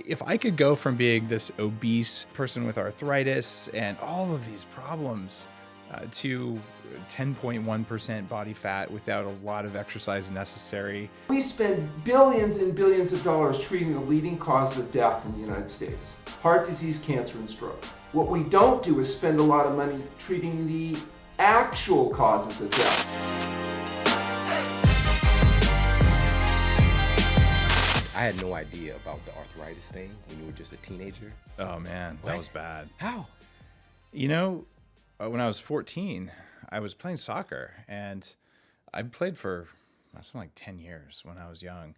If I could go from being this obese person with arthritis and all of these problems to 10.1% body fat without a lot of exercise necessary. We spend billions and billions of dollars treating the leading cause of death in the United States: heart disease, cancer, and stroke. What we don't do is spend a lot of money treating the actual causes of death. I had no idea about the arthritis thing when you were just a teenager. Oh man, that was bad. How? You know, when I was 14, I was playing soccer, and I played for something like 10 years when I was young,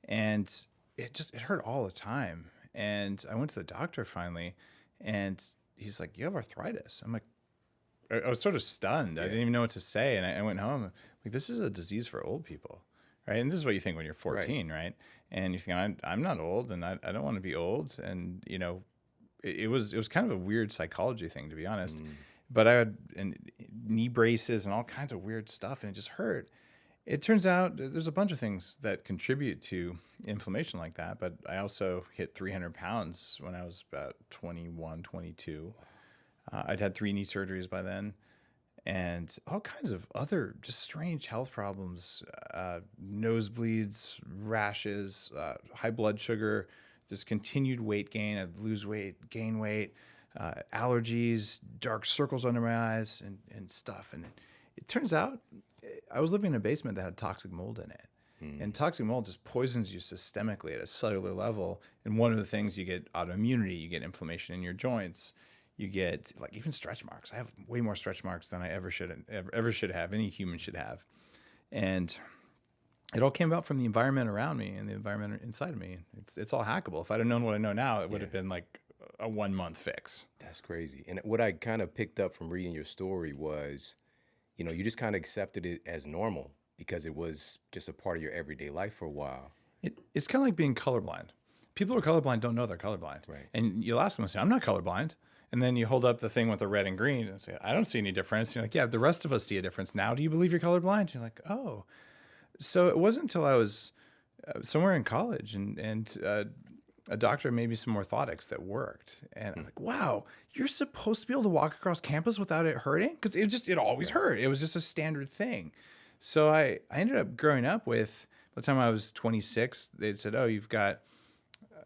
and it hurt all the time. And I went to the doctor finally, and he's like, "You have arthritis." I'm like, I was sort of stunned. I didn't even know what to say, and I went home. Like, this is a disease for old people, right? And this is what you think when you're 14, right? And you think, I'm not old, and I don't want to be old. And you know, it was kind of a weird psychology thing, to be honest. But I had knee braces and all kinds of weird stuff, and it just hurt. It turns out there's a bunch of things that contribute to inflammation like that, but I also hit 300 pounds when I was about 21, 22. I'd had 3 knee surgeries by then, and all kinds of other just strange health problems, nosebleeds, rashes, high blood sugar, just continued weight gain. I'd lose weight, gain weight, allergies, dark circles under my eyes, and stuff. And it turns out I was living in a basement that had toxic mold in it. And toxic mold just poisons you systemically at a cellular level. And one of the things, you get autoimmunity, you get inflammation in your joints, you get like even stretch marks. I have way more stretch marks than I ever should have, any human should have. And it all came about from the environment around me and the environment inside of me. It's all hackable. If I'd have known what I know now, it would have been like a 1-month fix. That's crazy. And what I kind of picked up from reading your story was, you know, you just kind of accepted it as normal because it was just a part of your everyday life for a while. It's kind of like being colorblind. People who are colorblind don't know they're colorblind. Right. And you'll ask them and say, "I'm not colorblind." And then you hold up the thing with the red and green and say, "I don't see any difference." And you're like, "Yeah, the rest of us see a difference. Now, do you believe you're colorblind?" And you're like, "Oh." So it wasn't until I was somewhere in college and a doctor made me some orthotics that worked. And I'm like, "Wow, you're supposed to be able to walk across campus without it hurting?" Because it always hurt. It was just a standard thing. So I ended up growing up with, by the time I was 26, they said, "Oh, you've got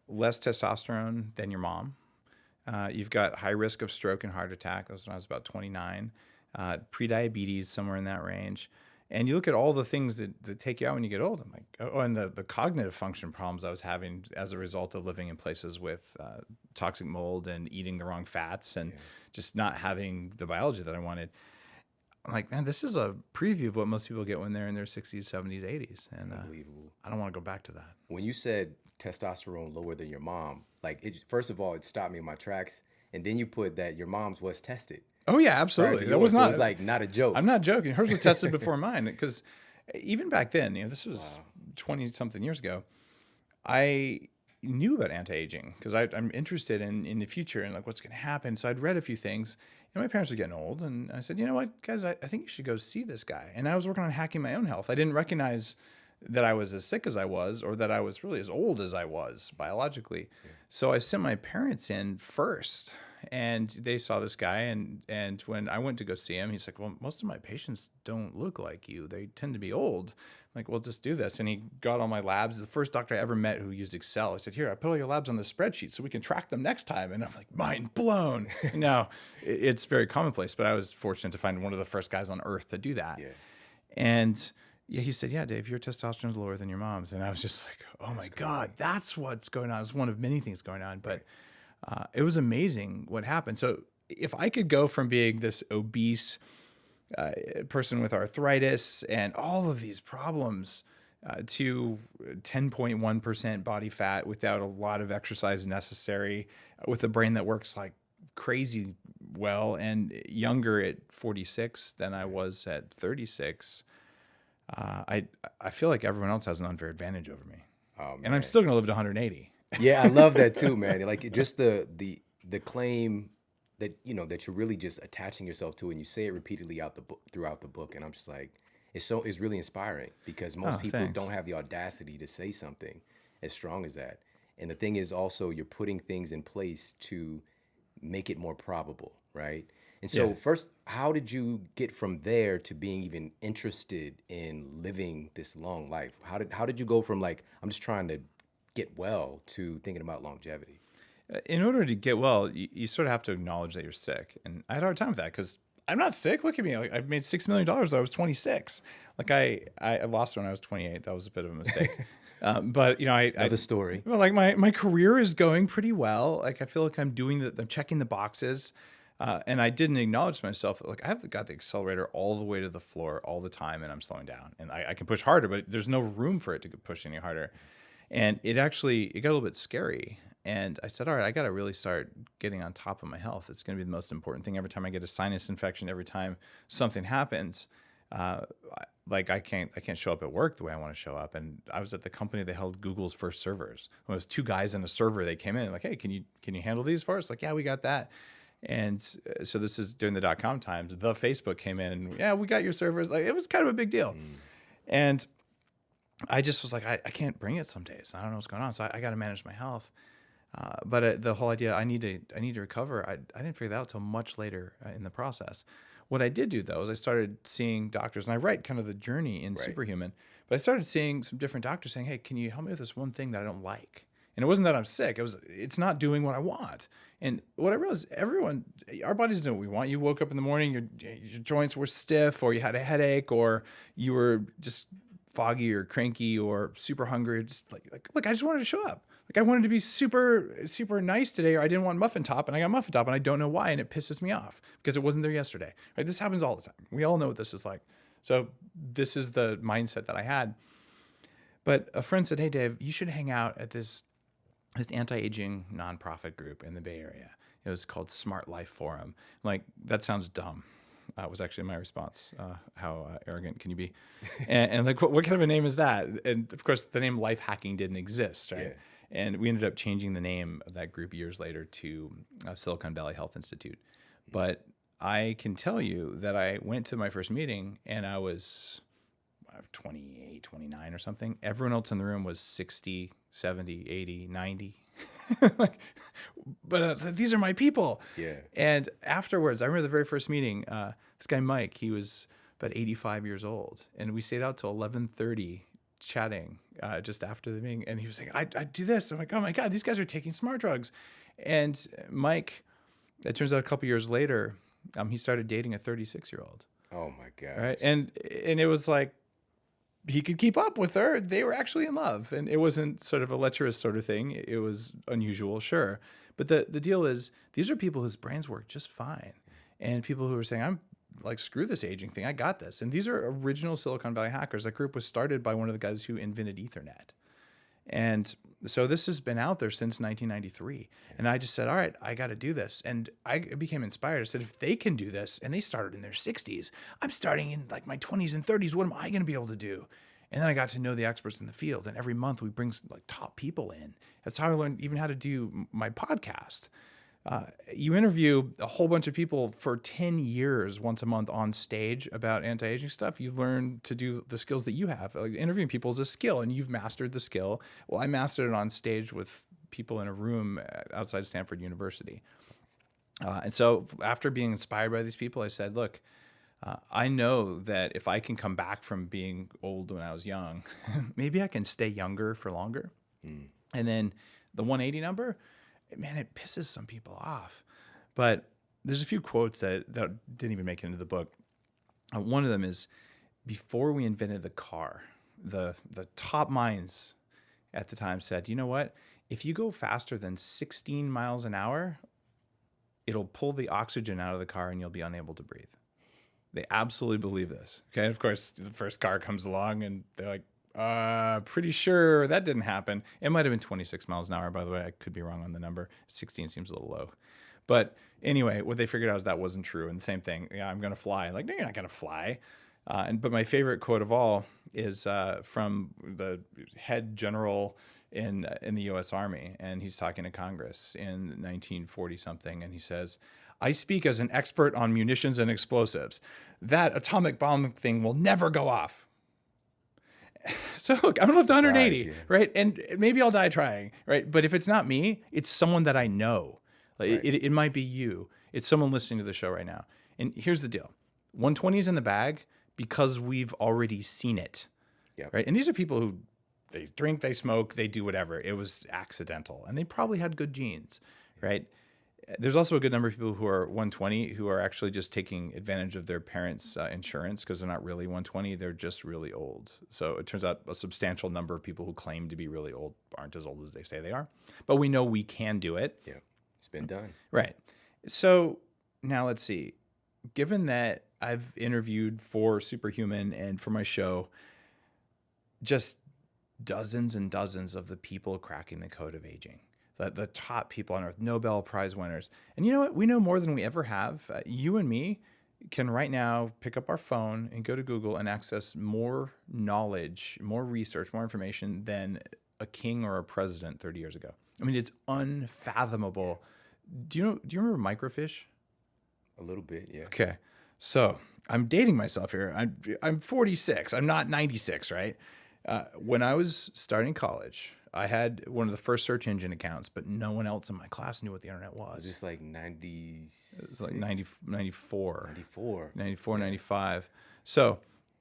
less testosterone than your mom. You've got high risk of stroke and heart attack." That was when I was about 29. Prediabetes, somewhere in that range. And you look at all the things that take you out when you get old. I'm like, oh, and the cognitive function problems I was having as a result of living in places with toxic mold and eating the wrong fats and just not having the biology that I wanted. I'm like, man, this is a preview of what most people get when they're in their 60s, 70s, 80s. And Unbelievable. I don't want to go back to that. When you said testosterone lower than your mom, like first of all, it stopped me in my tracks. And then you put that your mom's was tested. Oh, yeah, absolutely. That was So not. it was like not a joke. I'm not joking. Hers was tested before mine, because even back then, this was 20-something years ago, I knew about anti-aging because I'm interested in the future and like what's going to happen. So I'd read a few things. My parents were getting old, and I said, "You know what, guys, I think you should go see this guy." And I was working on hacking my own health. I didn't recognize that I was as sick as I was, or that I was really as old as I was biologically. So I sent my parents in first, and they saw this guy. And when I went to go see him, he's like, "Well, most of my patients don't look like you. They tend to be old." I'm like, "Well, just do this." And he got all my labs. The first doctor I ever met who used Excel. I said, "Here, I put all your labs on the spreadsheet so we can track them next time." And I'm like, mind blown. Now, it's very commonplace, but I was fortunate to find one of the first guys on earth to do that. Yeah. And he said, "Yeah, Dave, your testosterone is lower than your mom's." And I was just like, "Oh my God, that's what's going on." It's one of many things going on, but it was amazing what happened. So if I could go from being this obese person with arthritis and all of these problems to 10.1% body fat without a lot of exercise necessary, with a brain that works like crazy well, and younger at 46 than I was at 36, I feel like everyone else has an unfair advantage over me. Oh, man. And I'm still going to live to 180. Yeah, I love that too, man. Like just the claim that that you're really just attaching yourself to, and you say it repeatedly throughout the book, and I'm just like, it's really inspiring, because most people thanks. don't have the audacity to say something as strong as that. And the thing is also you're putting things in place to make it more probable, right? And so Yeah. first, how did you get from there to being even interested in living this long life? How did you go from like I'm just trying to get well to thinking about longevity? In order to get well, you sort of have to acknowledge that you're sick. And I had a hard time with that because I'm not sick. Look at me. Like, I made $6 million when I was 26. Like I lost when I was 28. That was a bit of a mistake. But you know, Another story. well, like my career is going pretty well. Like I feel like I'm I'm checking the boxes. And I didn't acknowledge to myself, like I have got the accelerator all the way to the floor all the time and I'm slowing down and I can push harder, but there's no room for it to push any harder. And it got a little bit scary. And I said, all right, I got to really start getting on top of my health. It's going to be the most important thing. Every time I get a sinus infection, every time something happens, like I can't show up at work the way I want to show up. And I was at the company that held Google's first servers. When it was two guys in a server, they came in and like, hey, can you handle these for us? Like, yeah, we got that. And so this is during the .com times. The Facebook came in and yeah, we got your servers. Like it was kind of a big deal. And I just was like, I can't bring it some days. I don't know what's going on. So I got to manage my health. But the whole idea, I need to recover. I didn't figure that out till much later in the process. What I did do though is I started seeing doctors, and I write kind of the journey in Superhuman. But I started seeing some different doctors saying, "Hey, can you help me with this one thing that I don't like?" And it wasn't that I'm sick. It's not doing what I want. And what I realized, our bodies know what we want. You woke up in the morning, your joints were stiff, or you had a headache, or you were just foggy or cranky or super hungry. Just like look, I just wanted to show up. Like I wanted to be super, super nice today, or I didn't want muffin top and I got muffin top and I don't know why. And it pisses me off because it wasn't there yesterday. Right? This happens all the time. We all know what this is like. So this is the mindset that I had. But a friend said, hey, Dave, you should hang out at this anti-aging nonprofit group in the Bay Area. It was called Smart Life Forum. Like, that sounds dumb. Was actually my response. How arrogant can you be? And like, what kind of a name is that? And of course, the name Life Hacking didn't exist, right? Yeah. And we ended up changing the name of that group years later to Silicon Valley Health Institute. But I can tell you that I went to my first meeting and I was 28, 29 or something. Everyone else in the room was 60, 70, 80, 90. Like, but these are my people. Yeah. And afterwards, I remember the very first meeting, this guy, Mike, he was about 85 years old. And we stayed out till 11:30 chatting just after the meeting. And he was like, I do this. I'm like, oh my God, these guys are taking smart drugs. And Mike, it turns out a couple years later, he started dating a 36-year-old. Oh my God. Right. And it was like, he could keep up with her. They were actually in love. And it wasn't sort of a lecherous sort of thing. It was unusual, sure. But the deal is, these are people whose brains work just fine. And people who are saying, I'm like, screw this aging thing. I got this. And these are original Silicon Valley hackers. That group was started by one of the guys who invented Ethernet. And so this has been out there since 1993. And I just said, all right, I got to do this. And I became inspired. I said, if they can do this, and they started in their 60s, I'm starting in like my 20s and 30s. What am I going to be able to do? And then I got to know the experts in the field. And every month we bring like top people in. That's how I learned even how to do my podcast. You interview a whole bunch of people for 10 years once a month on stage about anti-aging stuff. You learn to do the skills that you have. Like, interviewing people is a skill, and you've mastered the skill. Well, I mastered it on stage with people in a room outside Stanford University. And so after being inspired by these people, I said, look, I know that if I can come back from being old when I was young, maybe I can stay younger for longer. And then the 180 number, man, it pisses some people off. But there's a few quotes that didn't even make it into the book. One of them is, before we invented the car, the top minds at the time said, you know what? If you go faster than 16 miles an hour, it'll pull the oxygen out of the car and you'll be unable to breathe. They absolutely believe this. Okay. And of course, the first car comes along and they're like, pretty sure that didn't happen. It might have been 26 miles an hour, by the way. I could be wrong on the number. 16 seems a little low. But anyway, what they figured out is that wasn't true. And the same thing, yeah, I'm going to fly. Like, no, you're not going to fly. But my favorite quote of all is from the head general in the U.S. Army. And he's talking to Congress in 1940 something. And he says, I speak as an expert on munitions and explosives. That atomic bomb thing will never go off. So look, I'm gonna live to 180, yeah. right? And maybe I'll die trying, right? But if it's not me, it's someone that I know. Like Right. it might be you. It's someone listening to the show right now. And here's the deal: 120 is in the bag because we've already seen it, Yep. right? And these are people who they drink, they smoke, they do whatever. It was accidental, and they probably had good genes, right? There's also a good number of people who are 120 who are actually just taking advantage of their parents' insurance because they're not really 120. They're just really old. So it turns out a substantial number of people who claim to be really old aren't as old as they say they are. But we know we can do it. Yeah. It's been done. Right. So now let's see. Given that I've interviewed for Superhuman and for my show, just dozens and dozens of the people cracking the code of aging. The top people on earth, Nobel Prize winners. And you know what? We know more than we ever have. You and me can right now pick up our phone and go to Google and access more knowledge, more research, more information than a king or a president 30 years ago. I mean, it's unfathomable. Do you remember microfiche? A little bit, yeah. Okay. So I'm dating myself here. I'm 46. I'm not 96, right? When I was starting college, I had one of the first search engine accounts, but no one else in my class knew what the internet was. Was this like 90? It was like 94. 94. 94, 95. So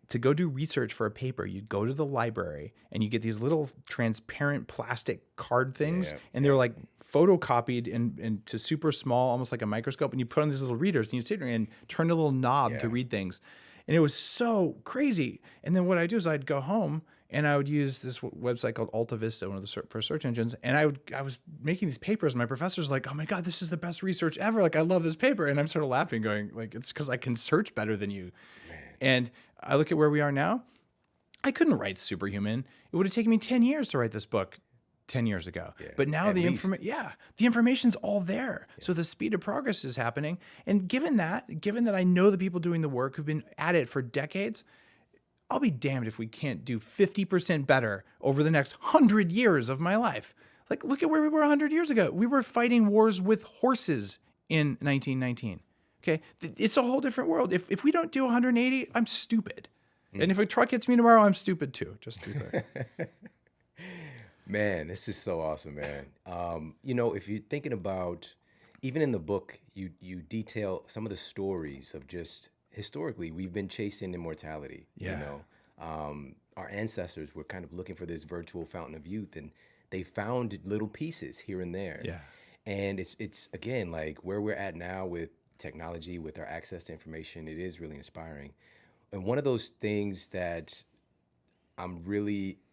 to go do research for a paper, you'd go to the library and you get these little transparent plastic card things, Yeah, and they're like photocopied and to super small, almost like a microscope, and you put on these little readers and you sit there and turn a little knob to read things. And it was so crazy. And then what I'd do is I'd go home and I would use this website called Alta Vista, one of the first search engines. And I was making these papers. And my professor's like, "Oh my God, this is the best research ever. Like, I love this paper." And I'm sort of laughing, going, like, it's because I can search better than you. Man. And I look at where we are now. I couldn't write Superhuman. It would have taken me 10 years to write this book 10 years ago. Yeah, but now at the least. the information's all there. Yeah. So the speed of progress is happening. And given that I know the people doing the work who've been at it for decades, I'll be damned if we can't do 50% better over the next 100 years of my life. Like, look at where we were 100 years ago. We were fighting wars with horses in 1919. Okay? It's a whole different world. If we don't do 180, I'm stupid. And if a truck hits me tomorrow, I'm stupid too. Just to be clear. Man, this is so awesome, man. If you're thinking about, even in the book, you detail some of the stories of just historically we've been chasing immortality. Yeah. Our ancestors were kind of looking for this virtual fountain of youth, and they found little pieces here and there. Yeah. And it's again, like where we're at now with technology, with our access to information, it is really inspiring. And one of those things that I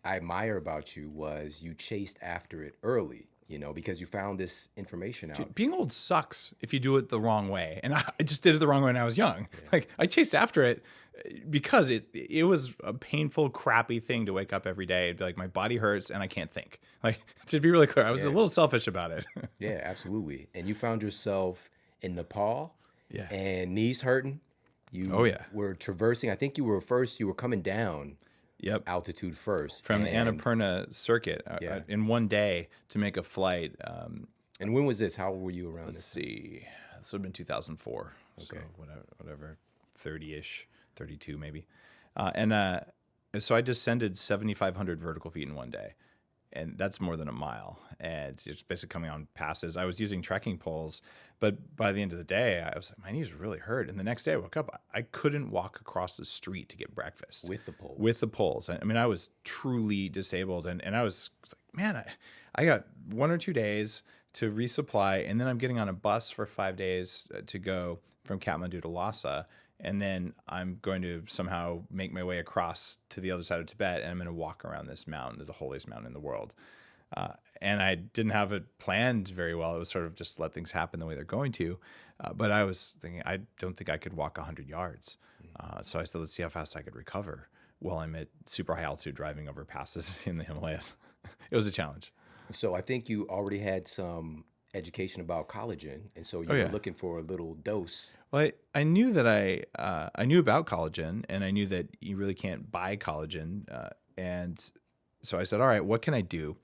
admire about you was you chased after it early, because you found this information out. Dude, being old sucks if you do it the wrong way. And I just did it the wrong way when I was young. Yeah. Like, I chased after it because it was a painful, crappy thing to wake up every day and be like, my body hurts and I can't think. Like, to be really clear, I was a little selfish about it. Yeah, absolutely. And you found yourself in Nepal, and knees hurting. You were traversing, I think you were coming down altitude first. From the Annapurna circuit in one day to make a flight. And when was this? How old were you around Let's see. This would have been 2004. Okay. So whatever, 30-ish, 32 maybe. So I descended 7,500 vertical feet in one day. And that's more than a mile. And it's just basically coming on passes. I was using trekking poles, but by the end of the day, I was like, my knees really hurt. And the next day I woke up, I couldn't walk across the street to get breakfast. With the poles? With the poles. I mean, I was truly disabled. And I was like, man, I got 1 or 2 days to resupply. And then I'm getting on a bus for 5 days to go from Kathmandu to Lhasa. And then I'm going to somehow make my way across to the other side of Tibet, and I'm going to walk around this mountain. There's the holiest mountain in the world. And I didn't have it planned very well. It was sort of just let things happen the way they're going to. But I was thinking, I don't think I could walk 100 yards. So I said, let's see how fast I could recover while I'm at super high altitude driving over passes in the Himalayas. It was a challenge. So I think you already had some education about collagen, and so you were looking for a little dose. Well, I knew that I knew about collagen, and I knew that you really can't buy collagen, and so I said, all right, what can I do?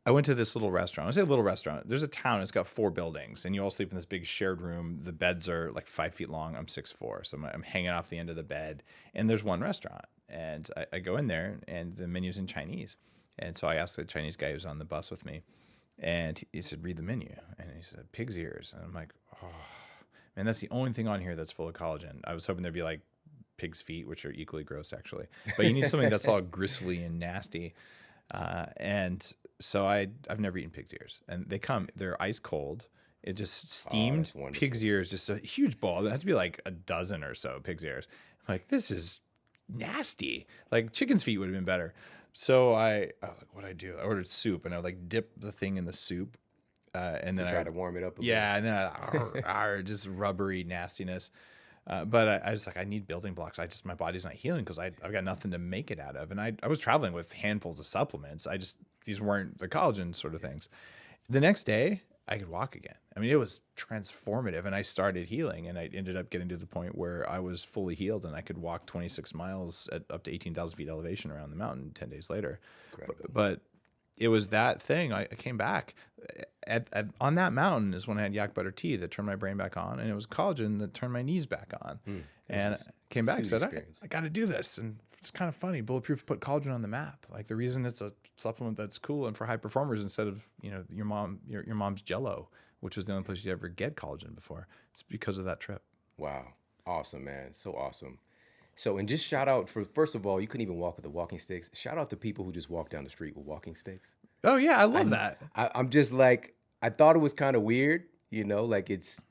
I went to this little restaurant. I say little restaurant. There's a town. It's got 4 buildings, and you all sleep in this big shared room. The beds are like 5 feet long. I'm 6'4", so I'm hanging off the end of the bed, and there's one restaurant. and I go in there, and the menu's in Chinese. And so I asked the Chinese guy who was on the bus with me, and he said, read the menu. And he said, pig's ears. And I'm like, oh, man, that's the only thing on here that's full of collagen. I was hoping there'd be like pig's feet, which are equally gross, actually. But you need something that's all gristly and nasty. And so I've never eaten pig's ears. And they're ice cold. It just steamed pig's ears, just a huge bowl. It had to be like a dozen or so pig's ears. I'm like, this is nasty. Like chicken's feet would have been better. So I was like, what'd I do? I ordered soup, and I would like dip the thing in the soup. And then I try to warm it up a yeah, and then just rubbery nastiness. But I was like, I need building blocks. My body's not healing because I've got nothing to make it out of. And I was traveling with handfuls of supplements. These weren't the collagen sort of things. The next day, I could walk again. I mean, it was transformative, and I started healing, and I ended up getting to the point where I was fully healed, and I could walk 26 miles at up to 18,000 feet elevation around the mountain 10 days later. But it was that thing. I came back on that mountain is when I had yak butter tea that turned my brain back on, and it was collagen that turned my knees back on. And I came back and said, I got to do this. And it's kind of funny. Bulletproof put collagen on the map. Like the reason it's a supplement that's cool and for high performers instead of, your mom's Jell-O, which was the only place you'd ever get collagen before. It's because of that trip. Wow. Awesome, man. So awesome. So, and just shout out first of all, you couldn't even walk with the walking sticks. Shout out to people who just walk down the street with walking sticks. Oh yeah. I love that. I'm just like, I thought it was kind of weird, like it's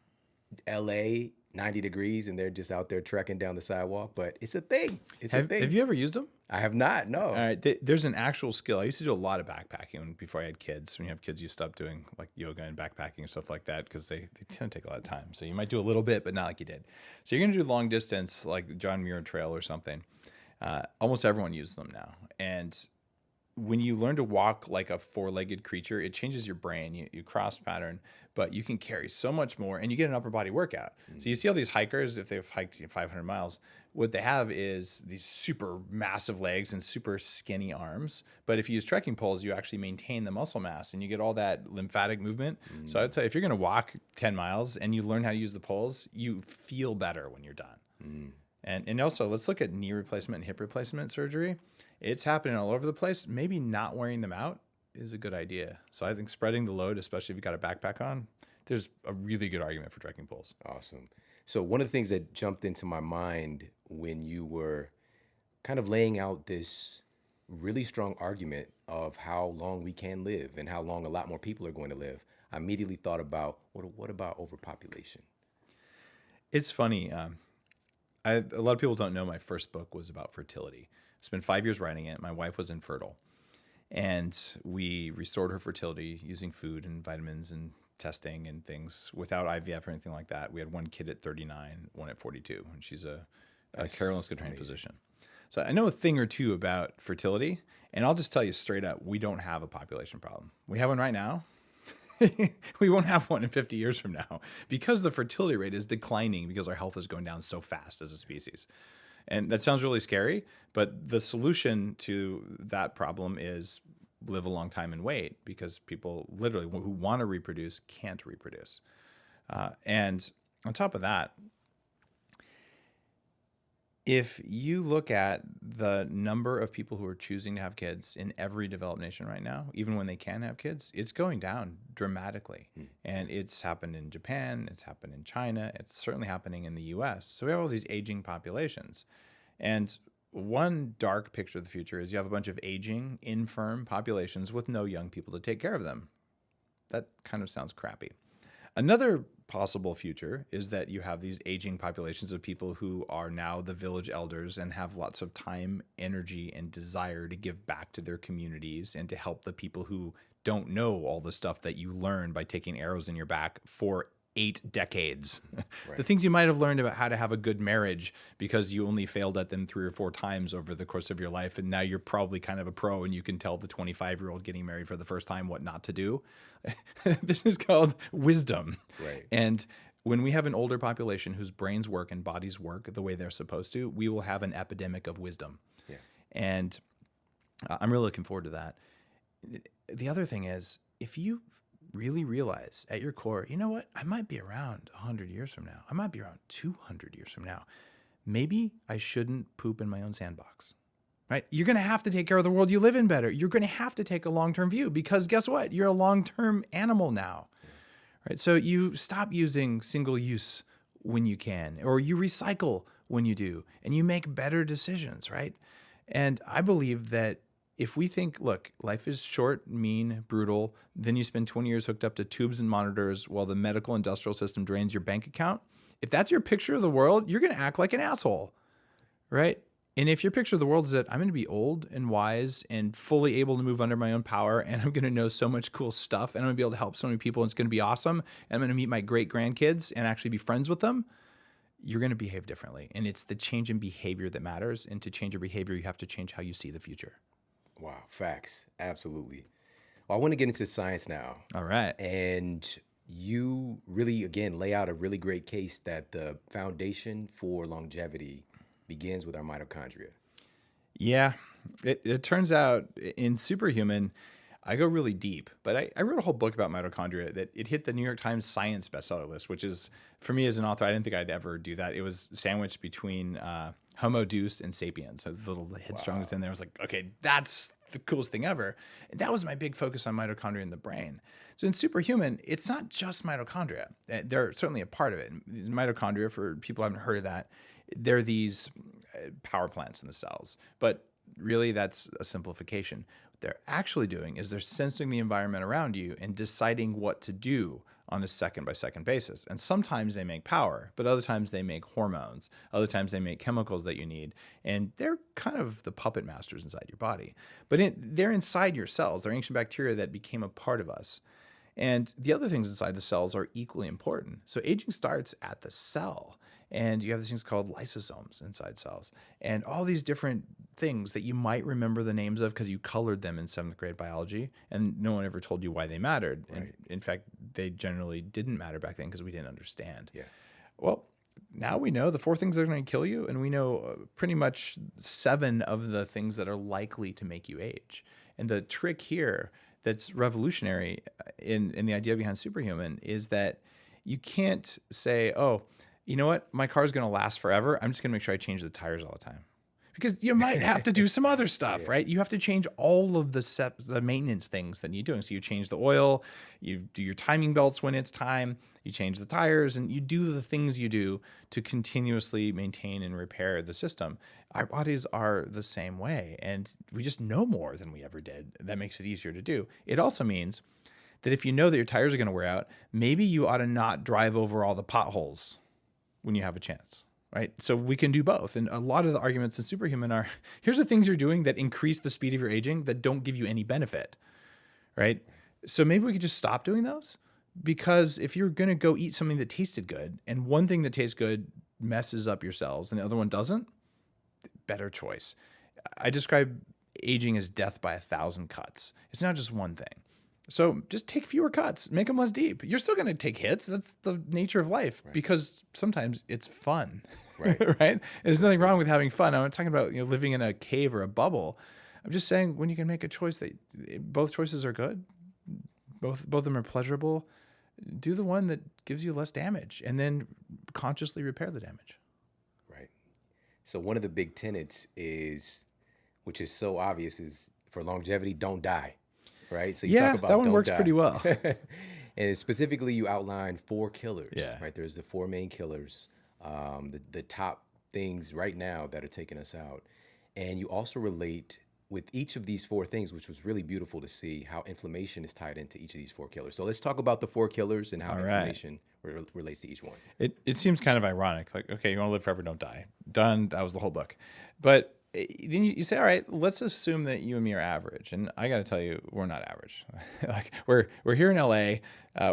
LA 90 degrees and they're just out there trekking down the sidewalk, but it's a thing. Have you ever used them? I have not, no. All right, there's an actual skill. I used to do a lot of backpacking before I had kids. When you have kids, you stop doing like yoga and backpacking and stuff like that because they tend to take a lot of time. So you might do a little bit, but not like you did. So you're going to do long distance, like John Muir Trail or something. Almost everyone uses them now. And when you learn to walk like a four-legged creature, it changes your brain. You cross pattern, but you can carry so much more, and you get an upper body workout. So you see all these hikers, if they've hiked 500 miles, what they have is these super massive legs and super skinny arms. But if you use trekking poles, you actually maintain the muscle mass, and you get all that lymphatic movement. So I'd say if you're going to walk 10 miles and you learn how to use the poles, you feel better when you're done. And also, let's look at knee replacement and hip replacement surgery. It's happening all over the place. Maybe not wearing them out is a good idea. So I think spreading the load, especially if you've got a backpack on, there's a really good argument for trekking poles. Awesome. So one of the things that jumped into my mind when you were kind of laying out this really strong argument of how long we can live and how long a lot more people are going to live, I immediately thought about, what about overpopulation? It's funny. A lot of people don't know my first book was about fertility. I spent 5 years writing it. My wife was infertile, and we restored her fertility using food and vitamins and testing and things without IVF or anything like that. We had one kid at 39, one at 42, and she's a Karolinska trained physician. So I know a thing or two about fertility, and I'll just tell you straight up, we don't have a population problem. We have one right now. We won't have one in 50 years from now because the fertility rate is declining because our health is going down so fast as a species. And that sounds really scary, but the solution to that problem is live a long time and wait, because people literally who want to reproduce can't reproduce. And on top of that, if you look at the number of people who are choosing to have kids in every developed nation right now, even when they can have kids, it's going down dramatically. And it's happened in Japan, it's happened in China, it's certainly happening in the US. So we have all these aging populations. And one dark picture of the future is you have a bunch of aging, infirm populations with no young people to take care of them. That kind of sounds crappy. Another possible future is that you have these aging populations of people who are now the village elders and have lots of time, energy, and desire to give back to their communities and to help the people who don't know all the stuff that you learn by taking arrows in your back for 8 decades. Right. The things you might have learned about how to have a good marriage because you only failed at them 3 or 4 times over the course of your life, and now you're probably kind of a pro and you can tell the 25-year-old getting married for the first time what not to do. This is called wisdom. Right. And when we have an older population whose brains work and bodies work the way they're supposed to, we will have an epidemic of wisdom. Yeah. And I'm really looking forward to that. The other thing is, if you really realize at your core, you know what, I might be around 100 years from now. I might be around 200 years from now. Maybe I shouldn't poop in my own sandbox. right? You're going to have to take care of the world you live in better. You're going to have to take a long-term view because guess what? You're a long-term animal now, right? So you stop using single use when you can, or you recycle when you do, and you make better decisions, right? And I believe that if we think, look, life is short, mean, brutal, then you spend 20 years hooked up to tubes and monitors while the medical industrial system drains your bank account. If that's your picture of the world, you're going to act like an asshole, right? And if your picture of the world is that I'm going to be old and wise and fully able to move under my own power, and I'm going to know so much cool stuff, and I'm going to be able to help so many people, and it's going to be awesome, and I'm going to meet my great grandkids and actually be friends with them, you're going to behave differently. And it's the change in behavior that matters. And to change your behavior, you have to change how you see the future. Wow, facts. Absolutely. Well, I want to get into science now. All right. And you really, again, lay out a really great case that the foundation for longevity begins with our mitochondria. Yeah. It turns out in Superhuman, I go really deep, but I wrote a whole book about mitochondria that it hit the New York Times Science bestseller list, which is, for me as an author, I didn't think I'd ever do that. It was sandwiched between Homo Deus and Sapiens. So the little headstrong was in there. I was like, okay, that's the coolest thing ever. And that was my big focus on mitochondria in the brain. So in Superhuman, it's not just mitochondria. They're certainly a part of it. These mitochondria, for people who haven't heard of that, they're these power plants in the cells. But really, that's a simplification. What they're actually doing is they're sensing the environment around you and deciding what to do on a second-by-second basis. And sometimes they make power, but other times they make hormones. Other times they make chemicals that you need. And they're kind of the puppet masters inside your body. But they're inside your cells. They're ancient bacteria that became a part of us. And the other things inside the cells are equally important. So aging starts at the cell. And you have these things called lysosomes inside cells. And all these different things that you might remember the names of because you colored them in 7th grade biology, and no one ever told you why they mattered. Right. And in fact, they generally didn't matter back then because we didn't understand. Yeah. Well, now we know the 4 things that are going to kill you, and we know pretty much 7 of the things that are likely to make you age. And the trick here that's revolutionary in the idea behind Superhuman is that you can't say, oh, you know what? My car's going to last forever. I'm just going to make sure I change the tires all the time. Because you might have to do some other stuff, right? You have to change all of the maintenance things that you're doing. So you change the oil, you do your timing belts when it's time, you change the tires, and you do the things you do to continuously maintain and repair the system. Our bodies are the same way, and we just know more than we ever did. That makes it easier to do. It also means that if you know that your tires are going to wear out, maybe you ought to not drive over all the potholes when you have a chance, right? So we can do both. And a lot of the arguments in Superhuman are, here's the things you're doing that increase the speed of your aging that don't give you any benefit, right? So maybe we could just stop doing those, because if you're going to go eat something that tasted good and one thing that tastes good messes up your cells and the other one doesn't, better choice. I describe aging as death by 1,000 cuts. It's not just one thing. So just take fewer cuts, make them less deep. You're still going to take hits. That's the nature of life, right? Because sometimes it's fun, right? Right? And there's nothing wrong with having fun. I'm not talking about living in a cave or a bubble. I'm just saying when you can make a choice that both choices are good, both of them are pleasurable, do the one that gives you less damage and then consciously repair the damage. Right. So one of the big tenets is, which is so obvious, is for longevity, don't die. Right. So you talk about that one don't works die. pretty well. And specifically, you outline 4 killers. Yeah. Right. There's the 4 main killers, the top things right now that are taking us out. And you also relate with each of these 4 things, which was really beautiful to see how inflammation is tied into each of these 4 killers. So let's talk about the 4 killers and how inflammation relates to each one. It seems kind of ironic. Like, okay, you want to live forever, don't die. Done. That was the whole book. But then you say, all right, let's assume that you and me are average. And I got to tell you, we're not average. Like we're here in LA.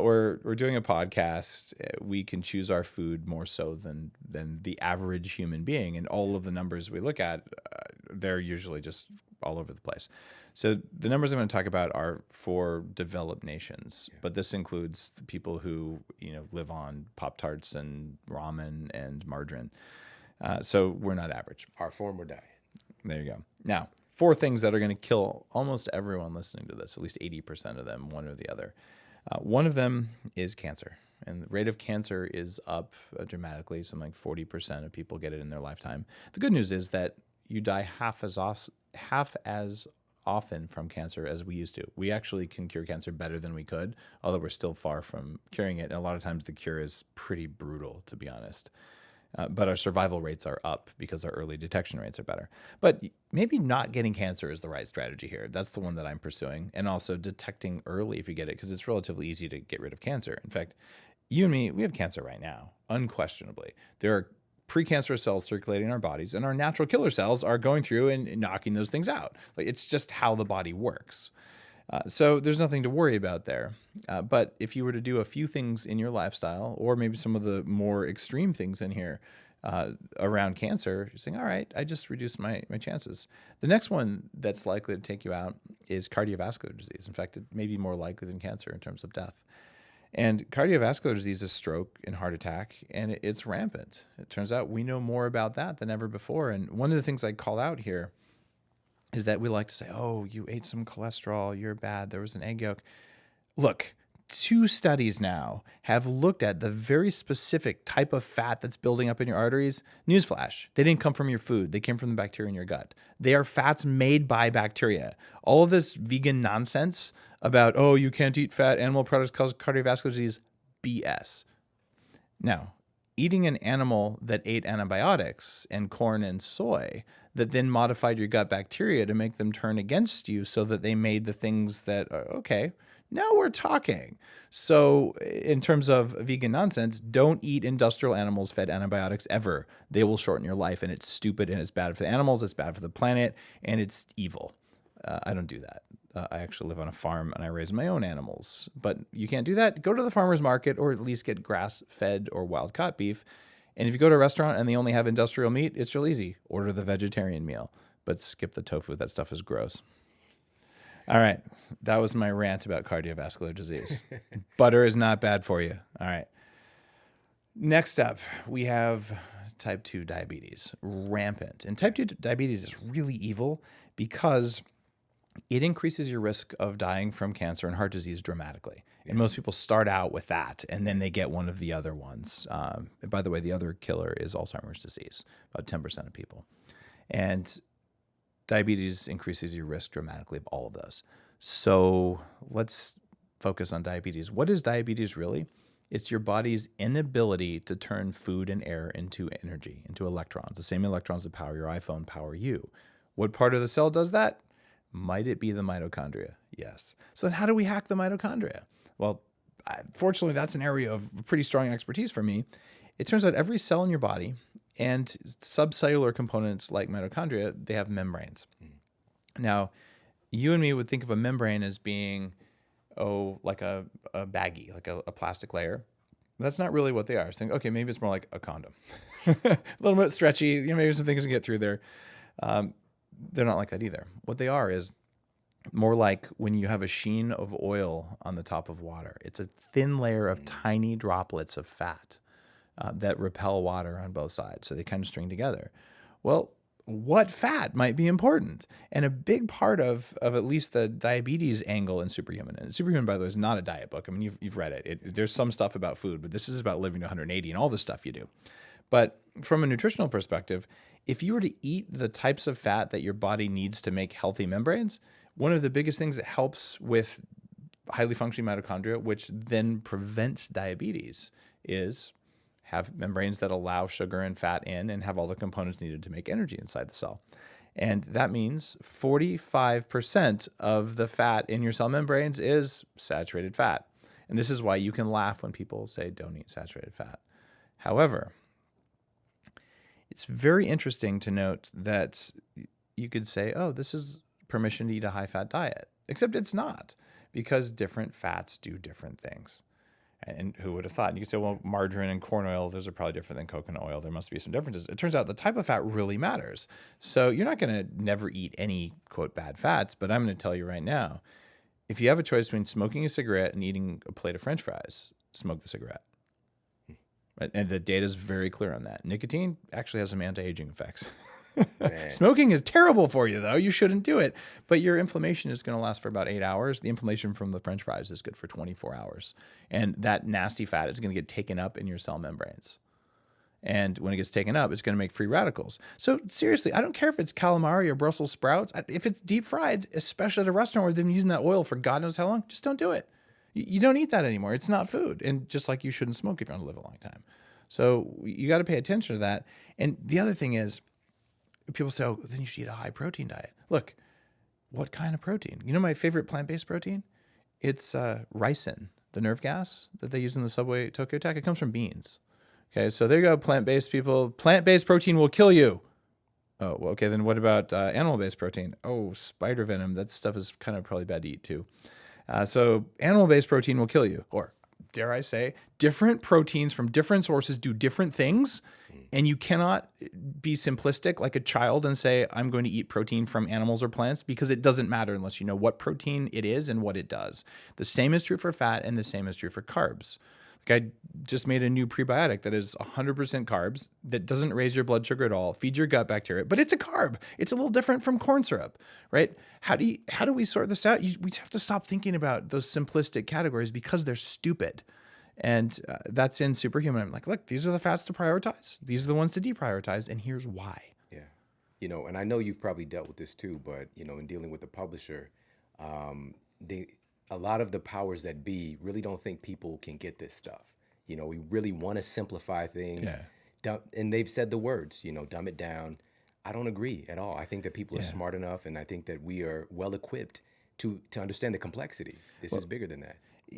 We're doing a podcast. We can choose our food more so than the average human being. And all of the numbers we look at, they're usually just all over the place. So the numbers I'm going to talk about are for developed nations, but this includes the people who live on Pop-Tarts and ramen and margarine. So we're not average. Our former diet. There you go. Now, 4 things that are going to kill almost everyone listening to this, at least 80% of them, one or the other. One of them is cancer. And the rate of cancer is up dramatically. Something like 40% of people get it in their lifetime. The good news is that you die half as half as often from cancer as we used to. We actually can cure cancer better than we could, although we're still far from curing it. And a lot of times the cure is pretty brutal, to be honest. But our survival rates are up because our early detection rates are better. But maybe not getting cancer is the right strategy here. That's the one that I'm pursuing. And also detecting early if you get it, because it's relatively easy to get rid of cancer. In fact, you and me, we have cancer right now, unquestionably. There are precancerous cells circulating in our bodies, and our natural killer cells are going through and knocking those things out. Like, it's just how the body works. So there's nothing to worry about there. But if you were to do a few things in your lifestyle, or maybe some of the more extreme things in here around cancer, you're saying, all right, I just reduced my chances. The next one that's likely to take you out is cardiovascular disease. In fact, it may be more likely than cancer in terms of death. And cardiovascular disease is stroke and heart attack, and it's rampant. It turns out we know more about that than ever before. And one of the things I call out here is that we like to say, oh, you ate some cholesterol, you're bad, there was an egg yolk. Look, 2 studies now have looked at the very specific type of fat that's building up in your arteries. Newsflash, they didn't come from your food. They came from the bacteria in your gut. They are fats made by bacteria. All of this vegan nonsense about, oh, you can't eat fat, animal products cause cardiovascular disease, BS. Now, eating an animal that ate antibiotics and corn and soy that then modified your gut bacteria to make them turn against you so that they made the things that are okay. Now we're talking. So in terms of vegan nonsense, don't eat industrial animals fed antibiotics ever. They will shorten your life, and it's stupid, and it's bad for the animals, it's bad for the planet, and it's evil. I don't do that. I actually live on a farm, and I raise my own animals. But you can't do that. Go to the farmer's market, or at least get grass-fed or wild-caught beef. And if you go to a restaurant and they only have industrial meat, it's real easy. Order the vegetarian meal, but skip the tofu. That stuff is gross. All right. That was my rant about cardiovascular disease. Butter is not bad for you. All right. Next up, we have type 2 diabetes, rampant. And type 2 diabetes is really evil because it increases your risk of dying from cancer and heart disease dramatically. And most people start out with that, and then they get one of the other ones. By the way, the other killer is Alzheimer's disease, about 10% of people. And diabetes increases your risk dramatically of all of those. So let's focus on diabetes. What is diabetes really? It's your body's inability to turn food and air into energy, into electrons, the same electrons that power your iPhone power you. What part of the cell does that? Might it be the mitochondria? Yes. So then how do we hack the mitochondria? Well, fortunately, that's an area of pretty strong expertise for me. It turns out every cell in your body and subcellular components like mitochondria, they have membranes. Now, you and me would think of a membrane as being, like a baggie, like a plastic layer. That's not really what they are. I think, okay, maybe it's more like a condom. A little bit stretchy, maybe some things can get through there. They're not like that either. What they are is more like when you have a sheen of oil on the top of water. It's a thin layer of tiny droplets of fat that repel water on both sides. So they kind of string together. Well, what fat might be important? And a big part of at least the diabetes angle in Superhuman, and Superhuman, by the way, is not a diet book. I mean, you've read it. There's some stuff about food, but this is about living to 180 and all the stuff you do. But from a nutritional perspective, if you were to eat the types of fat that your body needs to make healthy membranes, one of the biggest things that helps with highly functioning mitochondria, which then prevents diabetes, is have membranes that allow sugar and fat in and have all the components needed to make energy inside the cell. And that means 45% of the fat in your cell membranes is saturated fat. And this is why you can laugh when people say don't eat saturated fat. However, it's very interesting to note that you could say, oh, this is permission to eat a high-fat diet. Except it's not, because different fats do different things. And who would have thought? And you could say, well, margarine and corn oil, those are probably different than coconut oil. There must be some differences. It turns out the type of fat really matters. So you're not going to never eat any, quote, bad fats, but I'm going to tell you right now, if you have a choice between smoking a cigarette and eating a plate of French fries, smoke the cigarette. And the data is very clear on that. Nicotine actually has some anti-aging effects. Smoking is terrible for you, though. You shouldn't do it. But your inflammation is going to last for about 8 hours. The inflammation from the French fries is good for 24 hours. And that nasty fat is going to get taken up in your cell membranes. And when it gets taken up, it's going to make free radicals. So seriously, I don't care if it's calamari or Brussels sprouts. If it's deep fried, especially at a restaurant where they've been using that oil for God knows how long, just don't do it. You don't eat that anymore. It's not food. And just like you shouldn't smoke if you want to live a long time. So you got to pay attention to that. And the other thing is, people say, oh, then you should eat a high protein diet. Look, what kind of protein? You know my favorite plant-based protein? It's ricin, the nerve gas that they use in the subway Tokyo Attack. It comes from beans. Okay, so there you go, plant-based people. Plant-based protein will kill you. Oh, well, okay, then what about animal-based protein? Oh, spider venom. That stuff is kind of probably bad to eat too. So animal-based protein will kill you. Or, dare I say, different proteins from different sources do different things. And you cannot be simplistic like a child and say, I'm going to eat protein from animals or plants, because it doesn't matter unless you know what protein it is and what it does. The same is true for fat, and the same is true for carbs. Like I just made a new prebiotic that is 100% carbs, that doesn't raise your blood sugar at all, feeds your gut bacteria, but it's a carb. It's a little different from corn syrup, right? How do we sort this out? We have to stop thinking about those simplistic categories because they're stupid. And that's in Superhuman. I'm like, look, these are the fats to prioritize. These are the ones to deprioritize. And here's why. Yeah. And I know you've probably dealt with this too, but, in dealing with the publisher, a lot of the powers that be really don't think people can get this stuff. We really want to simplify things. Yeah. And they've said the words, dumb it down. I don't agree at all. I think that people are smart enough, and I think that we are well equipped to understand the complexity. This is bigger than that.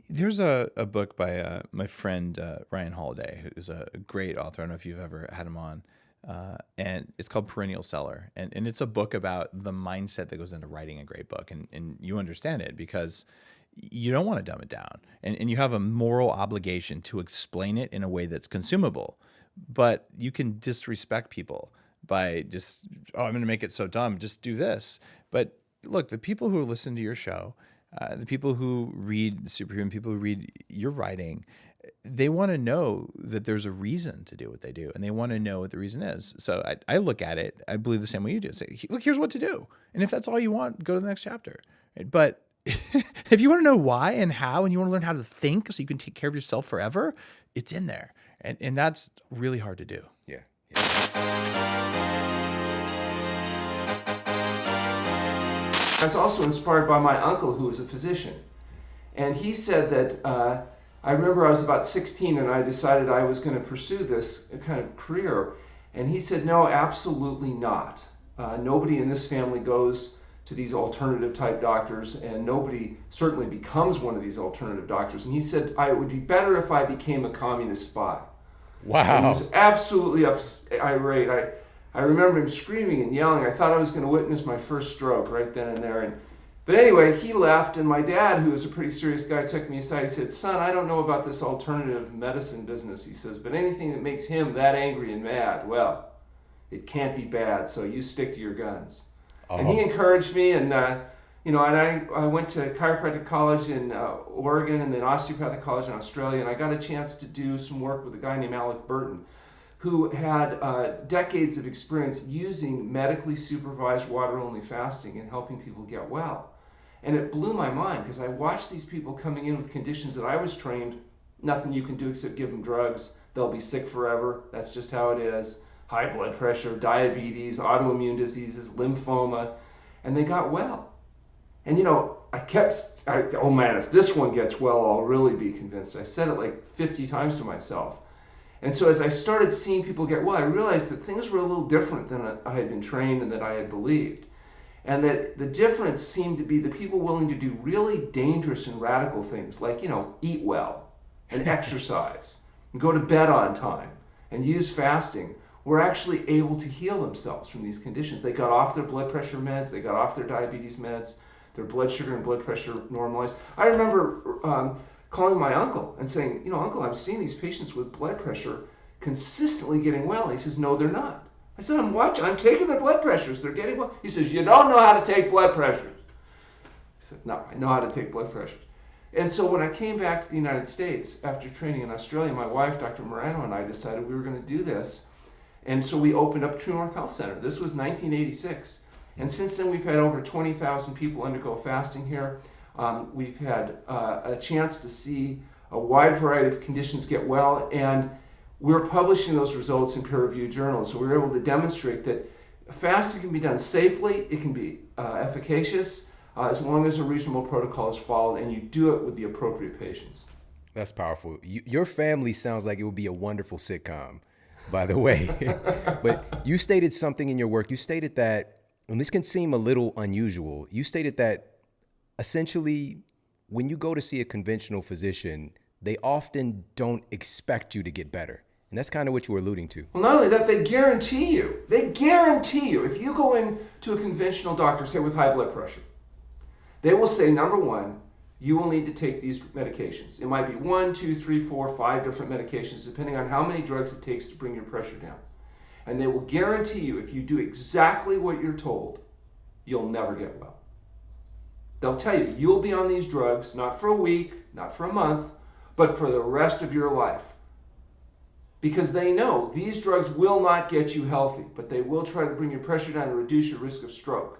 There's a book by my friend Ryan Holiday, who's a great author. I don't know if you've ever had him on. And it's called Perennial Seller. And it's a book about the mindset that goes into writing a great book. And you understand it because you don't want to dumb it down. And you have a moral obligation to explain it in a way that's consumable. But you can disrespect people by just, I'm going to make it so dumb, just do this. But look, the people who listen to your show, the people who read Superhuman, people who read your writing, they want to know that there's a reason to do what they do, and they want to know what the reason is. So I look at it, I believe the same way you do. Say, look, here's what to do. And if that's all you want, go to the next chapter. But if you want to know why and how, and you want to learn how to think so you can take care of yourself forever, it's in there. And that's really hard to do. Yeah. I was also inspired by my uncle, who was a physician. And he said that, I remember I was about 16 and I decided I was going to pursue this kind of career. And he said, no, absolutely not. Nobody in this family goes to these alternative type doctors, and nobody certainly becomes one of these alternative doctors. And he said, it would be better if I became a communist spy. Wow. And he was absolutely irate. I remember him screaming and yelling. I thought I was going to witness my first stroke right then and there. But anyway, he left, and my dad, who was a pretty serious guy, took me aside. He said, son, I don't know about this alternative medicine business, he says, but anything that makes him that angry and mad, well, it can't be bad, so you stick to your guns. Oh. And he encouraged me, and and I went to chiropractic college in Oregon and then osteopathic college in Australia, and I got a chance to do some work with a guy named Alec Burton, who had decades of experience using medically supervised water-only fasting and helping people get well. And it blew my mind because I watched these people coming in with conditions that I was trained, nothing you can do except give them drugs, they'll be sick forever, that's just how it is, high blood pressure, diabetes, autoimmune diseases, lymphoma, and they got well. And oh man, if this one gets well, I'll really be convinced. I said it like 50 times to myself. And so as I started seeing people get well, I realized that things were a little different than I had been trained and that I had believed. And that the difference seemed to be the people willing to do really dangerous and radical things like, eat well and exercise and go to bed on time and use fasting were actually able to heal themselves from these conditions. They got off their blood pressure meds, they got off their diabetes meds, their blood sugar and blood pressure normalized. I remember calling my uncle and saying, Uncle, I'm seeing these patients with blood pressure consistently getting well. He says, no, they're not. I said, I'm taking their blood pressures. They're getting well. He says, you don't know how to take blood pressures. I said, no, I know how to take blood pressures. And so when I came back to the United States after training in Australia, my wife, Dr. Morano, and I decided we were going to do this. And so we opened up True North Health Center. This was 1986. And since then, we've had over 20,000 people undergo fasting here. We've had a chance to see a wide variety of conditions get well. And We're publishing those results in peer-reviewed journals, so we're able to demonstrate that fasting can be done safely, it can be efficacious, as long as a reasonable protocol is followed and you do it with the appropriate patients. That's powerful. Your family sounds like it would be a wonderful sitcom, by the way. But you stated something in your work. You stated that, and this can seem a little unusual, you stated that essentially when you go to see a conventional physician, they often don't expect you to get better. And that's kind of what you were alluding to. Well, not only that, they guarantee you, if you go into a conventional doctor, say with high blood pressure, they will say, number one, you will need to take these medications. It might be 1, 2, 3, 4, 5 different medications, depending on how many drugs it takes to bring your pressure down. And they will guarantee you, if you do exactly what you're told, you'll never get well. They'll tell you, you'll be on these drugs, not for a week, not for a month, but for the rest of your life. Because they know these drugs will not get you healthy, but they will try to bring your pressure down and reduce your risk of stroke.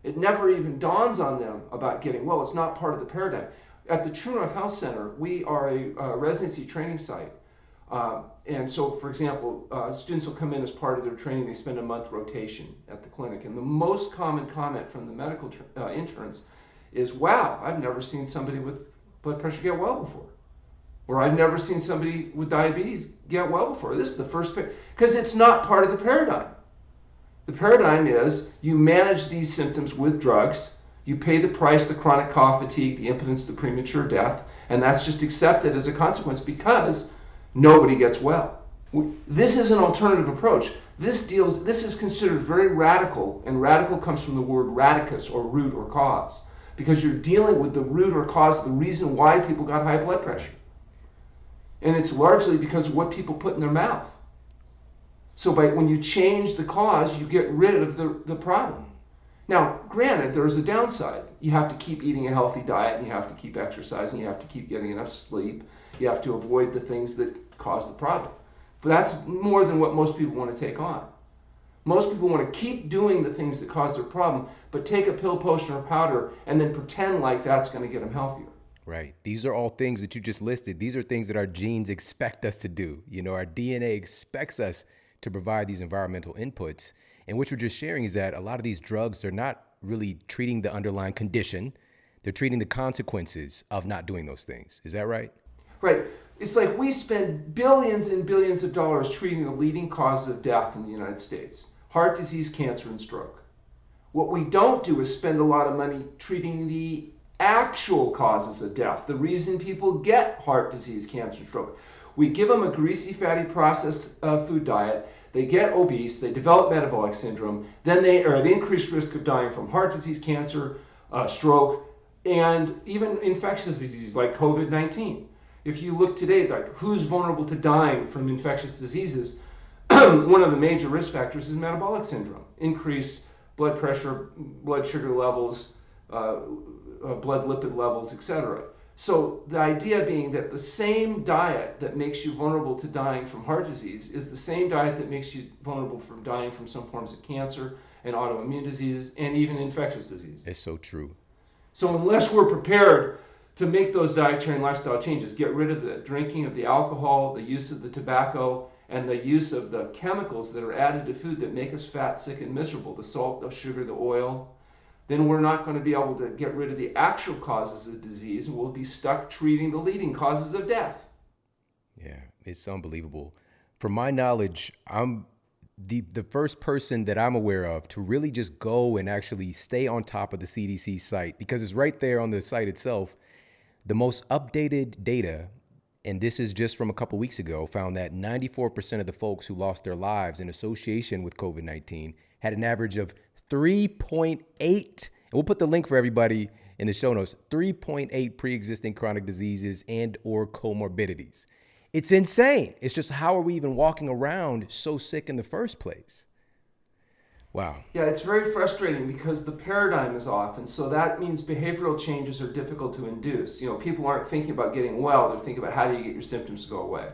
It never even dawns on them about getting well. It's not part of the paradigm. At the True North Health Center, we are a residency training site. And so, for example, students will come in as part of their training. They spend a month rotation at the clinic. And the most common comment from the medical interns is, wow, I've never seen somebody with blood pressure get well before. Or I've never seen somebody with diabetes get well before. This is the first, because it's not part of the paradigm. The paradigm is you manage these symptoms with drugs, you pay the price, the chronic cough, fatigue, the impotence, the premature death, and that's just accepted as a consequence because nobody gets well. This is an alternative approach. This is considered very radical, and radical comes from the word radicus, or root or cause, because you're dealing with the root or cause, the reason why people got high blood pressure. And it's largely because of what people put in their mouth. So when you change the cause, you get rid of the problem. Now, granted, there's a downside. You have to keep eating a healthy diet, and you have to keep exercising, you have to keep getting enough sleep, you have to avoid the things that cause the problem. But that's more than what most people want to take on. Most people want to keep doing the things that cause their problem, but take a pill, potion, or powder, and then pretend like that's going to get them healthier. Right. These are all things that you just listed. These are things that our genes expect us to do. You know, our DNA expects us to provide these environmental inputs. And what you're just sharing is that a lot of these drugs, they're not really treating the underlying condition. They're treating the consequences of not doing those things. Is that right? Right. It's like we spend billions and billions of dollars treating the leading causes of death in the United States: heart disease, cancer, and stroke. What we don't do is spend a lot of money treating the actual causes of death, the reason people get heart disease, cancer, and stroke. We give them a greasy, fatty, processed food diet. They get obese. They develop metabolic syndrome. Then they are at increased risk of dying from heart disease, cancer, stroke, and even infectious diseases like COVID-19. If you look today, like who's vulnerable to dying from infectious diseases, one of the major risk factors is metabolic syndrome, increased blood pressure, blood sugar levels, blood lipid levels, etc. So the idea being that the same diet that makes you vulnerable to dying from heart disease is the same diet that makes you vulnerable from dying from some forms of cancer and autoimmune diseases and even infectious disease. It's so true. So unless we're prepared to make those dietary and lifestyle changes, get rid of the drinking of the alcohol, the use of the tobacco, and the use of the chemicals that are added to food that make us fat, sick, and miserable, the salt, the sugar, the oil, then we're not going to be able to get rid of the actual causes of disease, and we'll be stuck treating the leading causes of death. Yeah, it's unbelievable. From my knowledge, I'm the first person that I'm aware of to really just go and actually stay on top of the CDC site, because it's right there on the site itself. The most updated data, and this is just from a couple weeks ago, found that 94% of the folks who lost their lives in association with COVID-19 had an average of 3.8, and we'll put the link for everybody in the show notes, 3.8 pre-existing chronic diseases and or comorbidities. It's insane. It's just, how are we even walking around so sick in the first place? Wow. Yeah, it's very frustrating because the paradigm is off, and so that means behavioral changes are difficult to induce. You know, people aren't thinking about getting well, they're thinking about how do you get your symptoms to go away.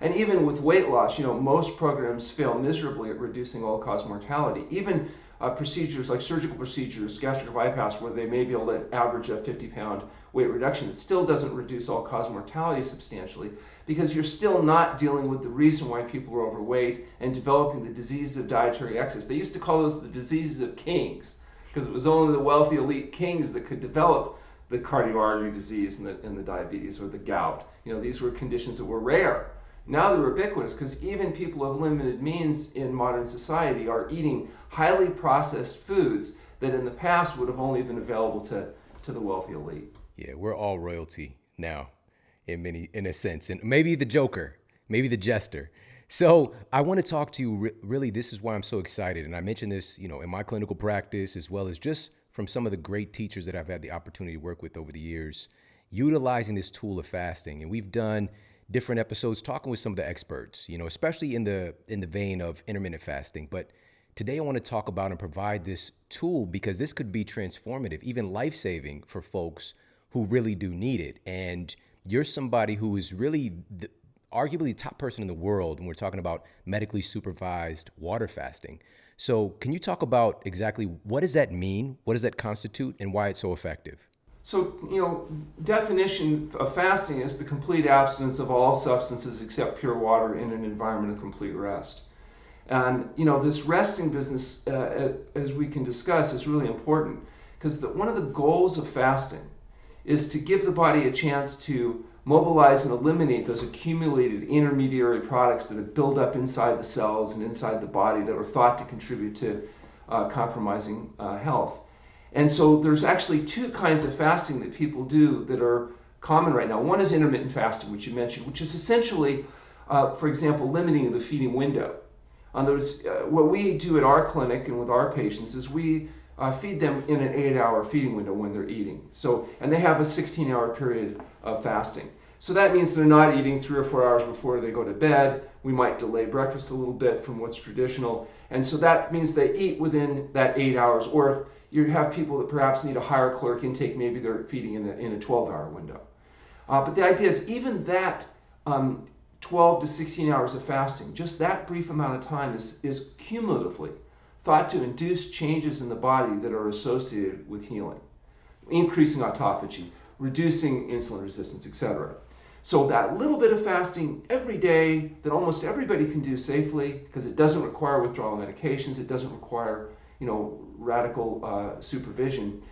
And even with weight loss, you know, most programs fail miserably at reducing all-cause mortality. Even procedures like surgical procedures, gastric bypass, where they may be able to average a 50-pound weight reduction. It still doesn't reduce all-cause mortality substantially, because you're still not dealing with the reason why people are overweight and developing the diseases of dietary excess. They used to call those the diseases of kings, because it was only the wealthy elite kings that could develop the cardiac artery disease and the diabetes or the gout. These were conditions that were rare. Now they're ubiquitous, because even people of limited means in modern society are eating highly processed foods that in the past would have only been available to the wealthy elite. Yeah, we're all royalty now, in a sense, and maybe the joker, maybe the jester. So I want to talk to you. Really, this is why I'm so excited, and I mentioned this, in my clinical practice, as well as just from some of the great teachers that I've had the opportunity to work with over the years, utilizing this tool of fasting. And we've done different episodes talking with some of the experts, especially in the vein of intermittent fasting. But today I want to talk about and provide this tool, because this could be transformative, even life-saving for folks who really do need it. And you're somebody who is really arguably the top person in the world when we're talking about medically supervised water fasting. So can you talk about exactly what does that mean? What does that constitute, and why it's so effective? So, definition of fasting is the complete abstinence of all substances except pure water in an environment of complete rest. And, this resting business, as we can discuss, is really important, because one of the goals of fasting is to give the body a chance to mobilize and eliminate those accumulated intermediary products that have built up inside the cells and inside the body that are thought to contribute to compromising health. And so there's actually two kinds of fasting that people do that are common right now. One is intermittent fasting, which you mentioned, which is essentially, for example, limiting the feeding window. In other words, what we do at our clinic and with our patients is we feed them in an 8-hour feeding window when they're eating. And they have a 16-hour period of fasting. So that means they're not eating 3 or 4 hours before they go to bed. We might delay breakfast a little bit from what's traditional. And so that means they eat within that 8 hours. Or if you have people that perhaps need a higher caloric intake, maybe they're feeding in a 12-hour window. But the idea is even that 12 to 16 hours of fasting, just that brief amount of time is cumulatively thought to induce changes in the body that are associated with healing, increasing autophagy, reducing insulin resistance, etc. So that little bit of fasting every day that almost everybody can do safely, because it doesn't require withdrawal medications, it doesn't require radical supervision,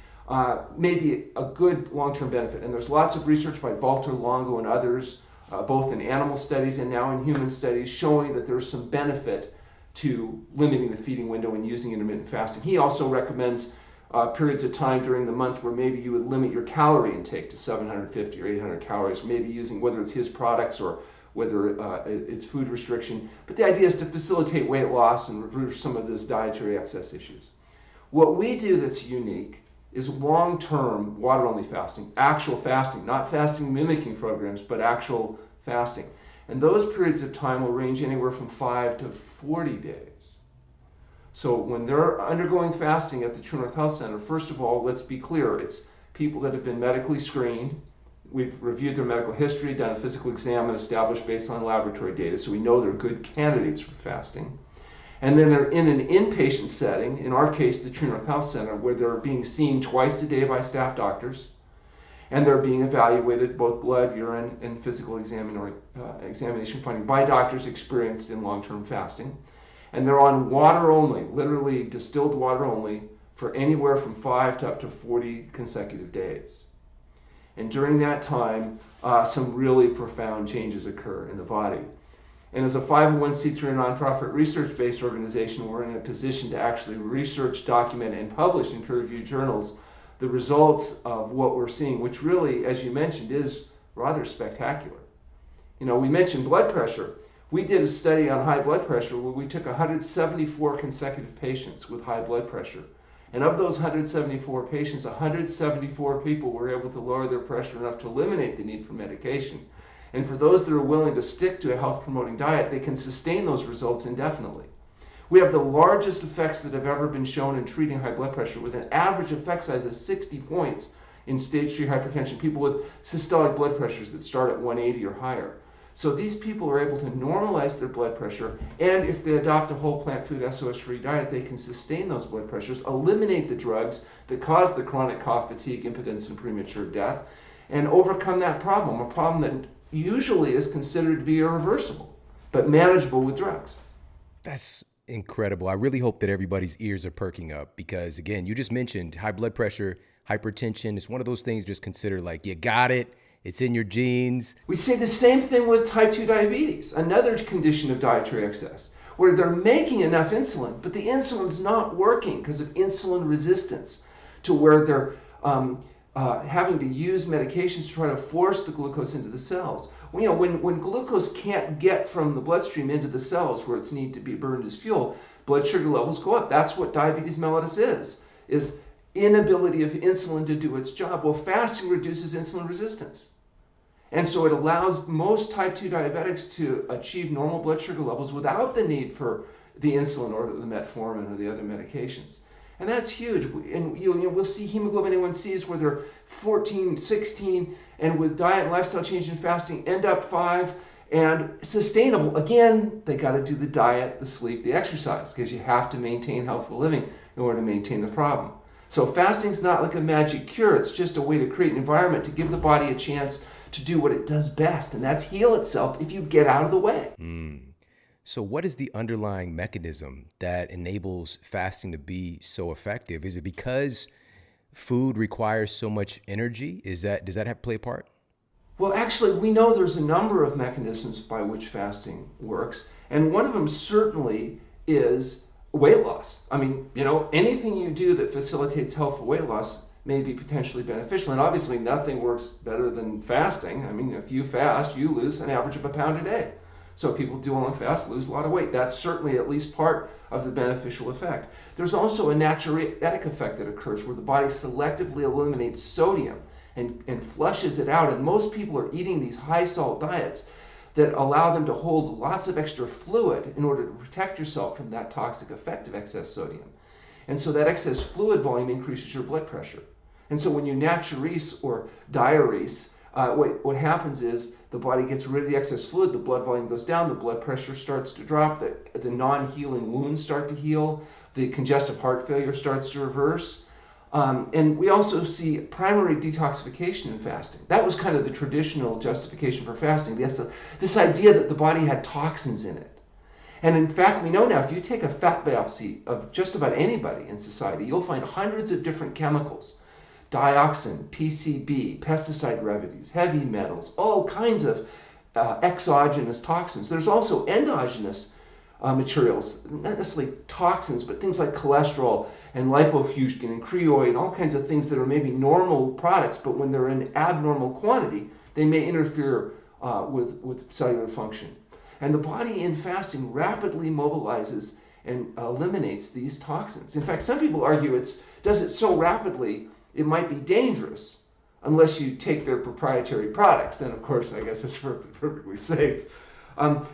may be a good long-term benefit. And there's lots of research by Walter Longo and others, both in animal studies and now in human studies, showing that there's some benefit to limiting the feeding window and using intermittent fasting. He also recommends periods of time during the month where maybe you would limit your calorie intake to 750 or 800 calories, maybe using whether it's his products or whether it's food restriction. But the idea is to facilitate weight loss and reverse some of this dietary excess issues. What we do that's unique is long-term water-only fasting, actual fasting, not fasting mimicking programs, but actual fasting. And those periods of time will range anywhere from 5 to 40 days. So when they're undergoing fasting at the True North Health Center, first of all, let's be clear, it's people that have been medically screened. We've reviewed their medical history, done a physical exam, and established baseline laboratory data, so we know they're good candidates for fasting. And then they're in an inpatient setting, in our case, the True North Health Center, where they're being seen twice a day by staff doctors, and they're being evaluated, both blood, urine, and physical examination finding by doctors experienced in long-term fasting. And they're on water only, literally distilled water only, for anywhere from 5 to up to 40 consecutive days. And during that time, some really profound changes occur in the body. And as a 501c3 nonprofit research-based organization, we're in a position to actually research, document, and publish in peer-reviewed journals the results of what we're seeing, which really, as you mentioned, is rather spectacular. We mentioned blood pressure. We did a study on high blood pressure where we took 174 consecutive patients with high blood pressure. And of those 174 patients, 174 people were able to lower their pressure enough to eliminate the need for medication. And for those that are willing to stick to a health-promoting diet, they can sustain those results indefinitely. We have the largest effects that have ever been shown in treating high blood pressure, with an average effect size of 60 points in stage 3 hypertension, people with systolic blood pressures that start at 180 or higher. So these people are able to normalize their blood pressure, and if they adopt a whole plant food SOS-free diet, they can sustain those blood pressures, eliminate the drugs that cause the chronic cough, fatigue, impotence, and premature death, and overcome that problem, a problem that usually is considered to be irreversible, but manageable with drugs. That's incredible. I really hope that everybody's ears are perking up because, again, you just mentioned high blood pressure, hypertension. It's one of those things just consider like you got it. It's in your genes. We say the same thing with type 2 diabetes, another condition of dietary excess, where they're making enough insulin, but the insulin's not working because of insulin resistance, to where they're having to use medications to try to force the glucose into the cells. Well, you know, when glucose can't get from the bloodstream into the cells where it's needed to be burned as fuel, blood sugar levels go up. That's what diabetes mellitus is inability of insulin to do its job. Well, fasting reduces insulin resistance. And so it allows most type 2 diabetics to achieve normal blood sugar levels without the need for the insulin or the metformin or the other medications. And that's huge. And we'll see hemoglobin A1Cs where they're 14, 16, and with diet and lifestyle change and fasting end up 5 and sustainable. Again, they got to do the diet, the sleep, the exercise, because you have to maintain healthful living in order to maintain the problem. So fasting's not like a magic cure. It's just a way to create an environment to give the body a chance to do what it does best, and that's heal itself if you get out of the way. So what is the underlying mechanism that enables fasting to be so effective? Is it because food requires so much energy? Does that have to play a part? Well, actually, we know there's a number of mechanisms by which fasting works, and one of them certainly is weight loss. I mean, you know, anything you do that facilitates healthful weight loss may be potentially beneficial, and obviously nothing works better than fasting. I mean, if you fast, you lose an average of a pound a day. So people do on fast lose a lot of weight. That's certainly at least part of the beneficial effect. There's also a natriuretic effect that occurs where the body selectively eliminates sodium and flushes it out, and most people are eating these high salt diets that allow them to hold lots of extra fluid in order to protect yourself from that toxic effect of excess sodium. And so that excess fluid volume increases your blood pressure. And so when you natriuresis or diurese, what happens is the body gets rid of the excess fluid, the blood volume goes down, the blood pressure starts to drop, the non-healing wounds start to heal, the congestive heart failure starts to reverse. And we also see primary detoxification in fasting. That was kind of the traditional justification for fasting. This idea that the body had toxins in it. And in fact, we know now if you take a fat biopsy of just about anybody in society, you'll find hundreds of different chemicals. Dioxin, PCB, pesticide residues, heavy metals, all kinds of exogenous toxins. There's also endogenous materials, not necessarily toxins, but things like cholesterol and lipofuscin and creoid and all kinds of things that are maybe normal products, but when they're in abnormal quantity, they may interfere with cellular function. And the body in fasting rapidly mobilizes and eliminates these toxins. In fact, some people argue it does it so rapidly it might be dangerous unless you take their proprietary products. Then, of course, I guess it's perfectly safe.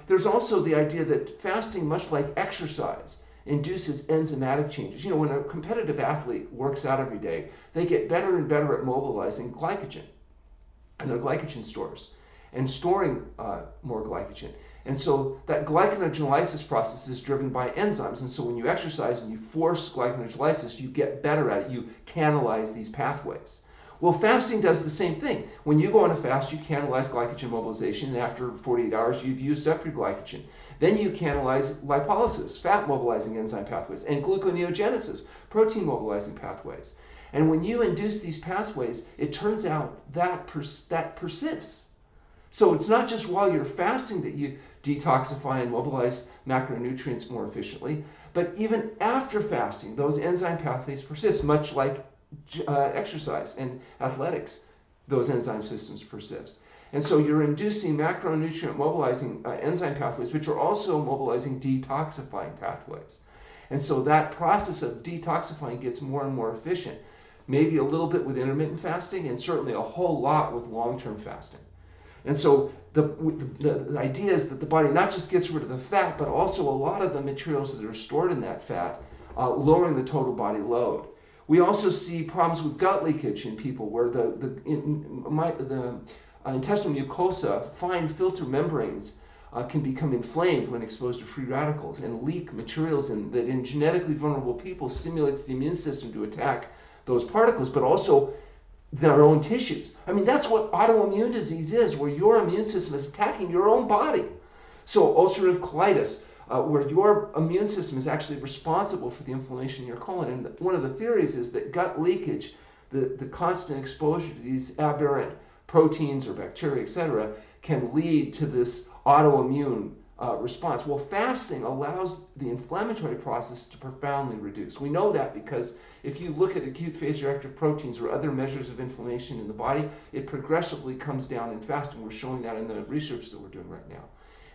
There's also the idea that fasting, much like exercise, induces enzymatic changes. You know, when a competitive athlete works out every day, they get better and better at mobilizing glycogen in their glycogen stores and storing more glycogen. And so that glycogenolysis process is driven by enzymes. And so when you exercise and you force glycogenolysis, you get better at it. You canalize these pathways. Well, fasting does the same thing. When you go on a fast, you canalize glycogen mobilization, and after 48 hours, you've used up your glycogen. Then you canalize lipolysis, fat-mobilizing enzyme pathways, and gluconeogenesis, protein-mobilizing pathways. And when you induce these pathways, it turns out that persists. So it's not just while you're fasting that you detoxify and mobilize macronutrients more efficiently, but even after fasting, those enzyme pathways persist, much like exercise and athletics, those enzyme systems persist. And so you're inducing macronutrient mobilizing enzyme pathways, which are also mobilizing detoxifying pathways. And so that process of detoxifying gets more and more efficient, maybe a little bit with intermittent fasting and certainly a whole lot with long-term fasting. And so the idea is that the body not just gets rid of the fat, but also a lot of the materials that are stored in that fat, lowering the total body load. We also see problems with gut leakage in people where the intestinal mucosa, fine filter membranes, can become inflamed when exposed to free radicals and leak materials that in genetically vulnerable people stimulates the immune system to attack those particles, but also their own tissues. I mean, that's what autoimmune disease is, where your immune system is attacking your own body. So ulcerative colitis, where your immune system is actually responsible for the inflammation in your colon. And one of the theories is that gut leakage, the constant exposure to these aberrant proteins or bacteria, etc., can lead to this autoimmune response. Well, fasting allows the inflammatory process to profoundly reduce. We know that because if you look at acute phase reactive proteins or other measures of inflammation in the body, it progressively comes down in fasting. We're showing that in the research that we're doing right now.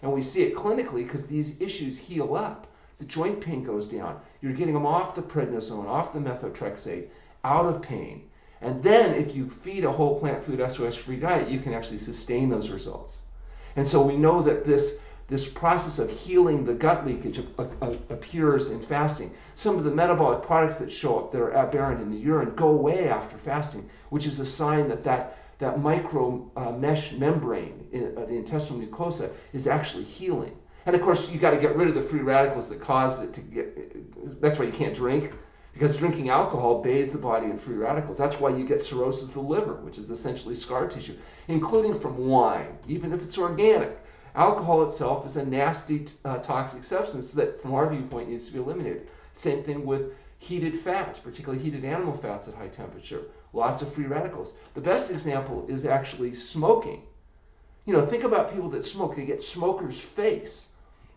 And we see it clinically because these issues heal up. The joint pain goes down. You're getting them off the prednisone, off the methotrexate, out of pain. And then if you feed a whole plant food SOS-free diet, you can actually sustain those results. And so we know that this process of healing the gut leakage appears in fasting. Some of the metabolic products that show up that are aberrant in the urine go away after fasting, which is a sign that micro mesh membrane in the intestinal mucosa is actually healing. And of course, you got to get rid of the free radicals that caused it to get. That's why you can't drink, because drinking alcohol bathes the body in free radicals. That's why you get cirrhosis of the liver, which is essentially scar tissue, including from wine, even if it's organic. Alcohol itself is a nasty, toxic substance that, from our viewpoint, needs to be eliminated. Same thing with heated fats, particularly heated animal fats at high temperature. Lots of free radicals. The best example is actually smoking. You know, think about people that smoke. They get smoker's face.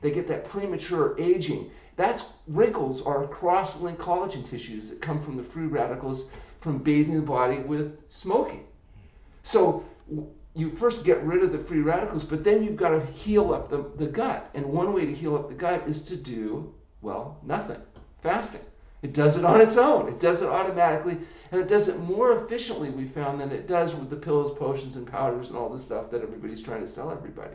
They get that premature aging. That's wrinkles are cross-linked collagen tissues that come from the free radicals from bathing the body with smoking. So you first get rid of the free radicals, but then you've got to heal up the gut. And one way to heal up the gut is to do, well, nothing. Fasting. It does it on its own. It does it automatically, and it does it more efficiently, we found, than it does with the pills, potions, and powders and all the stuff that everybody's trying to sell everybody.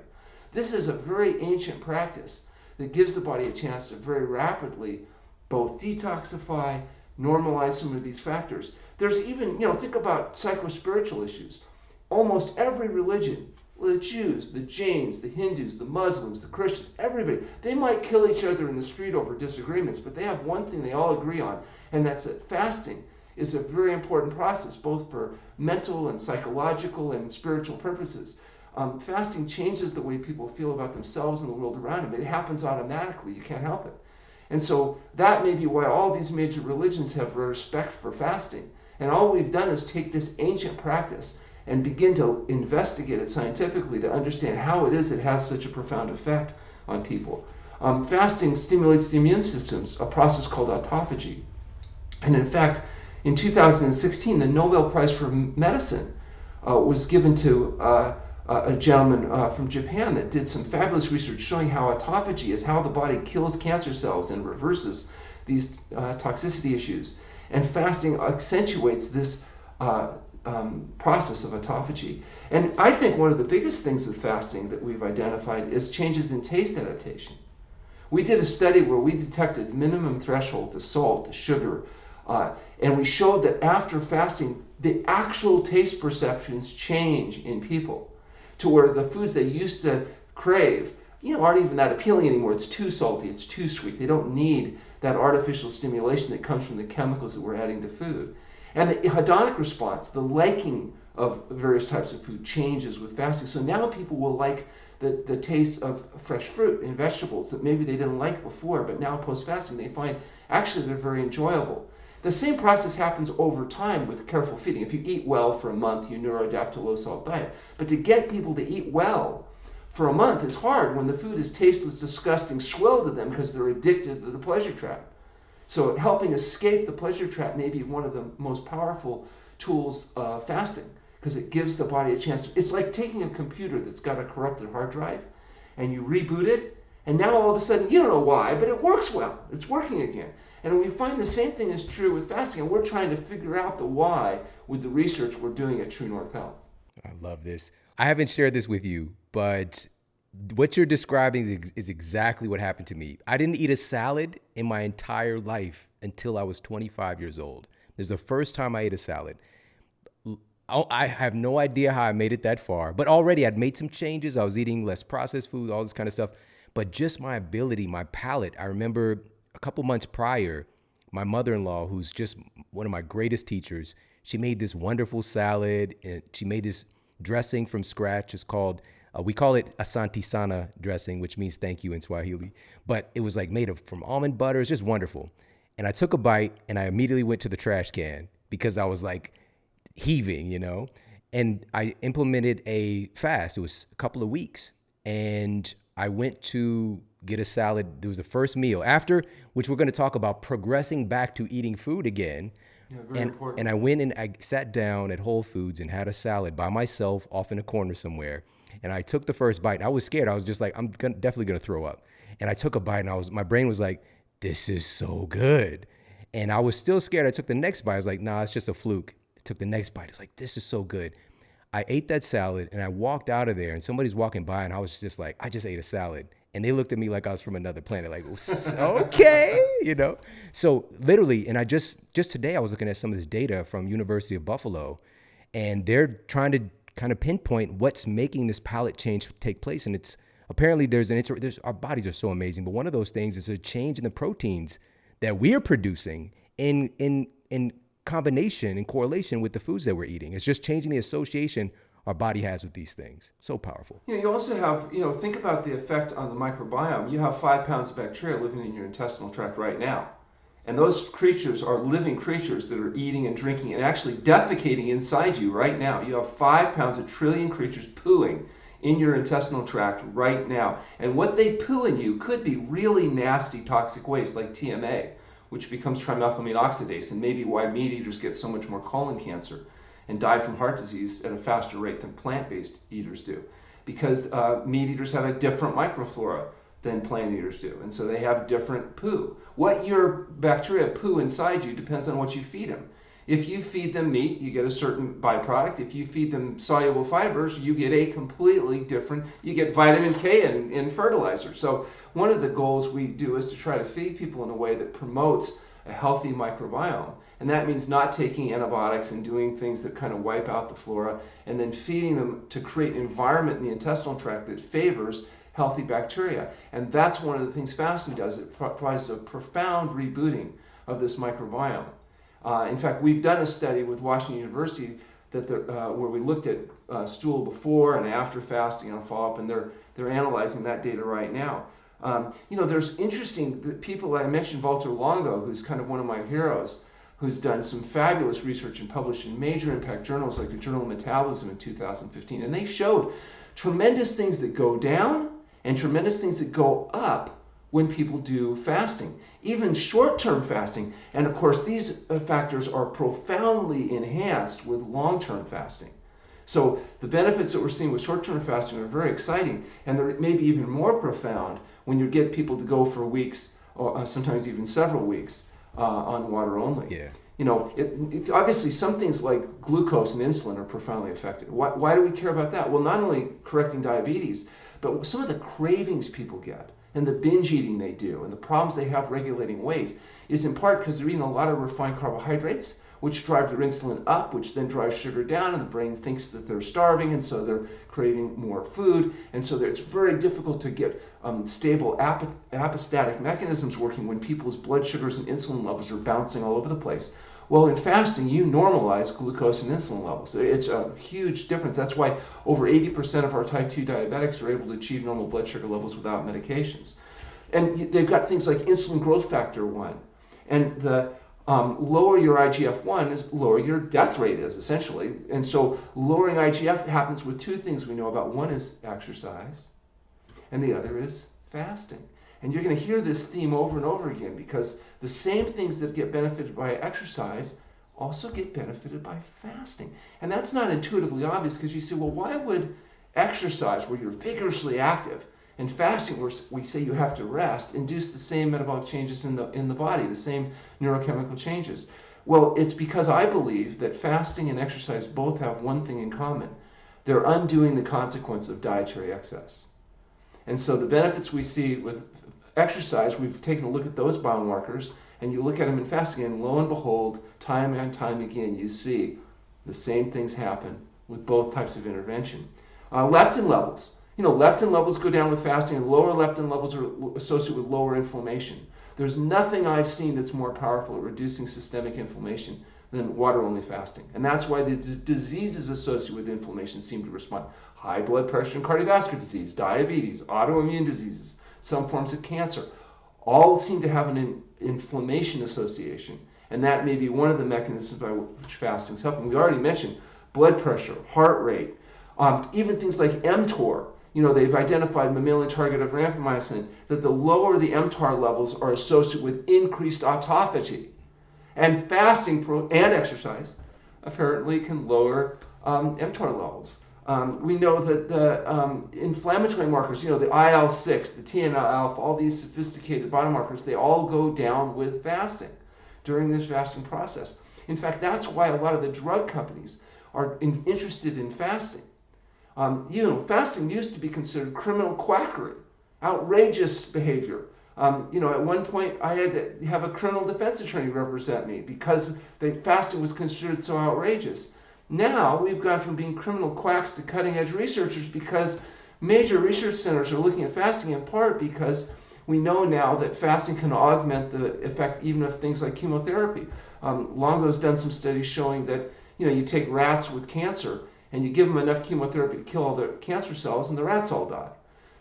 This is a very ancient practice that gives the body a chance to very rapidly both detoxify, normalize some of these factors. There's even, think about psychospiritual issues. Almost every religion, the Jews, the Jains, the Hindus, the Muslims, the Christians, everybody, they might kill each other in the street over disagreements, but they have one thing they all agree on, and that's that fasting is a very important process, both for mental and psychological and spiritual purposes. Fasting changes the way people feel about themselves and the world around them. It happens automatically. You can't help it. And so that may be why all these major religions have respect for fasting. And all we've done is take this ancient practice and begin to investigate it scientifically to understand how it is it has such a profound effect on people. Fasting stimulates the immune systems, a process called autophagy. And in fact, in 2016, the Nobel Prize for Medicine was given to a gentleman from Japan that did some fabulous research showing how autophagy is how the body kills cancer cells and reverses these toxicity issues. And fasting accentuates this process of autophagy. And I think one of the biggest things with fasting that we've identified is changes in taste adaptation. We did a study where we detected minimum threshold to salt, to sugar, and we showed that after fasting, the actual taste perceptions change in people to where the foods they used to crave, aren't even that appealing anymore. It's too salty, it's too sweet. They don't need that artificial stimulation that comes from the chemicals that we're adding to food. And the hedonic response, the liking of various types of food, changes with fasting. So now people will like the taste of fresh fruit and vegetables that maybe they didn't like before, but now post-fasting they find actually they're very enjoyable. The same process happens over time with careful feeding. If you eat well for a month, you neuroadapt to a low-salt diet. But to get people to eat well for a month is hard when the food is tasteless, disgusting, swill to them because they're addicted to the pleasure trap. So helping escape the pleasure trap may be one of the most powerful tools of fasting, because it gives the body a chance to, it's like taking a computer that's got a corrupted hard drive and you reboot it, and now all of a sudden, you don't know why, but it works well. It's working again. And we find the same thing is true with fasting, and we're trying to figure out the why with the research we're doing at True North Health. I love this. I haven't shared this with you, but what you're describing is exactly what happened to me. I didn't eat a salad in my entire life until I was 25 years old. This is the first time I ate a salad. I have no idea how I made it that far, but already I'd made some changes. I was eating less processed food, all this kind of stuff. But just my ability, my palate. I remember a couple months prior, my mother-in-law, who's just one of my greatest teachers, she made this wonderful salad, and she made this dressing from scratch. It's called, we call it Asante Sana dressing, which means thank you in Swahili. But it was like made of from almond butter. It's just wonderful. And I took a bite and I immediately went to the trash can because I was like heaving, you know? And I implemented a fast. It was a couple of weeks. And I went to get a salad. It was the first meal after, which we're going to talk about progressing back to eating food again. Yeah, very important. And I went and I sat down at Whole Foods and had a salad by myself off in a corner somewhere. And I took the first bite. And I was scared. I was just like, definitely going to throw up. And I took a bite and my brain was like, this is so good. And I was still scared. I took the next bite. I was like, nah, it's just a fluke. I took the next bite. It's like, this is so good. I ate that salad and I walked out of there and somebody's walking by and I was just like, I just ate a salad. And they looked at me like I was from another planet, like, okay, you know? So literally, and I just today I was looking at some of this data from University of Buffalo, and they're trying to kind of pinpoint what's making this palate change take place. And it's apparently there's our bodies are so amazing, but one of those things is a change in the proteins that we are producing in combination, in correlation with the foods that we're eating. It's just changing the association our body has with these things. So powerful. You also have, think about the effect on the microbiome. You have 5 pounds of bacteria living in your intestinal tract right now. And those creatures are living creatures that are eating and drinking and actually defecating inside you right now. You have 5 pounds, a trillion creatures pooing in your intestinal tract right now. And what they poo in you could be really nasty toxic waste like TMA, which becomes trimethylamine oxidase, and maybe why meat eaters get so much more colon cancer and die from heart disease at a faster rate than plant-based eaters do. Because meat eaters have a different microflora than plant eaters do, and so they have different poo. What your bacteria poo inside you depends on what you feed them. If you feed them meat, you get a certain byproduct. If you feed them soluble fibers, you get a completely different, you get vitamin K in fertilizer. So one of the goals we do is to try to feed people in a way that promotes a healthy microbiome. And that means not taking antibiotics and doing things that kind of wipe out the flora, and then feeding them to create an environment in the intestinal tract that favors healthy bacteria. And that's one of the things fasting does. It provides a profound rebooting of this microbiome. In fact, we've done a study with Washington University that where we looked at stool before and after fasting on follow-up, and they're analyzing that data right now. There's interesting people. I mentioned Walter Longo, who's kind of one of my heroes, who's done some fabulous research and published in major impact journals like the Journal of Metabolism in 2015. And they showed tremendous things that go down and tremendous things that go up when people do fasting, even short-term fasting. And of course, these factors are profoundly enhanced with long-term fasting. So the benefits that we're seeing with short-term fasting are very exciting, and they're maybe even more profound when you get people to go for weeks, or sometimes even several weeks, on water only. Yeah. Obviously some things like glucose and insulin are profoundly affected. Why do we care about that? Well, not only correcting diabetes, but some of the cravings people get and the binge eating they do and the problems they have regulating weight is in part because they're eating a lot of refined carbohydrates, which drive their insulin up, which then drives sugar down, and the brain thinks that they're starving, and so they're craving more food. And so it's very difficult to get stable apostatic mechanisms working when people's blood sugars and insulin levels are bouncing all over the place. Well, in fasting, you normalize glucose and insulin levels. It's a huge difference. That's why over 80% of our type 2 diabetics are able to achieve normal blood sugar levels without medications. And they've got things like insulin growth factor 1. And the lower your IGF-1 is lower your death rate is, essentially. And so lowering IGF happens with two things we know about. One is exercise, and the other is fasting. And you're going to hear this theme over and over again, because the same things that get benefited by exercise also get benefited by fasting. And that's not intuitively obvious, because you say, well, why would exercise, where you're vigorously active, and fasting, where we say you have to rest, induce the same metabolic changes in the body, the same neurochemical changes? Well, it's because I believe that fasting and exercise both have one thing in common. They're undoing the consequence of dietary excess. And so the benefits we see with exercise, we've taken a look at those biomarkers, and you look at them in fasting, and lo and behold, time and time again, you see The same things happen with both types of intervention. Leptin levels. Leptin levels go down with fasting, and lower leptin levels are associated with lower inflammation. There's nothing I've seen that's more powerful at reducing systemic inflammation than water-only fasting. And that's why the diseases associated with inflammation seem to respond. High blood pressure and cardiovascular disease, diabetes, autoimmune diseases, some forms of cancer, all seem to have an inflammation association. And that may be one of the mechanisms by which fasting is helping. We already mentioned blood pressure, heart rate, even things like mTOR. They've identified mammalian target of rapamycin, that the lower the mTOR levels are associated with increased autophagy. And fasting and exercise apparently can lower mTOR levels. We know that the inflammatory markers, the IL-6, the TNF-alpha, all these sophisticated biomarkers, they all go down with fasting during this fasting process. In fact, that's why a lot of the drug companies are interested in fasting. Fasting used to be considered criminal quackery, outrageous behavior. At one point, I had to have a criminal defense attorney represent me because fasting was considered so outrageous. Now, we've gone from being criminal quacks to cutting-edge researchers because major research centers are looking at fasting in part because we know now that fasting can augment the effect even of things like chemotherapy. Longo's done some studies showing that you take rats with cancer and you give them enough chemotherapy to kill all the cancer cells and the rats all die.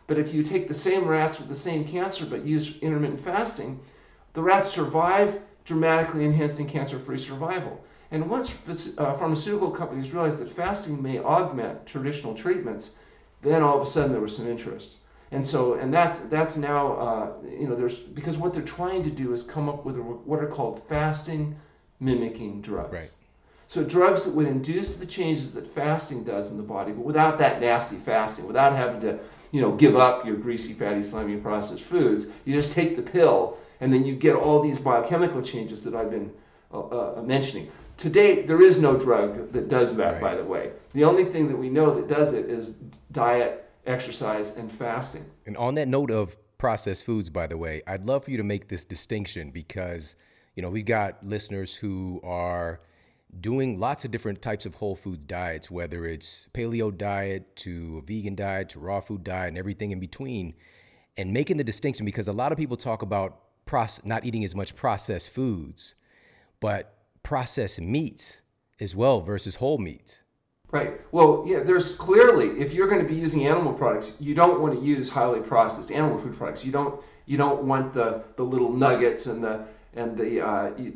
But if you take the same rats with the same cancer but use intermittent fasting, the rats survive, dramatically enhancing cancer-free survival. And once pharmaceutical companies realized that fasting may augment traditional treatments, then all of a sudden there was some interest. And that's now, because what they're trying to do is come up with what are called fasting mimicking drugs. Right. So drugs that would induce the changes that fasting does in the body, but without that nasty fasting, without having to, give up your greasy, fatty, slimy, processed foods. You just take the pill, and then you get all these biochemical changes that I've been mentioning. To date, there is no drug that does that, Right. by the way. The only thing that we know that does it is diet, exercise, and fasting. And on that note of processed foods, by the way, I'd love for you to make this distinction because, we've got listeners who are doing lots of different types of whole food diets, whether it's paleo diet to a vegan diet to raw food diet and everything in between, and making the distinction because a lot of people talk about not eating as much processed foods, but processed meats as well versus whole meats. Right. Well, yeah, there's clearly, if you're going to be using animal products, you don't want to use highly processed animal food products. You don't want the little nuggets and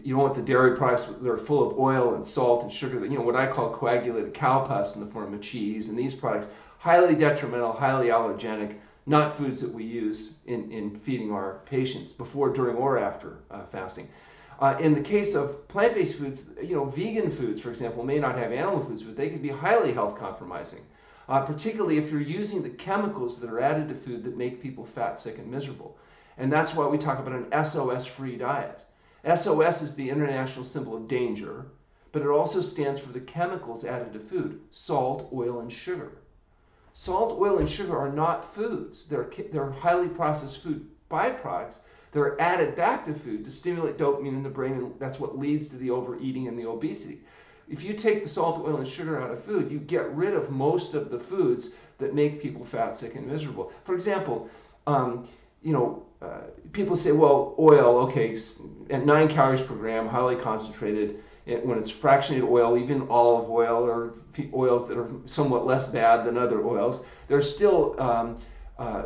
you want the dairy products that are full of oil and salt and sugar, what I call coagulated cow pus in the form of cheese, and these products, highly detrimental, highly allergenic, not foods that we use in feeding our patients before, during, or after fasting. In the case of plant-based foods, vegan foods, for example, may not have animal foods, but they can be highly health compromising, particularly if you're using the chemicals that are added to food that make people fat, sick, and miserable. And that's why we talk about an SOS-free diet. SOS is the international symbol of danger, but it also stands for the chemicals added to food: salt, oil, and sugar. Salt, oil, and sugar are not foods. They're highly processed food byproducts. They're added back to food to stimulate dopamine in the brain, and that's what leads to the overeating and the obesity. If you take the salt, oil, and sugar out of food, you get rid of most of the foods that make people fat, sick, and miserable. For example, people say, well, oil, okay, at 9 calories per gram, highly concentrated. When it's fractionated oil, even olive oil or oils that are somewhat less bad than other oils, they're still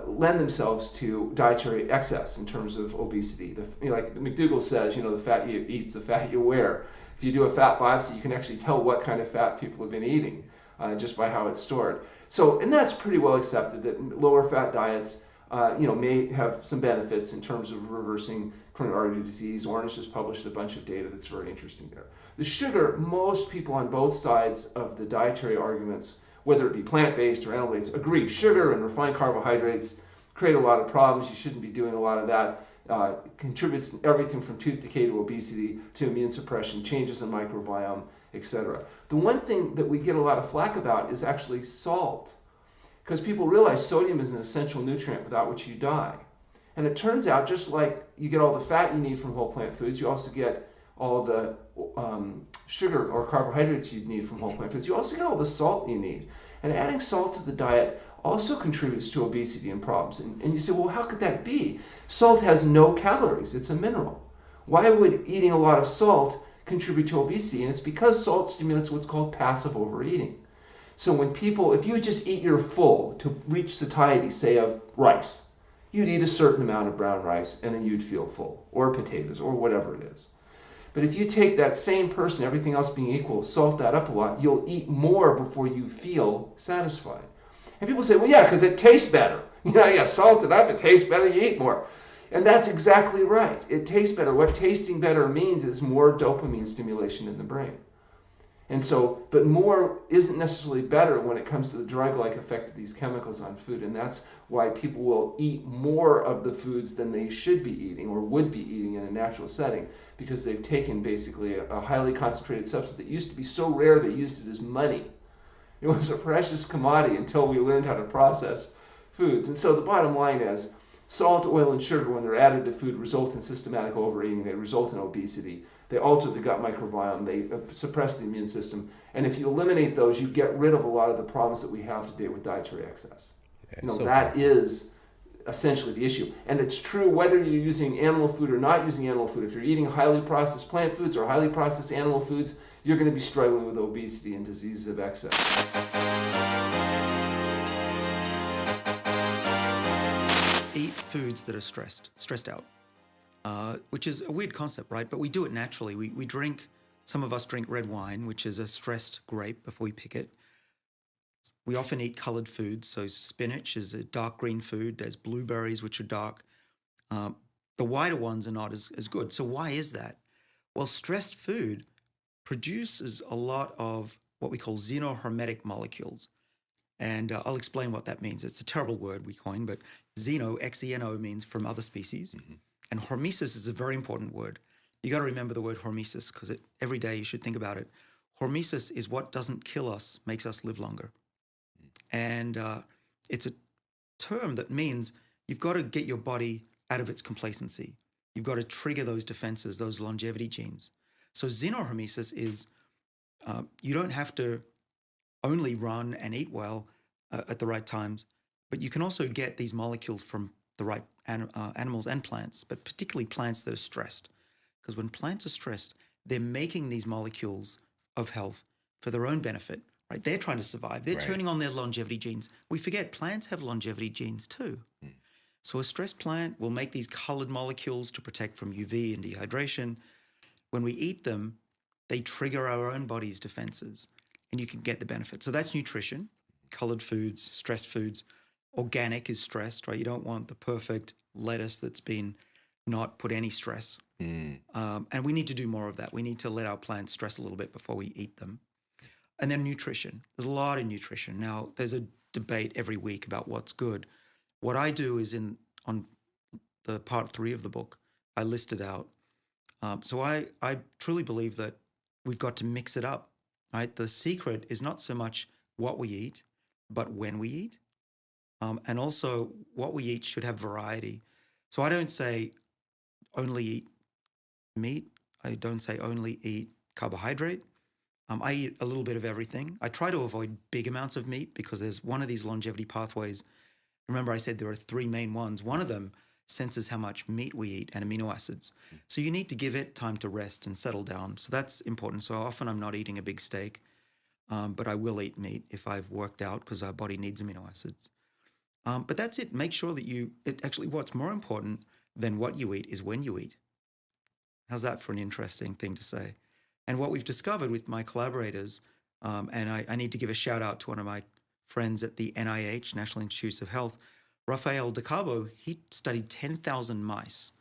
lend themselves to dietary excess in terms of obesity. Like McDougall says, the fat you eat's the fat you wear. If you do a fat biopsy, you can actually tell what kind of fat people have been eating just by how it's stored. So, and that's pretty well accepted that lower fat diets may have some benefits in terms of reversing coronary artery disease. Orange has published a bunch of data that's very interesting there. The sugar, most people on both sides of the dietary arguments, whether it be plant-based or animal-based, agree sugar and refined carbohydrates create a lot of problems. You shouldn't be doing a lot of that. Contributes everything from tooth decay to obesity to immune suppression, changes in microbiome, etc. The one thing that we get a lot of flack about is actually salt, because people realize sodium is an essential nutrient without which you die. And it turns out, just like you get all the fat you need from whole plant foods, you also get all the sugar or carbohydrates you'd need from whole plant foods. You also get all the salt you need. And adding salt to the diet also contributes to obesity and problems. And you say, well, how could that be? Salt has no calories. It's a mineral. Why would eating a lot of salt contribute to obesity? And it's because salt stimulates what's called passive overeating. So when people, if you just eat your full to reach satiety, say of rice, you'd eat a certain amount of brown rice and then you'd feel full, or potatoes, or whatever it is. But if you take that same person, everything else being equal, salt that up a lot, you'll eat more before you feel satisfied. And people say, well, yeah, because it tastes better. You salt it up, it tastes better, you eat more. And that's exactly right. It tastes better. What tasting better means is more dopamine stimulation in the brain. And so, but more isn't necessarily better when it comes to the drug-like effect of these chemicals on food. And that's why people will eat more of the foods than they should be eating or would be eating in a natural setting, because they've taken basically a highly concentrated substance that used to be so rare they used it as money. It was a precious commodity until we learned how to process foods. And so the bottom line is, salt, oil, and sugar, when they're added to food, result in systematic overeating. They result in obesity. They alter the gut microbiome. They suppress the immune system. And if you eliminate those, you get rid of a lot of the problems that we have today with dietary excess. So that powerful. is essentially the issue. And it's true whether you're using animal food or not using animal food. If you're eating highly processed plant foods or highly processed animal foods, you're going to be struggling with obesity and diseases of excess. 8 foods that are stressed out, which is a weird concept, right? But we do it naturally. We drink, some of us drink red wine, which is a stressed grape before we pick it. We often eat colored foods. So spinach is a dark green food. There's blueberries, which are dark. The whiter ones are not as good. So why is that? Well, stressed food produces a lot of what we call xenohermetic molecules. And I'll explain what that means. It's a terrible word we coined, but xeno, X-E-N-O, means from other species. Mm-hmm. And hormesis is a very important word. You got to remember the word hormesis, because every day you should think about it. Hormesis is what doesn't kill us, makes us live longer. And it's a term that means you've got to get your body out of its complacency. You've got to trigger those defenses, those longevity genes. So xenohermesis is you don't have to only run and eat well at the right times, but you can also get these molecules from the right animals and plants, but particularly plants that are stressed. Because when plants are stressed, they're making these molecules of health for their own benefit, right? They're trying to survive. They're turning on their longevity genes. We forget plants have longevity genes too. So a stressed plant will make these colored molecules to protect from UV and dehydration. When we eat them, they trigger our own body's defenses, and you can get the benefit. So that's nutrition, colored foods, stressed foods. Organic is stressed, right? You don't want the perfect lettuce that's been not put any stress. And we need to do more of that. We need to let our plants stress a little bit before we eat them. And then nutrition. There's a lot of nutrition. Now, there's a debate every week about what's good. What I do is on the part 3 of the book, I list it out. So I truly believe that we've got to mix it up, right? The secret is not so much what we eat, but when we eat. And also what we eat should have variety. So I don't say only eat meat. I don't say only eat carbohydrate. I eat a little bit of everything. I try to avoid big amounts of meat because there's one of these longevity pathways. Remember I said there are 3 main ones. One of them senses how much meat we eat and amino acids. So you need to give it time to rest and settle down. So that's important. So often I'm not eating a big steak, but I will eat meat if I've worked out because our body needs amino acids. But that's it. Make sure that actually what's more important than what you eat is when you eat. How's that for an interesting thing to say? And what we've discovered with my collaborators, and I need to give a shout out to one of my friends at the NIH, National Institutes of Health, Rafael De Cabo, he studied 10,000 mice.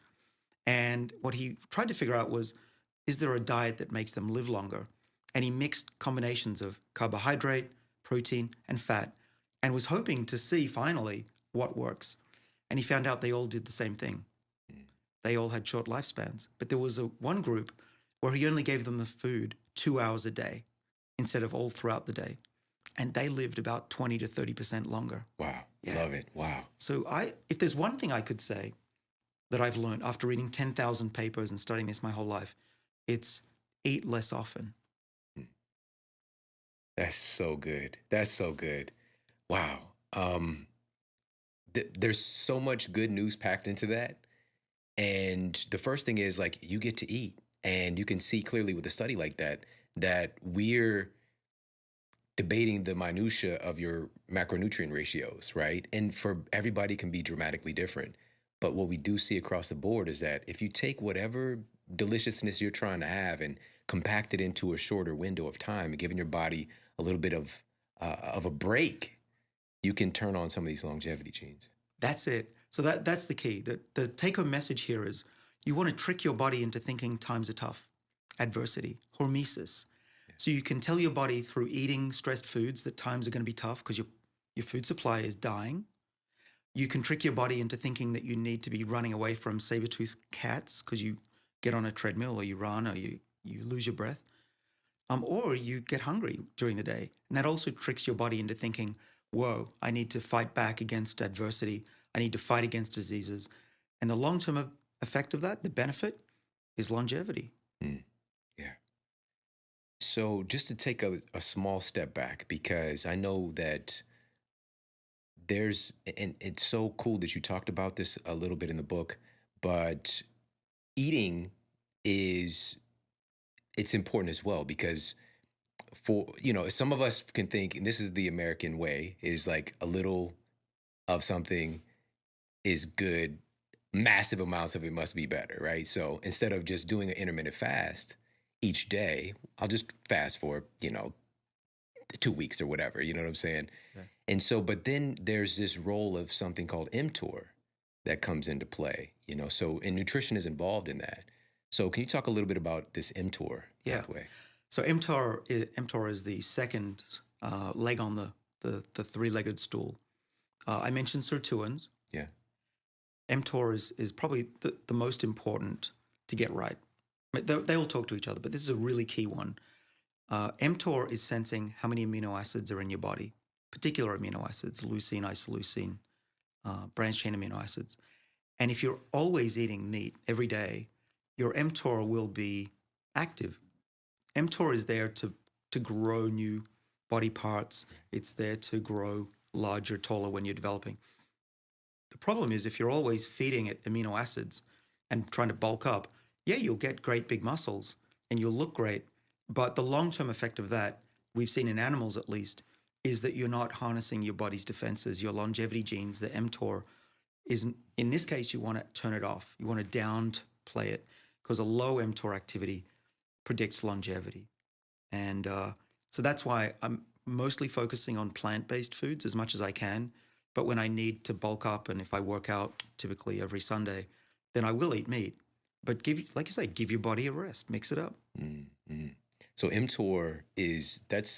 And what he tried to figure out was, is there a diet that makes them live longer? And he mixed combinations of carbohydrate, protein, and fat, and was hoping to see finally what works. And he found out they all did the same thing. They all had short lifespans. But there was one group where he only gave them the food 2 hours a day instead of all throughout the day. And they lived about 20 to 30% longer. Wow. Yeah. Love it. Wow. So if there's one thing I could say that I've learned after reading 10,000 papers and studying this my whole life, It's eat less often. That's so good. That's so good. Wow. Um, there's so much good news packed into that. And the first thing is like you get to eat, and you can see clearly with a study like that that we're debating the minutia of your macronutrient ratios, right? And for everybody can be dramatically different. But what we do see across the board is that if you take whatever deliciousness you're trying to have and compact it into a shorter window of time, giving your body a little bit of a break, you can turn on some of these longevity genes. That's it. So that's the key. The take-home message here is you want to trick your body into thinking times are tough, adversity, hormesis. So you can tell your body through eating stressed foods that times are going to be tough because your food supply is dying. You can trick your body into thinking that you need to be running away from saber-toothed cats because you get on a treadmill or you run or you lose your breath. Or you get hungry during the day. And that also tricks your body into thinking, whoa, I need to fight back against adversity. I need to fight against diseases. And the long-term effect of that, the benefit, is longevity. Mm, yeah. So just to take a small step back, because I know that and it's so cool that you talked about this a little bit in the book, but eating it's important as well because some of us can think, and this is the American way, is like a little of something is good, massive amounts of it must be better, right? So instead of just doing an intermittent fast each day, I'll just fast for 2 weeks or whatever, you know what I'm saying? Okay. And so, but then there's this role of something called mTOR that comes into play, so, and nutrition is involved in that. So can you talk a little bit about this mTOR pathway? So mTOR is the second leg on the three-legged stool. I mentioned sirtuins. Yeah. mTOR is probably the most important to get right. They all talk to each other, but this is a really key one. mTOR is sensing how many amino acids are in your body, particular amino acids, leucine, isoleucine, branched-chain amino acids. And if you're always eating meat every day, your mTOR will be active. mTOR is there to grow new body parts. It's there to grow larger, taller when you're developing. The problem is if you're always feeding it amino acids and trying to bulk up, you'll get great big muscles and you'll look great. But the long-term effect of that, we've seen in animals at least, is that you're not harnessing your body's defenses, your longevity genes, the mTOR. In this case, you want to turn it off. You want to downplay it because a low mTOR activity predicts longevity. And so that's why I'm mostly focusing on plant-based foods as much as I can. But when I need to bulk up and if I work out typically every Sunday, then I will eat meat. But like you say, give your body a rest, mix it up. Mm-hmm. So mTOR it's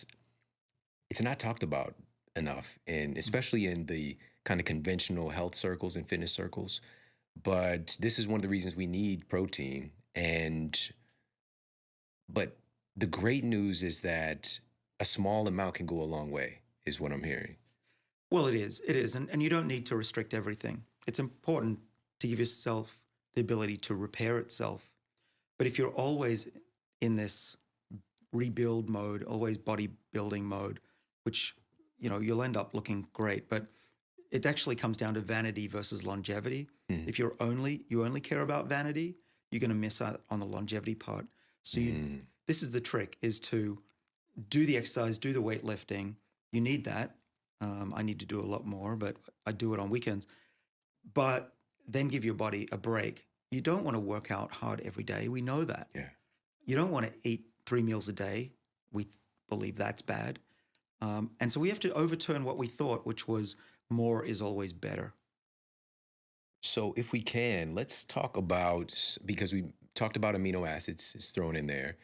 not talked about enough, and especially in the kind of conventional health circles and fitness circles. But this is one of the reasons we need protein. But the great news is that a small amount can go a long way, is what I'm hearing. Well, it is. And you don't need to restrict everything. It's important to give yourself the ability to repair itself. But if you're always in this rebuild mode, always bodybuilding mode, which, you'll end up looking great, but it actually comes down to vanity versus longevity. If you only care about vanity, you're going to miss out on the longevity part. So this is the trick, is to do the exercise, do the weightlifting. You need that. I need to do a lot more, but I do it on weekends. But then give your body a break. You don't want to work out hard every day. We know that. Yeah. You don't want to eat 3 meals a day. We believe that's bad. And so we have to overturn what we thought, which was more is always better. So if we can, let's talk about, because we talked about amino acids is thrown in there,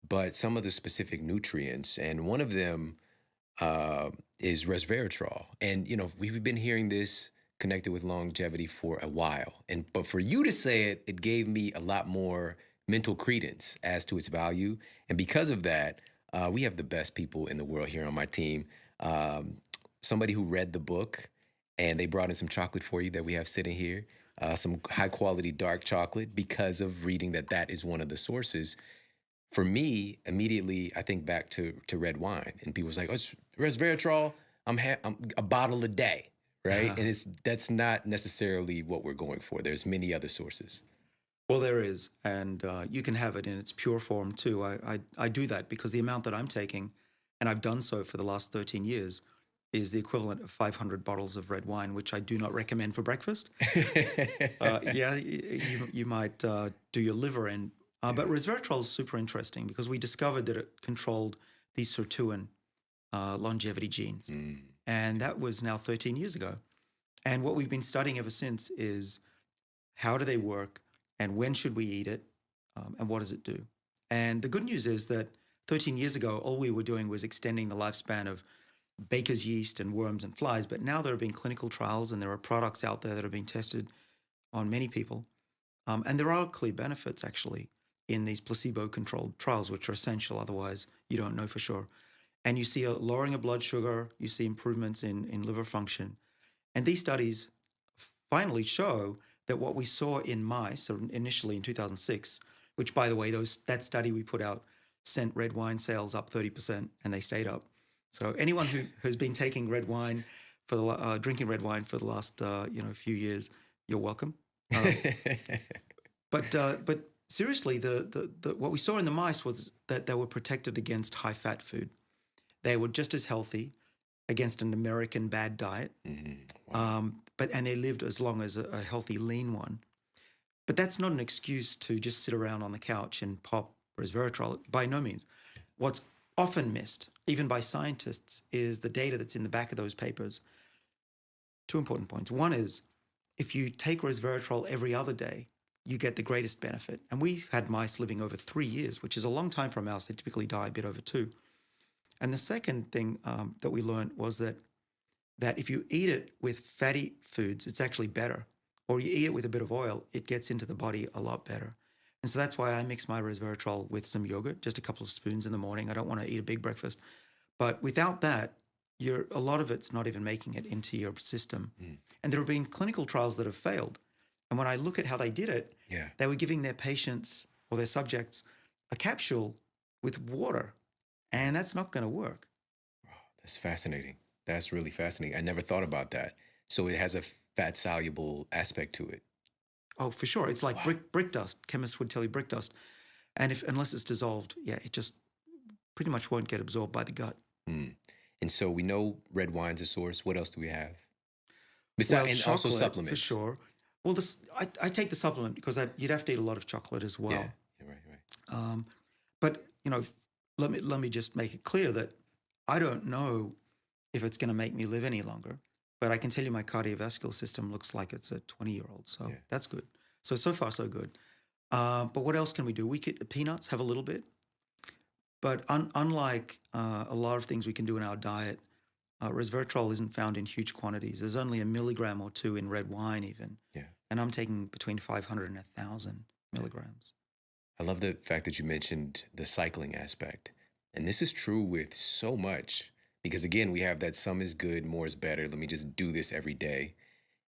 but some of the specific nutrients, and one of them is resveratrol. And, we've been hearing this connected with longevity for a while. But for you to say it, it gave me a lot more mental credence as to its value. And because of that, we have the best people in the world here on my team. Somebody who read the book, and they brought in some chocolate for you that we have sitting here, some high quality dark chocolate, because of reading that is one of the sources. For me, immediately I think back to red wine, and people's like, "Oh, it's resveratrol. I'm a bottle a day, right?" And that's not necessarily what we're going for. There's many other sources. Well, there is, and you can have it in its pure form too. I do that because the amount that I'm taking, and I've done so for the last 13 years, is the equivalent of 500 bottles of red wine, which I do not recommend for breakfast. Yeah, you might do your liver in. But resveratrol is super interesting because we discovered that it controlled the sirtuin longevity genes. And that was now 13 years ago. And what we've been studying ever since is how do they work and when should we eat it and what does it do? And the good news is that 13 years ago, all we were doing was extending the lifespan of baker's yeast and worms and flies. But now there have been clinical trials and there are products out there that have been tested on many people. And there are clear benefits actually in these placebo-controlled trials, which are essential. Otherwise, you don't know for sure. And you see a lowering of blood sugar, you see improvements in liver function. And these studies finally show that what we saw in mice, or initially in 2006, which by the way, that study we put out sent red wine sales up 30% and they stayed up. So anyone who has been taking red wine for the drinking red wine for the last few years, you're welcome. But seriously, the what we saw in the mice was that they were protected against high fat food. They were just as healthy against an American bad diet, Wow. and they lived as long as a healthy lean one. But that's not an excuse to just sit around on the couch and pop resveratrol. By no means. What's often missed, even by scientists, is the data that's in the back of those papers. Two important points. One is if you take resveratrol every other day, you get the greatest benefit. And we've had mice living over 3 years, which is a long time for a mouse. They typically die a bit over 2. And the second thing that we learned was that if you eat it with fatty foods, it's actually better. Or you eat it with a bit of oil, it gets into the body a lot better. And so that's why I mix my resveratrol with some yogurt, just a couple of spoons in the morning. I don't want to eat a big breakfast. But without that, a lot of it's not even making it into your system. And there have been clinical trials that have failed. And when I look at how they did it, they were giving their patients or their subjects a capsule with water. And that's not going to work. That's fascinating. That's really fascinating. I never thought about that. So it has a fat soluble aspect to it. Oh, for sure. It's like brick dust. Chemists would tell you brick dust. And unless it's dissolved, it just pretty much won't get absorbed by the gut. And so we know red wine's a source. What else do we have? Well, And also chocolate, supplements. for sure. Well, I take the supplement because you'd have to eat a lot of chocolate as well. Yeah, right. But let me just make it clear that I don't know if it's going to make me live any longer. But I can tell you my cardiovascular system looks like it's a 20-year-old. So that's good. So far, so good. But what else can we do? We could peanuts, have a little bit. But unlike a lot of things we can do in our diet, resveratrol isn't found in huge quantities. There's only 1 milligram or 2 in red wine even. Yeah. And I'm taking between 500 and 1,000 milligrams. I love the fact that you mentioned the cycling aspect. And this is true with so much because, again, we have that some is good, more is better. Let me just do this every day.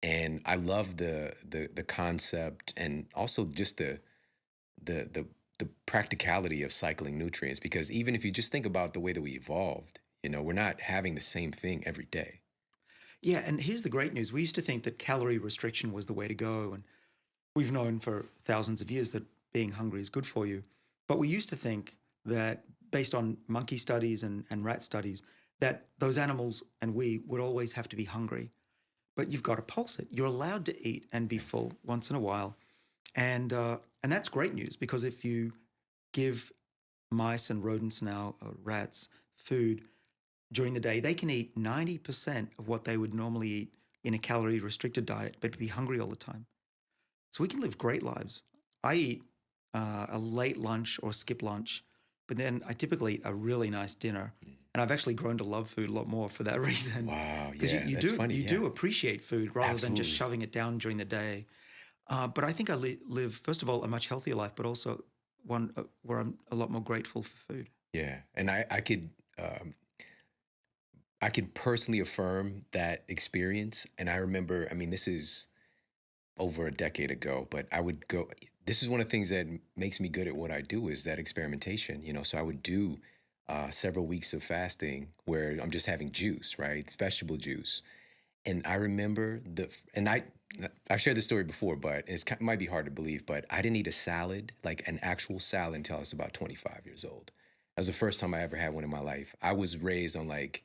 And I love the concept and also just the practicality of cycling nutrients, because even if you just think about the way that we evolved, we're not having the same thing every day. Yeah, and here's the great news. We used to think that calorie restriction was the way to go, and we've known for thousands of years that being hungry is good for you. But we used to think that based on monkey studies and rat studies, that those animals and we would always have to be hungry. But you've got to pulse it. You're allowed to eat and be full once in a while. And that's great news, because if you give mice and rodents now, rats, food during the day, they can eat 90% of what they would normally eat in a calorie-restricted diet, but be hungry all the time. So we can live great lives. I eat a late lunch or skip lunch, but then I typically eat a really nice dinner. And I've actually grown to love food a lot more for that reason. Wow, Because you do appreciate food rather than just Absolutely. shoving it down during the day. But I think I live, first of all, a much healthier life, but also one where I'm a lot more grateful for food. Yeah, and I could personally affirm that experience. And I remember, I mean, this is over a decade ago, but I would go. This is one of the things that makes me good at what I do is that experimentation. So I would do several weeks of fasting where I'm just having juice, right? It's vegetable juice. And I remember I've shared this story before, but it might be hard to believe, but I didn't eat a salad, like an actual salad, until I was about 25 years old. That was the first time I ever had one in my life. I was raised on like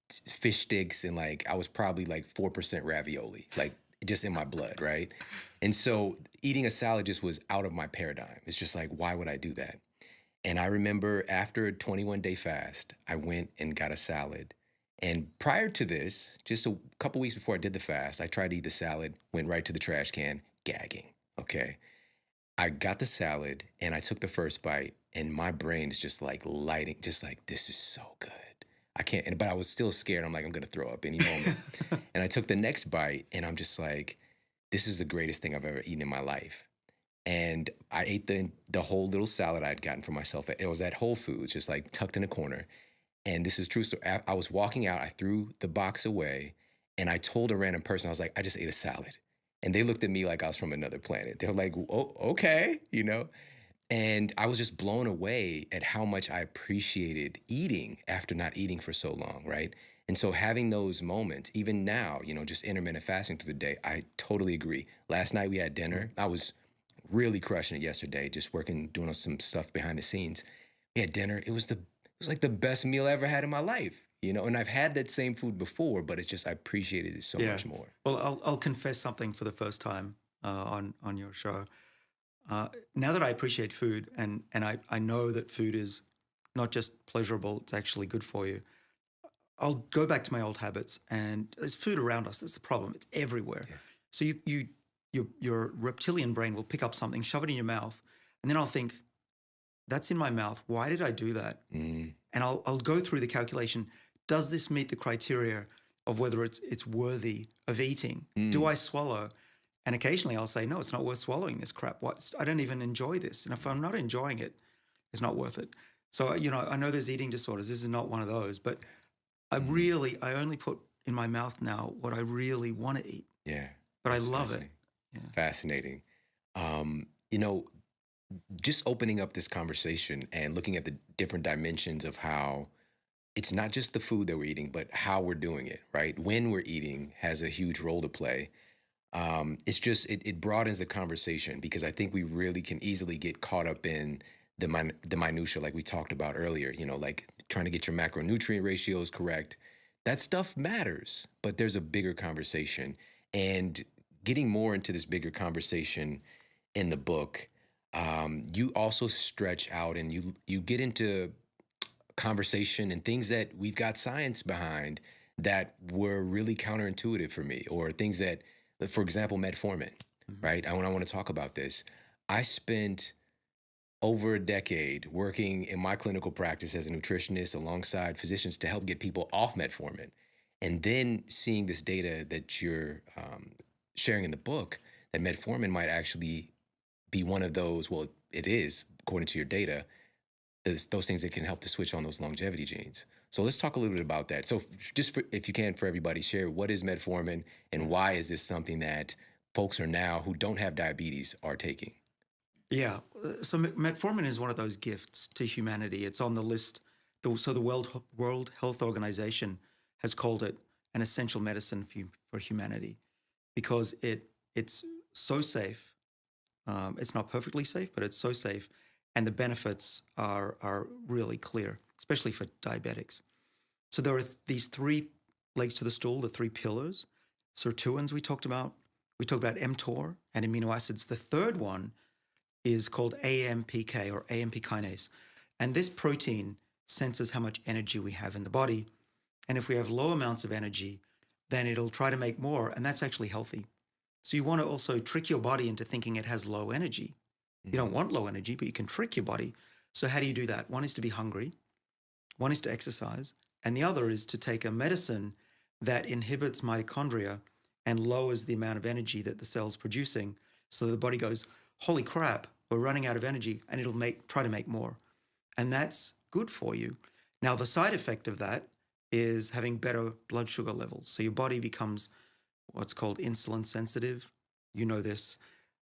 fish sticks and like I was probably like 4% ravioli, like just in my blood, right? And so eating a salad just was out of my paradigm. It's just like, why would I do that? And I remember after a 21-day fast, I went and got a salad. And prior to this, just a couple weeks before I did the fast, I tried to eat the salad, went right to the trash can, gagging. Okay. I got the salad and I took the first bite, and my brain is just like lighting, just like, this is so good. I can't, but I was still scared. I'm like, I'm going to throw up any moment. And I took the next bite and I'm just like, this is the greatest thing I've ever eaten in my life. And I ate the whole little salad I had gotten for myself. It was at Whole Foods, just like tucked in a corner. And this is true story. I was walking out, I threw the box away, and I told a random person, I was like, I just ate a salad. And they looked at me like I was from another planet. They were like, oh, okay, And I was just blown away at how much I appreciated eating after not eating for so long, right? And so having those moments, even now, just intermittent fasting through the day, I totally agree. Last night we had dinner. I was really crushing it yesterday, just working, doing some stuff behind the scenes. We had dinner. It was like the best meal I ever had in my life, and I've had that same food before, but it's just, I appreciated it so much more. Well, I'll confess something for the first time on your show. Now that I appreciate food and I know that food is not just pleasurable, it's actually good for you, I'll go back to my old habits. And there's food around us. That's the problem. It's everywhere. Yeah. So your reptilian brain will pick up something, shove it in your mouth, and then I'll think, that's in my mouth. Why did I do that? And I'll go through the calculation. Does this meet the criteria of whether it's worthy of eating? Do I swallow? And occasionally I'll say, no, it's not worth swallowing this crap. I don't even enjoy this. And if I'm not enjoying it, it's not worth it. So, I know there's eating disorders. This is not one of those. But I only put in my mouth now what I really want to eat. Yeah. But I love it. Yeah. Fascinating. Just opening up this conversation and looking at the different dimensions of how it's not just the food that we're eating, but how we're doing it, right? When we're eating has a huge role to play. It's just, it broadens the conversation, because I think we really can easily get caught up in the minutia, like we talked about earlier, like trying to get your macronutrient ratios correct. That stuff matters, but there's a bigger conversation. And getting more into this bigger conversation in the book, you also stretch out and you get into conversation and things that we've got science behind that were really counterintuitive for me, or things that, for example, metformin, right? I want to talk about this. I spent over a decade working in my clinical practice as a nutritionist alongside physicians to help get people off metformin. And then seeing this data that you're sharing in the book, that metformin might actually be one of those, well, it is, according to your data, those things that can help to switch on those longevity genes. So let's talk a little bit about that. So just if you can, for everybody, share what is metformin and why is this something that folks are now who don't have diabetes are taking? Yeah. So metformin is one of those gifts to humanity. It's on the list. So the World Health Organization has called it an essential medicine for humanity, because it's so safe. It's not perfectly safe, but it's so safe. And the benefits are really clear, especially for diabetics. So there are these three legs to the stool, the three pillars. Sirtuins we talked about. We talked about mTOR and amino acids. The third one is called AMPK, or AMP kinase. And this protein senses how much energy we have in the body. And if we have low amounts of energy, then it'll try to make more, and that's actually healthy. So you want to also trick your body into thinking it has low energy. You don't want low energy, but you can trick your body. So how do you do that? One is to be hungry, one is to exercise, and the other is to take a medicine that inhibits mitochondria and lowers the amount of energy that the cell's producing, so the body goes, holy crap, we're running out of energy, and it'll try to make more. And that's good for you. Now, the side effect of that is having better blood sugar levels. So your body becomes what's called insulin sensitive. you know this,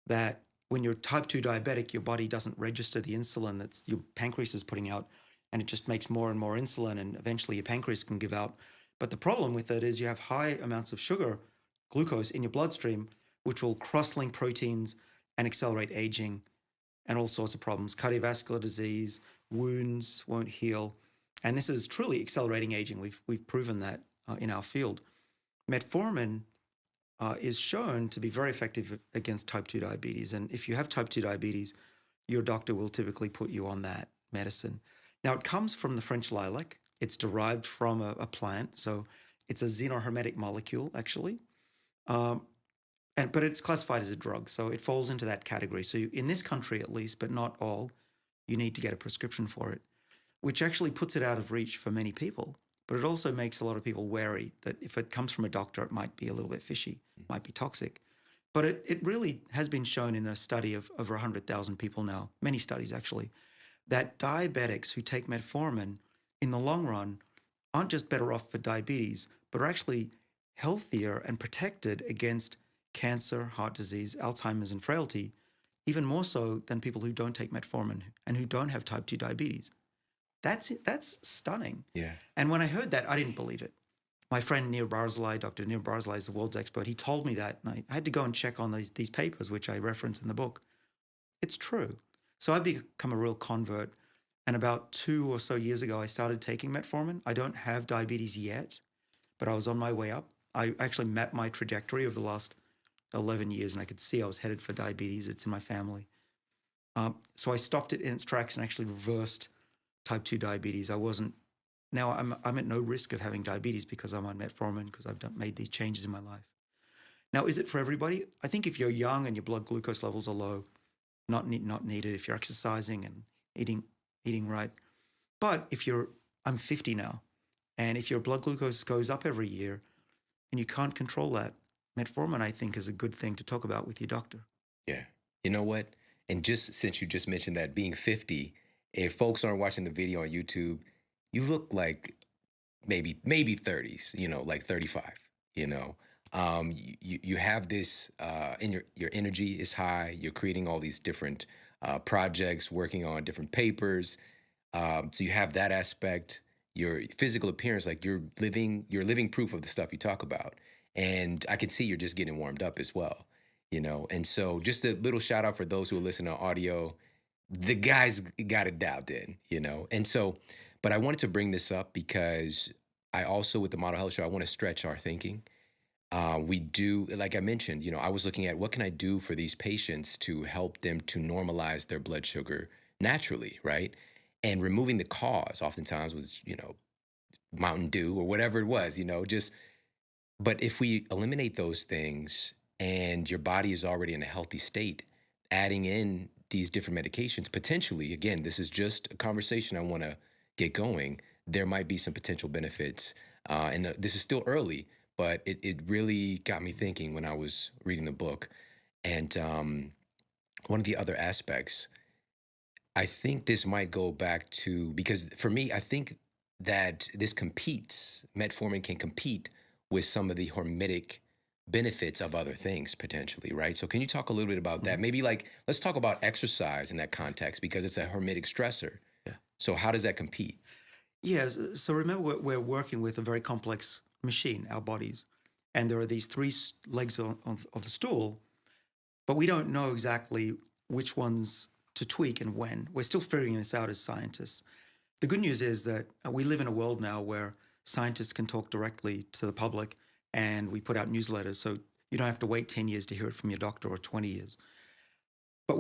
that when you're type 2 diabetic, your body doesn't register the insulin that's your pancreas is putting out, and it just makes more and more insulin, and eventually your pancreas can give out. But the problem with it is you have high amounts of sugar, glucose in your bloodstream, which will cross-link proteins and accelerate aging and all sorts of problems. Cardiovascular disease, wounds won't heal. And this is truly accelerating aging. We've proven that in our field. Metformin is shown to be very effective against type 2 diabetes. And if you have type 2 diabetes, your doctor will typically put you on that medicine. Now, it comes from the French lilac. It's derived from a plant. So it's a xenohermetic molecule, actually. But it's classified as a drug. So it falls into that category. So in this country, at least, but not all, you need to get a prescription for it, which actually puts it out of reach for many people. But it also makes a lot of people wary that if it comes from a doctor, it might be a little bit fishy, might be toxic. But it really has been shown in a study of over 100,000 people now, many studies actually, that diabetics who take metformin in the long run aren't just better off for diabetes, but are actually healthier and protected against cancer, heart disease, Alzheimer's, and frailty, even more so than people who don't take metformin and who don't have type 2 diabetes. That's stunning. Yeah. And when I heard that, I didn't believe it. My friend Neil Barzilai, Dr. Neil Barzilai is the world's expert. He told me that, and I had to go and check on these papers, which I reference in the book. It's true. So I've become a real convert. And about 2 or so years ago, I started taking metformin. I don't have diabetes yet, but I was on my way up. I actually mapped my trajectory over the last 11 years, and I could see I was headed for diabetes. It's in my family. So I stopped it in its tracks and actually reversed type 2 diabetes. Now I'm at no risk of having diabetes because I'm on metformin, because I've made these changes in my life. Now, is it for everybody? I think if you're young and your blood glucose levels are low, not needed if you're exercising and eating right. But I'm 50 now, and if your blood glucose goes up every year and you can't control that, metformin, I think, is a good thing to talk about with your doctor. Yeah. You know what? And just since you just mentioned that being 50, if folks aren't watching the video on YouTube, you look like maybe 30s, like 35, you have this, and your energy is high. You're creating all these different projects, working on different papers. So you have that aspect. Your physical appearance, like you're living proof of the stuff you talk about. And I can see you're just getting warmed up as well, And so just a little shout out for those who are listening to audio. The guy's got it dialed in, And so, but I wanted to bring this up because I also, with the Model Health Show, I want to stretch our thinking. We do, like I mentioned, I was looking at what can I do for these patients to help them to normalize their blood sugar naturally, right? And removing the cause oftentimes was, Mountain Dew or whatever it was, but if we eliminate those things and your body is already in a healthy state, adding in these different medications, potentially, again, this is just a conversation I want to get going, there might be some potential benefits. And this is still early, but it really got me thinking when I was reading the book. And one of the other aspects, I think this might go back to, because for me, I think that metformin can compete with some of the hormetic benefits of other things potentially, right? So can you talk a little bit about that? Maybe let's talk about exercise in that context, because it's a hormetic stressor. Yeah. So how does that compete? Yeah, so remember we're working with a very complex machine, our bodies, and there are these 3 legs of the stool, but we don't know exactly which ones to tweak and when. We're still figuring this out as scientists. The good news is that we live in a world now where scientists can talk directly to the public, and we put out newsletters, so you don't have to wait 10 years to hear it from your doctor, or 20 years. But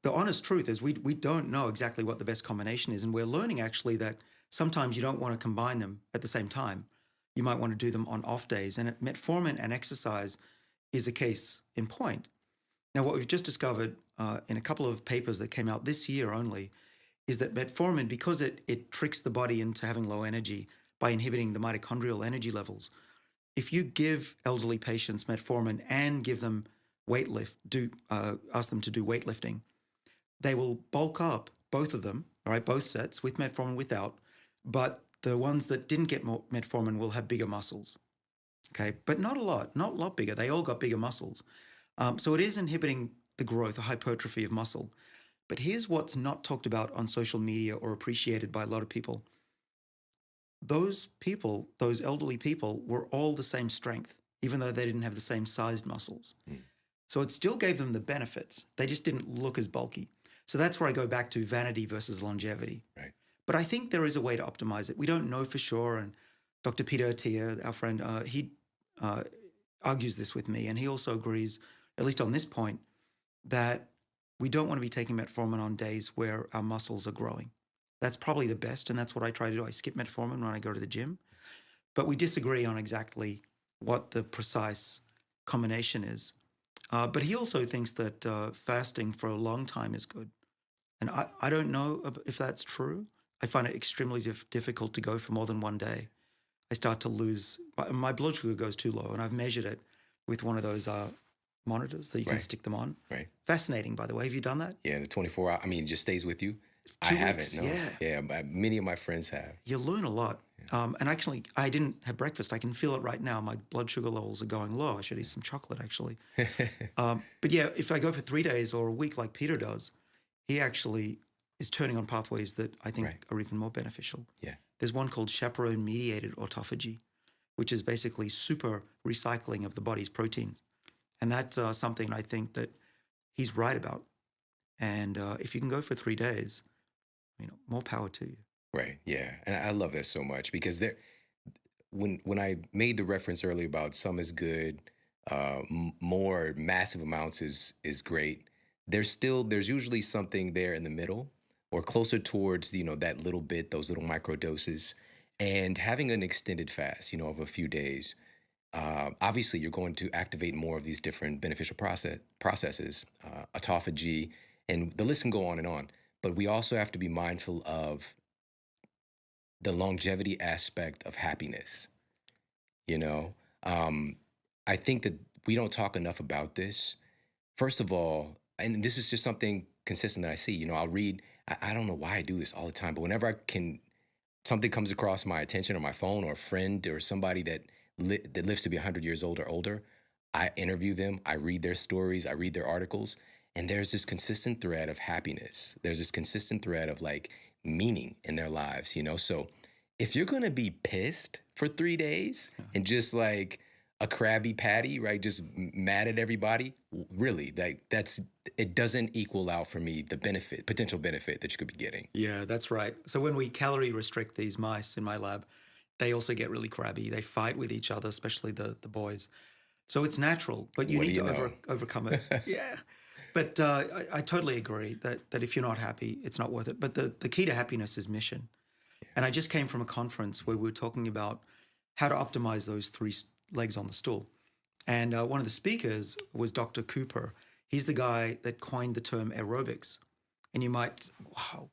the honest truth is we don't know exactly what the best combination is, and we're learning actually that sometimes you don't want to combine them at the same time. You might want to do them on off days, and metformin and exercise is a case in point. Now, what we've just discovered in a couple of papers that came out this year only is that metformin, because it tricks the body into having low energy by inhibiting the mitochondrial energy levels, if you give elderly patients metformin and give them ask them to do weightlifting, they will bulk up, both of them, all right, both sets, with metformin, without, but the ones that didn't get metformin will have bigger muscles, okay? But not a lot bigger. They all got bigger muscles. So it is inhibiting the growth or hypertrophy of muscle. But here's what's not talked about on social media or appreciated by a lot of people. Those people, those elderly people, were all the same strength, even though they didn't have the same sized muscles. So it still gave them the benefits. They just didn't look as bulky. So that's where I go back to vanity versus longevity. Right. But I think there is a way to optimize it. We don't know for sure. And Dr. Peter Attia, our friend, he argues this with me. And he also agrees, at least on this point, that we don't want to be taking metformin on days where our muscles are growing. That's probably the best. And that's what I try to do. I skip metformin when I go to the gym. But we disagree on exactly what the precise combination is. But he also thinks that fasting for a long time is good. And I don't know if that's true. I find it extremely difficult to go for more than one day. I start to lose, my blood sugar goes too low, and I've measured it with one of those monitors that you can Right. stick them on. Right. Fascinating, by the way. Have you done that? Yeah, the 24 hour, I mean, it just stays with you. I 2 haven't, weeks, no. yeah. Yeah, but many of my friends have. You learn a lot. And actually, I didn't have breakfast. I can feel it right now. My blood sugar levels are going low. I should eat some chocolate, actually. But yeah, if I go for 3 days or a week like Peter does, he actually is turning on pathways that I think Right. are even more beneficial. Yeah. There's one called chaperone-mediated autophagy, which is basically super recycling of the body's proteins. And that's something I think that he's right about. And if you can go for 3 days, more power to you. Right. Yeah. And I love that so much because when I made the reference earlier about some is good, more massive amounts is great. There's usually something there in the middle or closer towards, that little bit, those little micro doses, and having an extended fast, of a few days. Obviously, you're going to activate more of these different beneficial processes, autophagy, and the list can go on and on. But we also have to be mindful of the longevity aspect of happiness. You know, I think that we don't talk enough about this. First of all, and this is just something consistent that I see. I'll read. I don't know why I do this all the time, but whenever I can, something comes across my attention or my phone or a friend or somebody that lives to be 100 years old or older, I interview them. I read their stories. I read their articles. And there's this consistent thread of happiness. There's this consistent thread of like meaning in their lives, So if you're going to be pissed for 3 days and just like a Krabby Patty, right? Just mad at everybody, really, it doesn't equal out for me the potential benefit that you could be getting. Yeah, that's right. So when we calorie restrict these mice in my lab, they also get really crabby. They fight with each other, especially the boys. So it's natural, but you What need do to you know? overcome it. Yeah. But I totally agree that if you're not happy, it's not worth it. But the key to happiness is mission. And I just came from a conference where we were talking about how to optimize those 3 legs on the stool. And one of the speakers was Dr. Cooper. He's the guy that coined the term aerobics. And you might say, wow,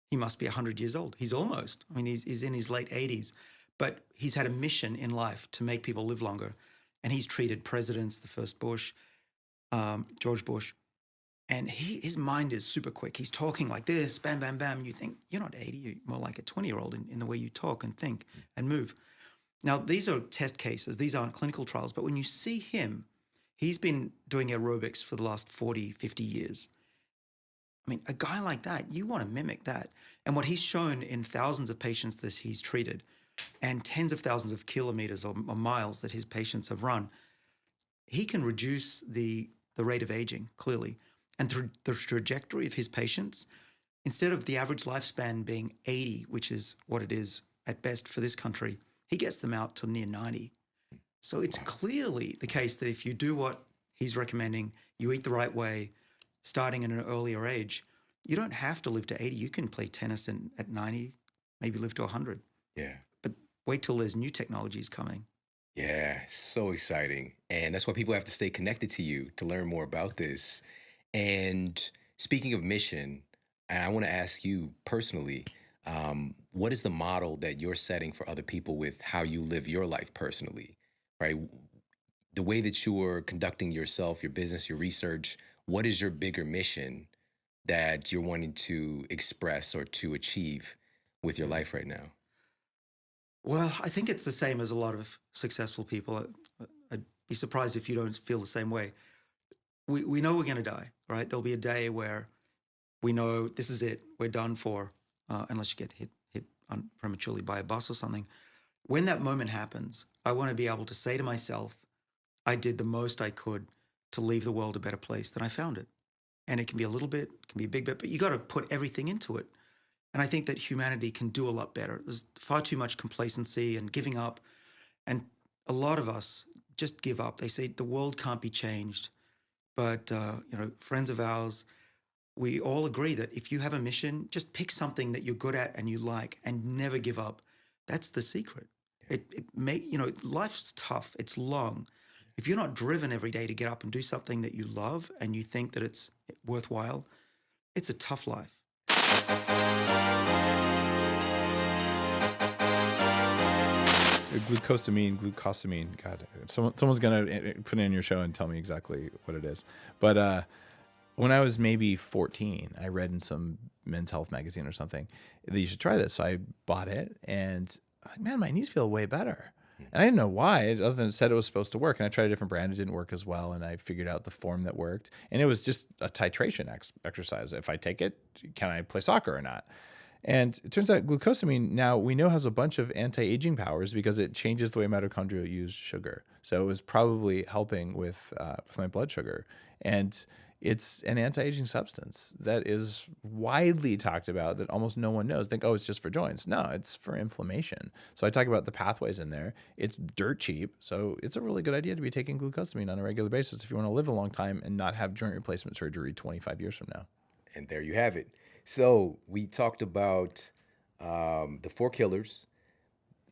he must be 100 years old. He's almost. I mean, he's in his late 80s. But he's had a mission in life to make people live longer. And he's treated presidents, the first Bush, George Bush. And his mind is super quick. He's talking like this, bam, bam, bam. You think, you're not 80, you're more like a 20-year-old in the way you talk and think and move. Now, these are test cases. These aren't clinical trials. But when you see him, he's been doing aerobics for the last 40, 50 years. I mean, a guy like that, you want to mimic that. And what he's shown in thousands of patients that he's treated and tens of thousands of kilometers or miles that his patients have run, he can reduce the rate of aging, clearly. And through the trajectory of his patients, instead of the average lifespan being 80, which is what it is at best for this country, he gets them out to near 90. So it's clearly the case that if you do what he's recommending, you eat the right way, starting at an earlier age, you don't have to live to 80. You can play tennis at 90, maybe live to 100. Yeah. But wait till there's new technologies coming. Yeah, so exciting. And that's why people have to stay connected to you to learn more about this. And speaking of mission, and I want to ask you personally, what is the model that you're setting for other people with how you live your life personally, right? The way that you're conducting yourself, your business, your research, what is your bigger mission that you're wanting to express or to achieve with your life right now? Well, I think it's the same as a lot of successful people. I'd be surprised if you don't feel the same way. we know we're going to die, right? There'll be a day where we know this is it. We're done for, unless you get hit prematurely by a bus or something. When that moment happens, I want to be able to say to myself, I did the most I could to leave the world a better place than I found it. And it can be a little bit, it can be a big bit, but you got to put everything into it. And I think that humanity can do a lot better. There's far too much complacency and giving up. And a lot of us just give up. They say the world can't be changed. But, friends of ours, we all agree that if you have a mission, just pick something that you're good at and you like and never give up. That's the secret. Life's tough. It's long. If you're not driven every day to get up and do something that you love and you think that it's worthwhile, it's a tough life. Glucosamine. God, someone's gonna put it in your show and tell me exactly what it is. But when I was maybe 14, I read in some Men's Health magazine or something that you should try this. So I bought it, and I'm like, man, my knees feel way better. And I didn't know why, other than it said it was supposed to work. And I tried a different brand; it didn't work as well. And I figured out the form that worked, and it was just a titration exercise. If I take it, can I play soccer or not? And it turns out glucosamine now we know has a bunch of anti-aging powers because it changes the way mitochondria use sugar. So it was probably helping with my blood sugar. And it's an anti-aging substance that is widely talked about that almost no one knows. Think, oh, it's just for joints. No, it's for inflammation. So I talk about the pathways in there. It's dirt cheap. So it's a really good idea to be taking glucosamine on a regular basis if you want to live a long time and not have joint replacement surgery 25 years from now. And there you have it. So we talked about the 4 killers.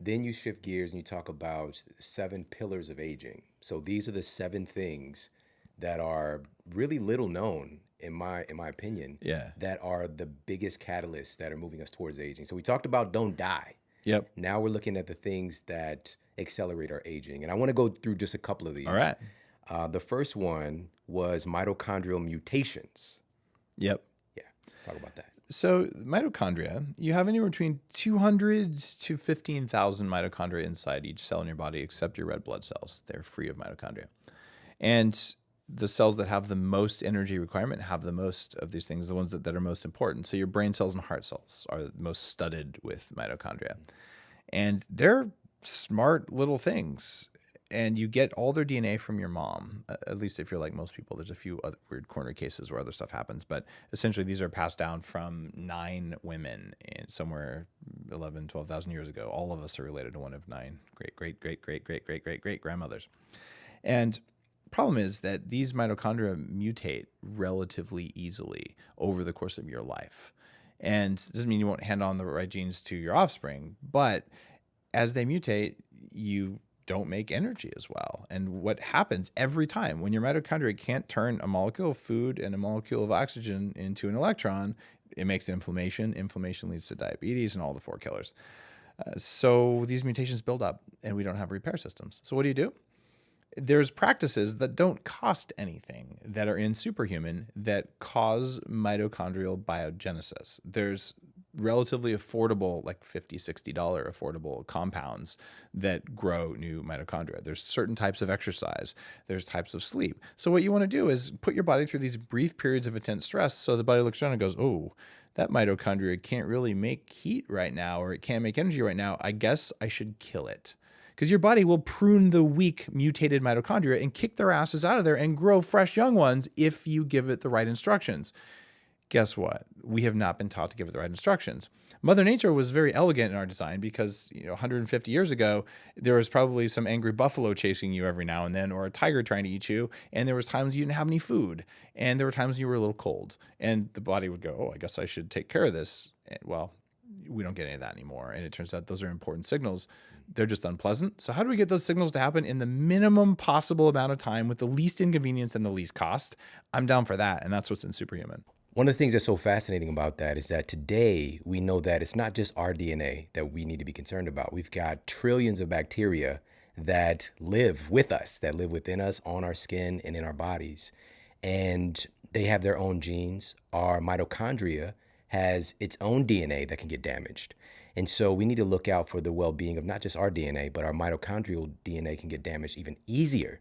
Then you shift gears and you talk about 7 pillars of aging. So these are the 7 things that are really little known, in my opinion, that are the biggest catalysts that are moving us towards aging. So we talked about don't die. Yep. Now we're looking at the things that accelerate our aging. And I want to go through just a couple of these. All right. The first one was mitochondrial mutations. Yep. Yeah, let's talk about that. So mitochondria, you have anywhere between 200 to 15,000 mitochondria inside each cell in your body, except your red blood cells. They're free of mitochondria. And the cells that have the most energy requirement have the most of these things, the ones that are most important. So your brain cells and heart cells are the most studded with mitochondria. And they're smart little things. And you get all their DNA from your mom, at least if you're like most people. There's a few other weird corner cases where other stuff happens. But essentially, these are passed down from 9 women in somewhere 11, 12,000 years ago. All of us are related to one of 9 great-great-great-great-great-great-great-great grandmothers. And problem is that these mitochondria mutate relatively easily over the course of your life. And it doesn't mean you won't hand on the right genes to your offspring, but as they mutate, you don't make energy as well. And what happens every time when your mitochondria can't turn a molecule of food and a molecule of oxygen into an electron, it makes inflammation. Inflammation leads to diabetes and all the 4 killers. So these mutations build up and we don't have repair systems. So what do? There's practices that don't cost anything that are in Superhuman that cause mitochondrial biogenesis. There's relatively affordable, like $50, $60 affordable compounds that grow new mitochondria. There's certain types of exercise. There's types of sleep. So what you want to do is put your body through these brief periods of intense stress so the body looks around and goes, oh, that mitochondria can't really make heat right now, or it can't make energy right now. I guess I should kill it. Because your body will prune the weak mutated mitochondria and kick their asses out of there and grow fresh young ones if you give it the right instructions. Guess what? We have not been taught to give it the right instructions. Mother Nature was very elegant in our design because 150 years ago, there was probably some angry buffalo chasing you every now and then, or a tiger trying to eat you, and there was times you didn't have any food, and there were times you were a little cold, and the body would go, oh, I guess I should take care of this. Well, we don't get any of that anymore, and it turns out those are important signals. They're just unpleasant. So how do we get those signals to happen in the minimum possible amount of time with the least inconvenience and the least cost? I'm down for that, and that's what's in Superhuman. One of the things that's so fascinating about that is that today we know that it's not just our DNA that we need to be concerned about. We've got trillions of bacteria that live with us, that live within us, on our skin and in our bodies. And they have their own genes. Our mitochondria has its own DNA that can get damaged. And so we need to look out for the well-being of not just our DNA, but our mitochondrial DNA can get damaged even easier,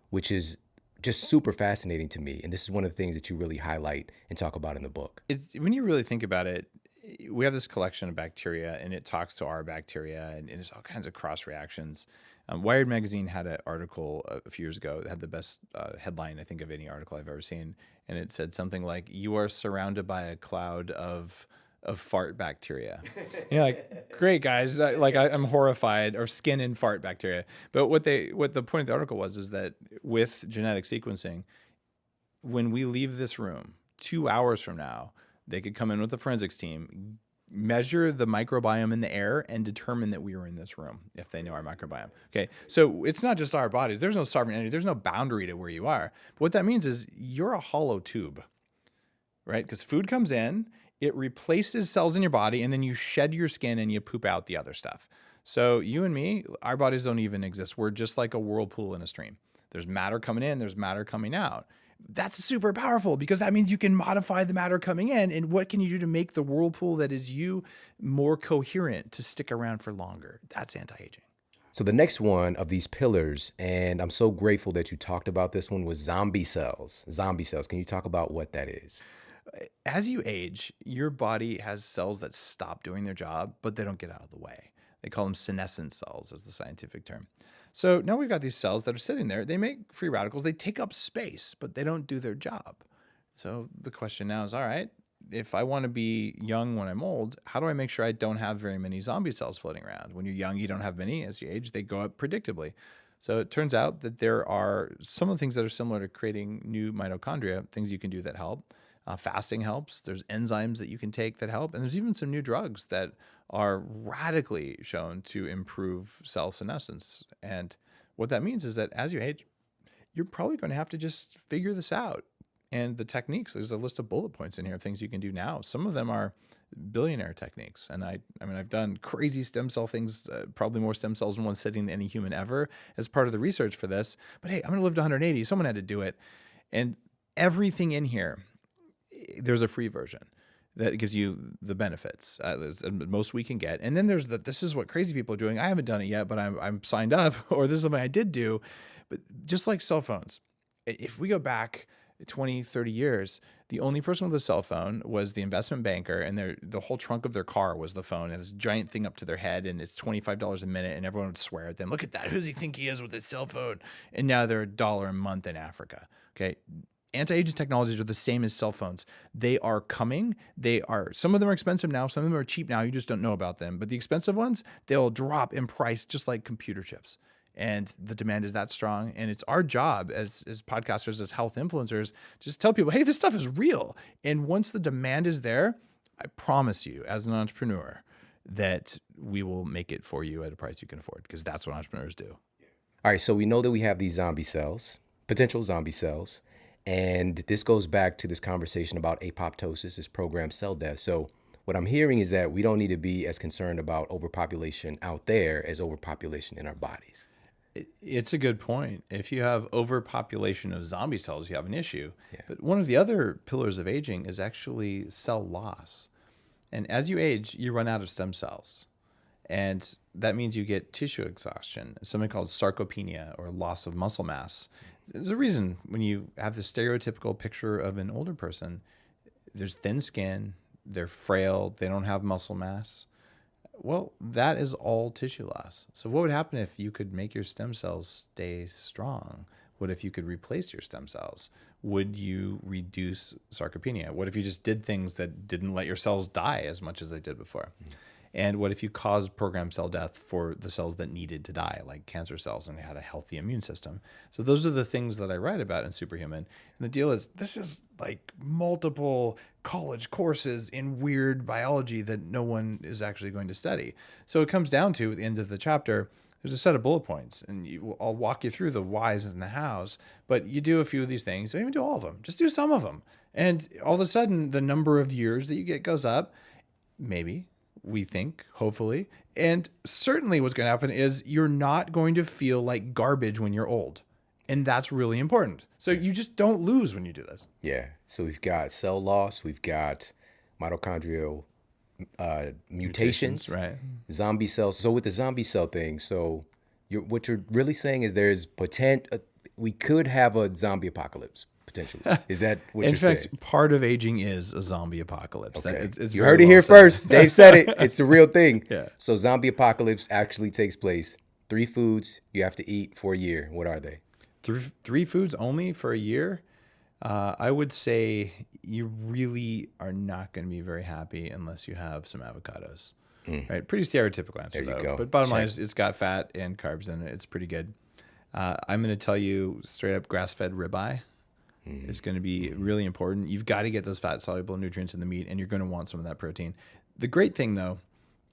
which is just super fascinating to me. And this is one of the things that you really highlight and talk about in the book. It's when you really think about it, we have this collection of bacteria, and it talks to our bacteria, and there's all kinds of cross reactions. Wired magazine had an article a few years ago that had the best headline, I think, of any article I've ever seen, and it said something like, "You are surrounded by a cloud of fart bacteria." You're like, great guys, I'm horrified, or skin and fart bacteria. But what the point of the article was is that with genetic sequencing, when we leave this room 2 hours from now, they could come in with the forensics team, measure the microbiome in the air, and determine that we were in this room if they know our microbiome. Okay, so it's not just our bodies. There's no sovereign entity. There's no boundary to where you are. But what that means is you're a hollow tube, right? Because food comes in, it replaces cells in your body, and then you shed your skin and you poop out the other stuff. So you and me, our bodies don't even exist. We're just like a whirlpool in a stream. There's matter coming in, there's matter coming out. That's super powerful because that means you can modify the matter coming in. And what can you do to make the whirlpool that is you more coherent to stick around for longer? That's anti-aging. So the next one of these pillars, and I'm so grateful that you talked about this one, was zombie cells. Zombie cells. Can you talk about what that is? As you age, your body has cells that stop doing their job, but they don't get out of the way. They call them senescent cells as the scientific term. So now we've got these cells that are sitting there. They make free radicals. They take up space, but they don't do their job. So the question now is, all right, if I want to be young when I'm old, how do I make sure I don't have very many zombie cells floating around? When you're young, you don't have many. As you age, they go up predictably. So it turns out that there are some of the things that are similar to creating new mitochondria, things you can do that help. Fasting helps. There's enzymes that you can take that help. And there's even some new drugs that are radically shown to improve cell senescence. And what that means is that as you age, you're probably going to have to just figure this out. And the techniques, there's a list of bullet points in here of things you can do now. Some of them are billionaire techniques. And I've done crazy stem cell things, probably more stem cells in one sitting than any human ever as part of the research for this. But hey, I'm going to live to 180. Someone had to do it. And everything in here, there's a free version that gives you the benefits, most we can get. And then there's this is what crazy people are doing. I haven't done it yet, but I'm signed up, or this is something I did do. But just like cell phones, if we go back 20, 30 years, the only person with a cell phone was the investment banker, and the whole trunk of their car was the phone, and this giant thing up to their head, and it's $25 a minute, and everyone would swear at them. Look at that. Who does he think he is with his cell phone? And now they're $1 a month in Africa. Okay. Anti-aging technologies are the same as cell phones. They are coming. Some of them are expensive now. Some of them are cheap now. You just don't know about them. But the expensive ones, they'll drop in price just like computer chips. And the demand is that strong. And it's our job as podcasters, as health influencers, to just tell people, hey, this stuff is real. And once the demand is there, I promise you, as an entrepreneur, that we will make it for you at a price you can afford, because that's what entrepreneurs do. All right, so we know that we have these zombie cells, potential zombie cells. And this goes back to this conversation about apoptosis, this programmed cell death. So what I'm hearing is that we don't need to be as concerned about overpopulation out there as overpopulation in our bodies. It's a good point. If you have overpopulation of zombie cells, you have an issue. Yeah. But one of the other pillars of aging is actually cell loss. And as you age, you run out of stem cells. And that means you get tissue exhaustion, something called sarcopenia, or loss of muscle mass. There's a reason when you have the stereotypical picture of an older person, there's thin skin, they're frail, they don't have muscle mass. Well, that is all tissue loss. So what would happen if you could make your stem cells stay strong? What if you could replace your stem cells? Would you reduce sarcopenia? What if you just did things that didn't let your cells die as much as they did before? Mm-hmm. And what if you caused programmed cell death for the cells that needed to die, like cancer cells, and had a healthy immune system? So those are the things that I write about in Superhuman. And the deal is, this is like multiple college courses in weird biology that no one is actually going to study. So it comes down to, at the end of the chapter, there's a set of bullet points, and I'll walk you through the whys and the hows, but you do a few of these things. Don't even do all of them. Just do some of them. And all of a sudden, the number of years that you get goes up, maybe. We think, hopefully. And certainly what's going to happen is you're not going to feel like garbage when you're old. And that's really important. So you just don't lose when you do this. Yeah. So we've got cell loss. We've got mitochondrial mutations. Right. Zombie cells. So with the zombie cell thing, so what you're really saying is there's we could have a zombie apocalypse potentially. Is that what In you're fact, saying? part of aging is a zombie apocalypse. Okay. It's You very heard it well here said. first. Dave said it. It's the real thing. Yeah. So zombie apocalypse actually takes place. 3 foods you have to eat for a year. What are they? Three foods only for a year. I would say you really are not going to be very happy unless you have some avocados. Right? Pretty stereotypical answer, There you though. go. But bottom line Check. is it's got fat and carbs in it. It's pretty good. I'm going to tell you straight up, grass-fed ribeye is going to be really important. You've got to get those fat-soluble nutrients in the meat, and you're going to want some of that protein. The great thing, though,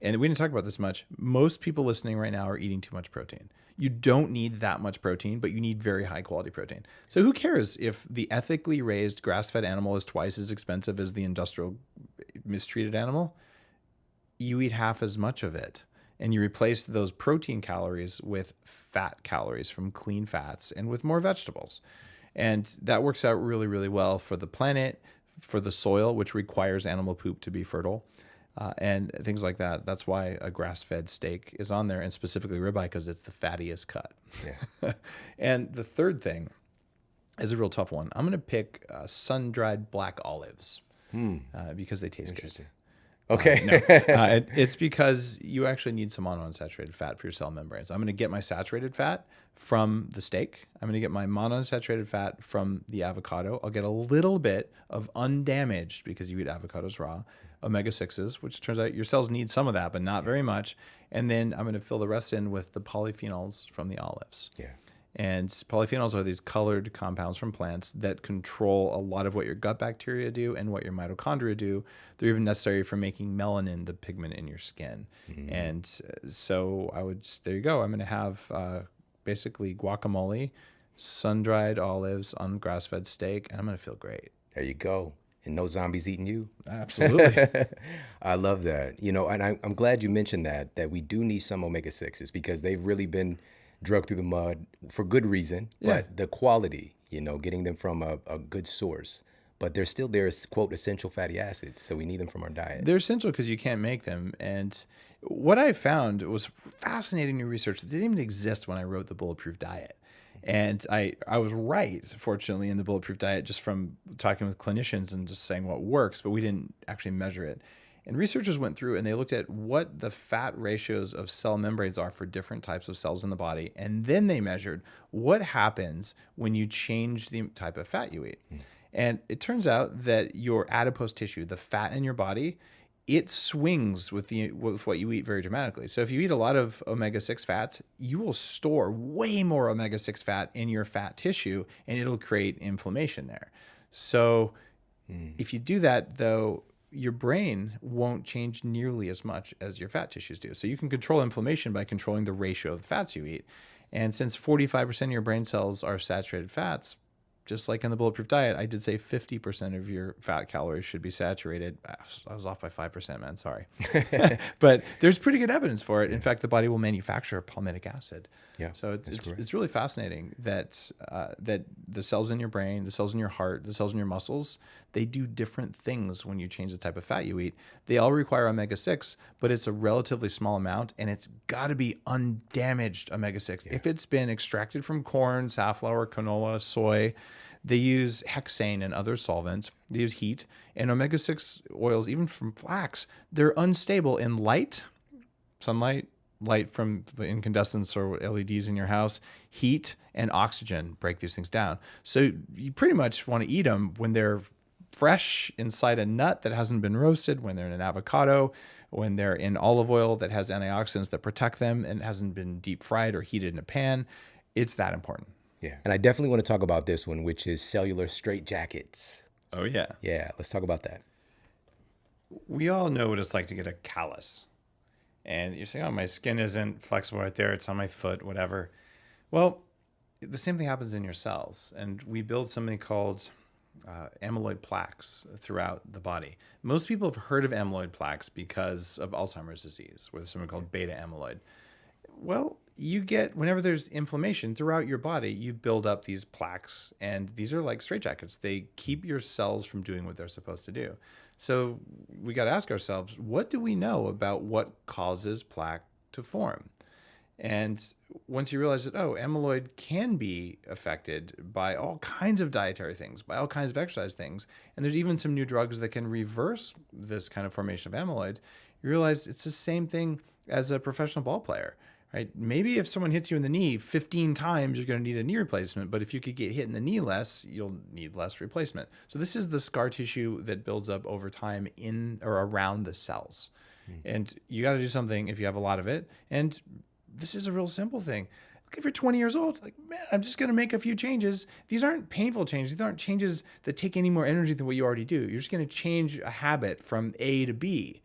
and we didn't talk about this much, most people listening right now are eating too much protein. You don't need that much protein, but you need very high quality protein. So who cares if the ethically raised grass-fed animal is twice as expensive as the industrial mistreated animal? You eat half as much of it, and you replace those protein calories with fat calories from clean fats and with more vegetables. And that works out really, really well for the planet, for the soil, which requires animal poop to be fertile, and things like that. That's why a grass-fed steak is on there, and specifically ribeye, because it's the fattiest cut. Yeah. And the third thing is a real tough one. I'm going to pick sun-dried black olives because they taste good. Okay. It's because you actually need some monounsaturated fat for your cell membranes. I'm going to get my saturated fat from the steak. I'm going to get my monounsaturated fat from the avocado. I'll get a little bit of undamaged, because you eat avocados raw, omega-6s, which turns out your cells need some of that, but not very much. And then I'm going to fill the rest in with the polyphenols from the olives. Yeah. And polyphenols are these colored compounds from plants that control a lot of what your gut bacteria do and what your mitochondria do. They're even necessary for making melanin, the pigment in your skin. And so there you go. I'm going to have basically guacamole, sun-dried olives on grass-fed steak, and I'm going to feel great. There you go. And no zombies eating you. Absolutely. I love that. And I'm glad you mentioned that we do need some omega-6s because they've really been drugged through the mud for good reason. Yeah. But the quality, getting them from a good source. But they're still there as, quote, essential fatty acids. So we need them from our diet. They're essential because you can't make them. And what I found was fascinating new research that didn't even exist when I wrote the Bulletproof Diet. And I was right, fortunately, in the Bulletproof Diet, just from talking with clinicians and just saying what works, but we didn't actually measure it. And researchers went through and they looked at what the fat ratios of cell membranes are for different types of cells in the body. And then they measured what happens when you change the type of fat you eat. And it turns out that your adipose tissue, the fat in your body, it swings with what you eat very dramatically. So if you eat a lot of omega-6 fats, you will store way more omega-6 fat in your fat tissue, and it'll create inflammation there. So if you do that, though, your brain won't change nearly as much as your fat tissues do. So you can control inflammation by controlling the ratio of the fats you eat. And since 45% of your brain cells are saturated fats, just like in the Bulletproof Diet, I did say 50% of your fat calories should be saturated. I was off by 5%, man. Sorry. But there's pretty good evidence for it. In fact, the body will manufacture palmitic acid. Yeah, So it's really fascinating that that the cells in your brain, the cells in your heart, the cells in your muscles, they do different things when you change the type of fat you eat. They all require omega-6, but it's a relatively small amount, and it's got to be undamaged omega-6. If it's been extracted from corn, safflower, canola, soy, they use hexane and other solvents. They use heat. And omega-6 oils, even from flax, they're unstable in light, sunlight, light from the incandescents or LEDs in your house, heat, and oxygen break these things down. So you pretty much want to eat them when they're fresh inside a nut that hasn't been roasted, when they're in an avocado, when they're in olive oil that has antioxidants that protect them and hasn't been deep fried or heated in a pan. It's that important. Yeah. And I definitely want to talk about this one, which is cellular straitjackets. Oh, yeah. Yeah, let's talk about that. We all know what it's like to get a callus. And you're saying, oh, my skin isn't flexible right there. It's on my foot, whatever. Well, the same thing happens in your cells. And we build something called amyloid plaques throughout the body. Most people have heard of amyloid plaques because of Alzheimer's disease, where there's something called beta amyloid. Well, whenever there's inflammation throughout your body, you build up these plaques, and these are like straitjackets. They keep your cells from doing what they're supposed to do. So we got to ask ourselves, what do we know about what causes plaque to form? And once you realize that, oh, amyloid can be affected by all kinds of dietary things, by all kinds of exercise things, and there's even some new drugs that can reverse this kind of formation of amyloid, you realize it's the same thing as a professional ball player, right? Maybe if someone hits you in the knee 15 times, you're going to need a knee replacement, but if you could get hit in the knee less, you'll need less replacement. So this is the scar tissue that builds up over time in or around the cells. And you got to do something if you have a lot of it. And this is a real simple thing. Look, if you're 20 years old, like, man, I'm just going to make a few changes. These aren't painful changes. These aren't changes that take any more energy than what you already do. You're just going to change a habit from A to B,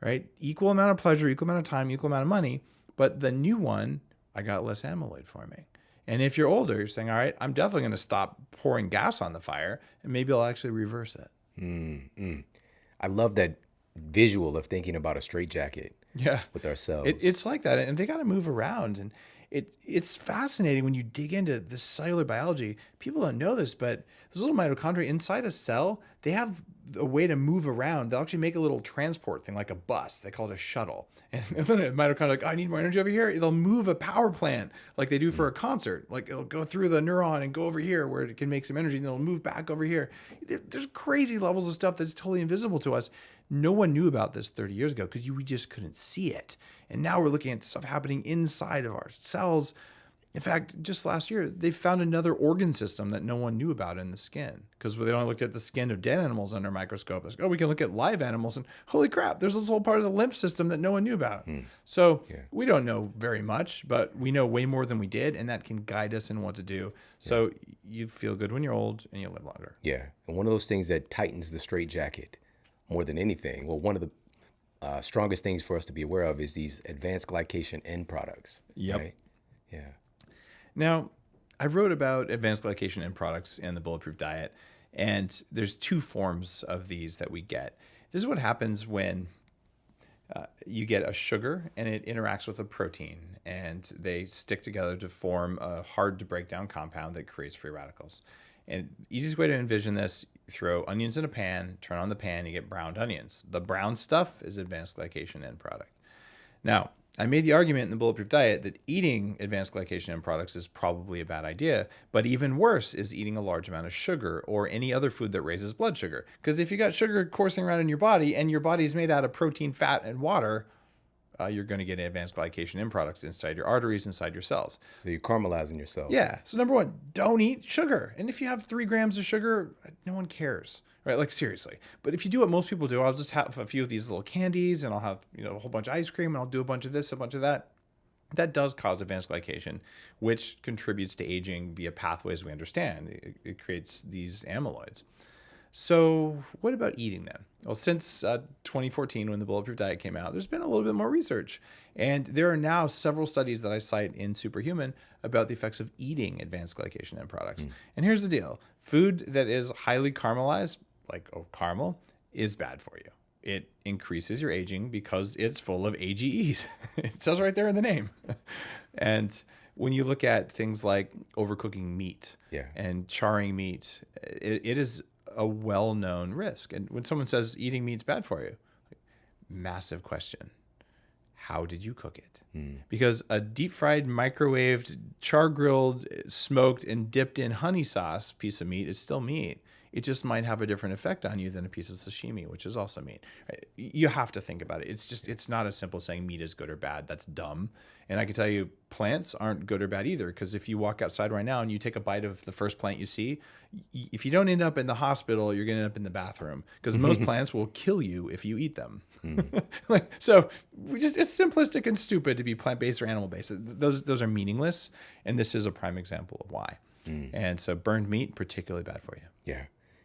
right? Equal amount of pleasure, equal amount of time, equal amount of money. But the new one, I got less amyloid forming. And if you're older, you're saying, all right, I'm definitely going to stop pouring gas on the fire, and maybe I'll actually reverse it. I love that visual of thinking about a straitjacket with ourselves. It's like that. And they got to move around. And it's fascinating when you dig into this cellular biology. People don't know this, but those little mitochondria inside a cell, they have a way to move around. They'll actually make a little transport thing like a bus. They call it a shuttle. And then a mitochondria, like, oh, I need more energy over here. They'll move a power plant like they do for a concert. Like it'll go through the neuron and go over here where it can make some energy, and then it'll move back over here. There's crazy levels of stuff that's totally invisible to us. No one knew about this 30 years ago because we just couldn't see it. And now we're looking at stuff happening inside of our cells. In fact, just last year, they found another organ system that no one knew about in the skin, because they only looked at the skin of dead animals under a microscope. It's like, oh, we can look at live animals, and holy crap, there's this whole part of the lymph system that no one knew about. So we don't know very much, but we know way more than we did, and that can guide us in what to do. So you feel good when you're old and you live longer. Yeah. And one of those things that tightens the straitjacket more than anything, well, one of the strongest things for us to be aware of is these advanced glycation end products. Yep. Right? Yeah. Now, I wrote about advanced glycation end products in the Bulletproof Diet, and there's two forms of these that we get. This is what happens when you get a sugar and it interacts with a protein, and they stick together to form a hard to break down compound that creates free radicals. And easiest way to envision this, you throw onions in a pan, turn on the pan, you get browned onions. The brown stuff is advanced glycation end product. Now, I made the argument in the Bulletproof Diet that eating advanced glycation end products is probably a bad idea, but even worse is eating a large amount of sugar or any other food that raises blood sugar. Because if you got sugar coursing around in your body and your body is made out of protein, fat, and water, you're going to get advanced glycation end products inside your arteries, inside your cells. So you're caramelizing yourself. Yeah. So number one, don't eat sugar. And if you have 3 grams of sugar, no one cares. Right? Like seriously. But if you do what most people do, I'll just have a few of these little candies, and I'll have, a whole bunch of ice cream, and I'll do a bunch of this, a bunch of that. That does cause advanced glycation, which contributes to aging via pathways we understand. It creates these amyloids. So what about eating then? Well, since 2014, when the Bulletproof Diet came out, there's been a little bit more research. And there are now several studies that I cite in Superhuman about the effects of eating advanced glycation end products. And here's the deal. Food that is highly caramelized, like caramel, is bad for you. It increases your aging because it's full of AGEs. It says right there in the name. And when you look at things like overcooking meat and charring meat, it is a well-known risk. And when someone says eating meat's bad for you, massive question. How did you cook it? Because a deep-fried, microwaved, char-grilled, smoked, and dipped in honey sauce piece of meat is still meat. It just might have a different effect on you than a piece of sashimi, which is also meat. You have to think about it. It's not as simple as saying meat is good or bad. That's dumb. And I can tell you plants aren't good or bad either, because if you walk outside right now and you take a bite of the first plant you see, if you don't end up in the hospital, you're going to end up in the bathroom, because most plants will kill you if you eat them. So it's simplistic and stupid to be plant-based or animal-based. Those are meaningless, and this is a prime example of why. And so burned meat, particularly bad for you. Yeah.